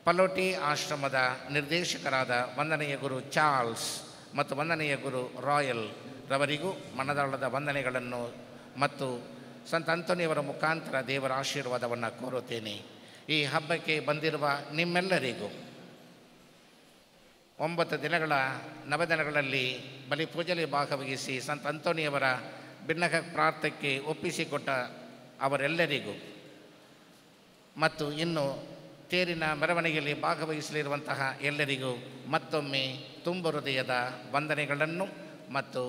[SPEAKER 5] ಪಲೋಟಿ ಆಶ್ರಮದ ನಿರ್ದೇಶಕರಾದ ವಂದನೆಯ ಗುರು ಚಾರ್ಲ್ಸ್ ಮತ್ತು ವಂದನೆಯ ಗುರು ರಾಯಲ್ ರವರಿಗೂ ಮನದಾಳದ ವಂದನೆಗಳನ್ನು ಮತ್ತು ಸಂತ ಅಂತೋನಿಯವರ ಮುಖಾಂತರ ದೇವರ ಆಶೀರ್ವಾದವನ್ನು ಕೋರುತ್ತೇನೆ. ಈ ಹಬ್ಬಕ್ಕೆ ಬಂದಿರುವ ನಿಮ್ಮೆಲ್ಲರಿಗೂ 9 ದಿನಗಳ ನವದಿನಗಳಲ್ಲಿ ಬಲಿಪೂಜೆಯಲ್ಲಿ ಭಾಗವಹಿಸಿ ಸಂತ ಅಂತೋನಿಯವರ ಬಿನ್ನಗ ಪ್ರಾರ್ಥನೆಗೆ ಒಪ್ಪಿಸಿಕೊಟ್ಟ ಅವರೆಲ್ಲರಿಗೂ ಮತ್ತು ಇನ್ನು ತೇರಿನ ಮೆರವಣಿಗೆಯಲ್ಲಿ ಭಾಗವಹಿಸಲಿರುವಂತಹ ಎಲ್ಲರಿಗೂ ಮತ್ತೊಮ್ಮೆ ತುಂಬ ಹೃದಯದ ವಂದನೆಗಳನ್ನು ಮತ್ತು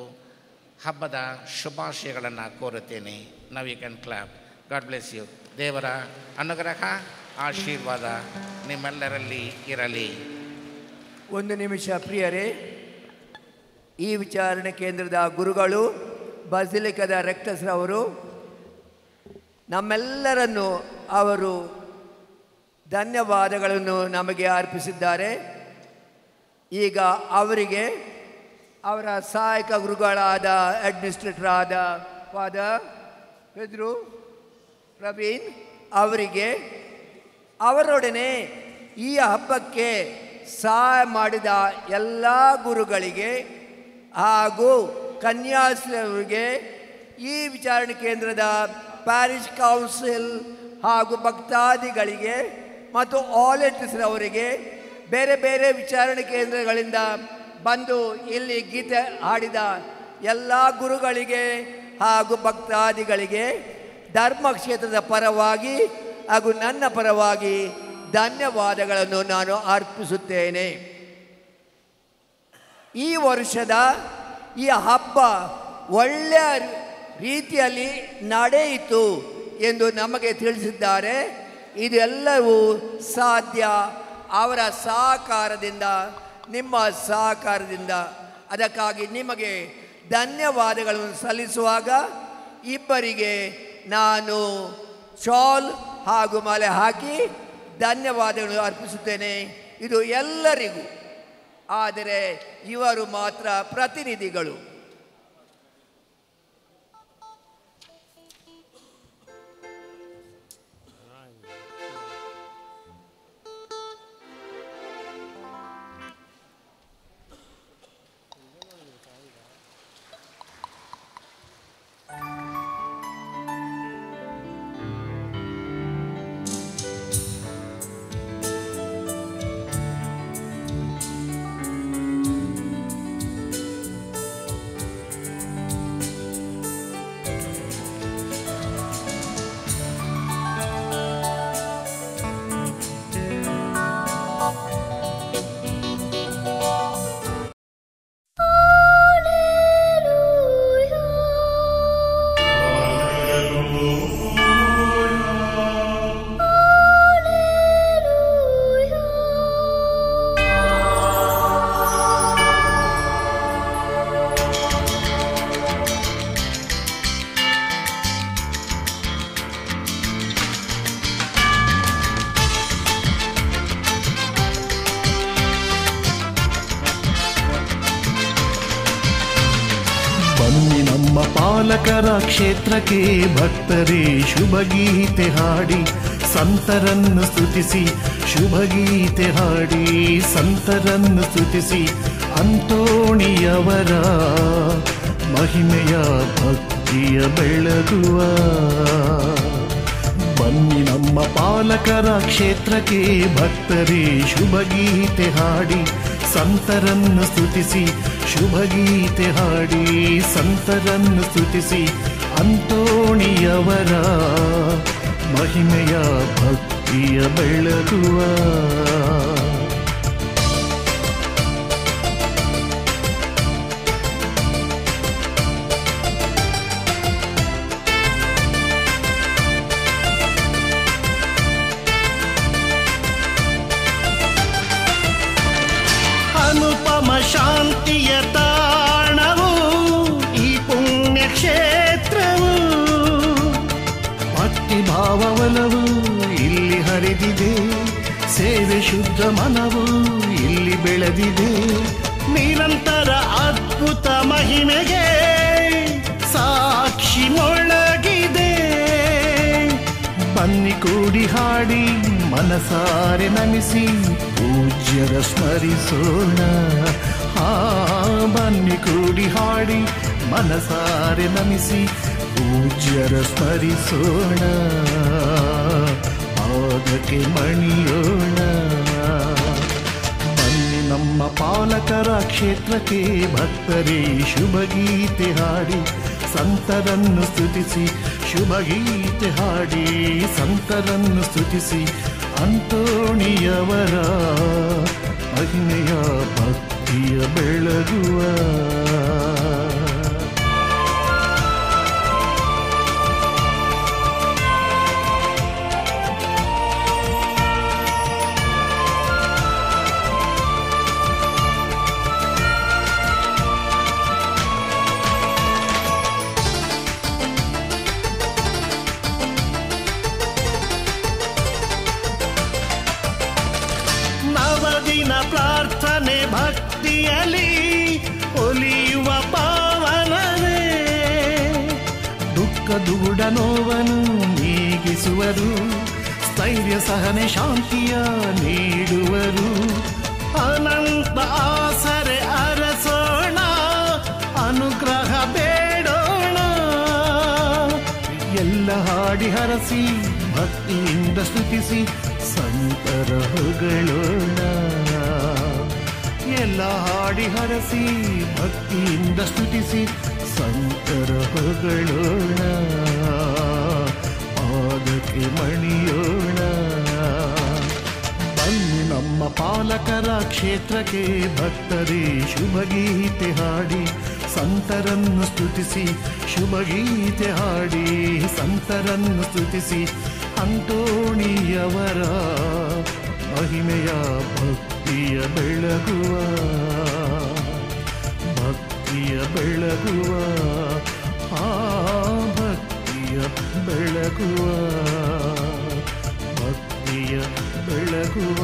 [SPEAKER 5] ಹಬ್ಬದ ಶುಭಾಶಯಗಳನ್ನು ಕೋರುತ್ತೇನೆ. Now you can clap. God bless you. ದೇವರ ಅನುಗ್ರಹ ಆಶೀರ್ವಾದ ನಿಮ್ಮೆಲ್ಲರಲ್ಲಿ ಇರಲಿ.
[SPEAKER 6] ಒಂದು ನಿಮಿಷ ಪ್ರಿಯರೇ, ಈ ವಿಚಾರಣೆ ಕೇಂದ್ರದ ಗುರುಗಳು ಬಸಿಲಿಕದ ರೆಕ್ಟಸ್ರವರು ನಮ್ಮೆಲ್ಲರನ್ನು ಅವರು ಧನ್ಯವಾದಗಳನ್ನು ನಮಗೆ ಅರ್ಪಿಸಿದ್ದಾರೆ. ಈಗ ಅವರಿಗೆ ಅವರ ಸಹಾಯಕ ಗುರುಗಳಾದ ಅಡ್ಮಿನಿಸ್ಟ್ರೇಟರ್ ಆದ ಫಾದರ್ ಪೆದ್ರು ಪ್ರವೀಣ್ ಅವರಿಗೆ ಅವರೊಡನೆ ಈ ಹಬ್ಬಕ್ಕೆ ಸಹಾಯ ಮಾಡಿದ ಎಲ್ಲ ಗುರುಗಳಿಗೆ ಹಾಗೂ ಕನ್ಯಾಶ್ರೀಯವರಿಗೆ, ಈ ವಿಚಾರಣೆ ಕೇಂದ್ರದ ಪ್ಯಾರಿಷ್ ಕೌನ್ಸಿಲ್ ಹಾಗೂ ಭಕ್ತಾದಿಗಳಿಗೆ ಮತ್ತು ವಾಲಂಟಿಯರ್ಸ್ರವರಿಗೆ, ಬೇರೆ ಬೇರೆ ವಿಚಾರಣೆ ಕೇಂದ್ರಗಳಿಂದ ಬಂದು ಇಲ್ಲಿ ಗೀತೆ ಹಾಡಿದ ಎಲ್ಲ ಗುರುಗಳಿಗೆ ಹಾಗೂ ಭಕ್ತಾದಿಗಳಿಗೆ ಧರ್ಮಕ್ಷೇತ್ರದ ಪರವಾಗಿ ಹಾಗೂ ನನ್ನ ಪರವಾಗಿ ಧನ್ಯವಾದಗಳನ್ನು ನಾನು ಅರ್ಪಿಸುತ್ತೇನೆ. ಈ ವರ್ಷದ ಈ ಹಬ್ಬ ಒಳ್ಳೆಯ ರೀತಿಯಲ್ಲಿ ನಡೆಯಿತು ಎಂದು ನಮಗೆ ತಿಳಿಸಿದ್ದಾರೆ. ಇದೆಲ್ಲವೂ ಸಾಧ್ಯ ಅವರ ಸಹಕಾರದಿಂದ, ನಿಮ್ಮ ಸಹಕಾರದಿಂದ. ಅದಕ್ಕಾಗಿ ನಿಮಗೆ ಧನ್ಯವಾದಗಳನ್ನು ಸಲ್ಲಿಸುವಾಗ ಇಬ್ಬರಿಗೆ ನಾನು ಶಾಲ್ ಹಾಗೂ ಮಾಲೆ ಹಾಕಿ ಧನ್ಯವಾದಗಳನ್ನು ಅರ್ಪಿಸುತ್ತೇನೆ. ಇದು ಎಲ್ಲರಿಗೂ, ಆದರೆ ಇವರು ಮಾತ್ರ ಪ್ರತಿನಿಧಿಗಳು.
[SPEAKER 10] ಪಾಲಕರ ಕ್ಷೇತ್ರಕ್ಕೆ ಭಕ್ತರೇ ಶುಭಗೀತೆ ಹಾಡಿ ಸಂತರನ್ನು ಸ್ತುತಿಸಿ, ಶುಭಗೀತೆ ಹಾಡಿ ಸಂತರನ್ನು ಸ್ತುತಿಸಿ, ಅಂತೋಣಿಯವರ ಮಹಿಮೆಯ ಭಕ್ತಿಯ ಬೆಳಗುವ. ಬನ್ನಿ ನಮ್ಮ ಪಾಲಕರ ಕ್ಷೇತ್ರಕ್ಕೆ ಭಕ್ತರೇ ಶುಭಗೀತೆ ಹಾಡಿ ಸಂತರನ್ನು ಸ್ತುತಿಸಿ, ಶುಭಗೀತೆ ಹಾಡಿ ಸಂತರನ್ನು ಸ್ತುತಿಸಿ, ಅಂತೋಣಿಯವರ ಮಹಿಮೆಯ ಭಕ್ತಿಯ ಬೆಳಗುವ.
[SPEAKER 11] ಅನುಪಮ ಶಾಂತಿಯ ತಾಣವು ಈ ಪುಣ್ಯ ಕ್ಷೇತ್ರವು, ಭಕ್ತಿಭಾವವಲವು ಇಲ್ಲಿ ಹರಿದಿದೆ, ಸೇವೆ ಶುದ್ಧ ಮನವು ಇಲ್ಲಿ ಬೆಳೆದಿದೆ. ನಿರಂತರ ಅದ್ಭುತ ಮಹಿಮೆಗೆ ಸಾಕ್ಷಿ ಮೊಳಗಿದೆ. ಬನ್ನಿ ಕೂಡಿ ಹಾಡಿ ಮನಸಾರೆ ನಮಿಸಿ ಪೂಜ್ಯರ ಸ್ಮರಿಸೋಣ. ಬನ್ನಿ ಕೂಡಿ ಹಾಡಿ ಮನಸಾರೆ ನಮಿಸಿ ಪೂಜ್ಯರ ಸ್ಮರಿಸೋಣ, ಪಾದಕ್ಕೆ ಮಣಿಯೋಣ. ಬನ್ನಿ ನಮ್ಮ ಪಾಲಕರ ಕ್ಷೇತ್ರಕ್ಕೆ ಭಕ್ತರೇ ಶುಭಗೀತೆ ಹಾಡಿ
[SPEAKER 10] ಸಂತರನ್ನು ಸ್ತುತಿಸಿ ಶುಭಗೀತೆ ಹಾಡಿ ಸಂತರನ್ನು ಸ್ತುತಿಸಿ ಅಂತೋಣಿಯವರ ಮಹಿಮೆಯ ಭಕ್ತಿಯ ಬೆಳಗುವ ಪ್ರಾರ್ಥನೆ ಭಕ್ತಿಯಲ್ಲಿ ಒಲಿಯುವ ಪಾವನವೇ ದುಃಖ ದುಗುಡ ನೋವನ್ನು ನೀಗಿಸುವರು ಸ್ಥೈರ್ಯ ಸಹನೆ ಶಾಂತಿಯ ನೀಡುವರು ಅನಂತ ಆಸರೆ ಅರಸೋಣ ಅನುಗ್ರಹ ಬೇಡೋಣ ಎಲ್ಲ ಹಾಡಿ ಹರಸಿ ಭಕ್ತಿಯಿಂದ ಸ್ತುತಿಸಿ ಸಂತರ ಹೊಗಳೋಣ ಎಲ್ಲ ಹಾಡಿ ಹರಸಿ ಭಕ್ತಿಯಿಂದ ಸ್ತುತಿಸಿ ಸಂತರ ಹೊಗಳೋಣ ಪಾದಕ್ಕೆ ಮಣಿಯೋಣ ಬನ್ನಿ ನಮ್ಮ ಪಾಲಕರ ಕ್ಷೇತ್ರಕ್ಕೆ ಭಕ್ತರೇ ಶುಭಗೀತೆ ಹಾಡಿ ಸಂತರನ್ನು ಸ್ತುತಿಸಿ ಶುಭಗೀತೆ ಹಾಡಿ ಸಂತರನ್ನು ಸ್ತುತಿಸಿ ಅಂತೋಣಿಯವರ ಮಹಿಮೆಯ ಭಕ್ತಿಯ ಬೆಳಗುವ ಭಕ್ತಿಯ ಬೆಳಗುವ ಆ ಭಕ್ತಿಯ ಬೆಳಗುವ ಭಕ್ತಿಯ ಬೆಳಗುವ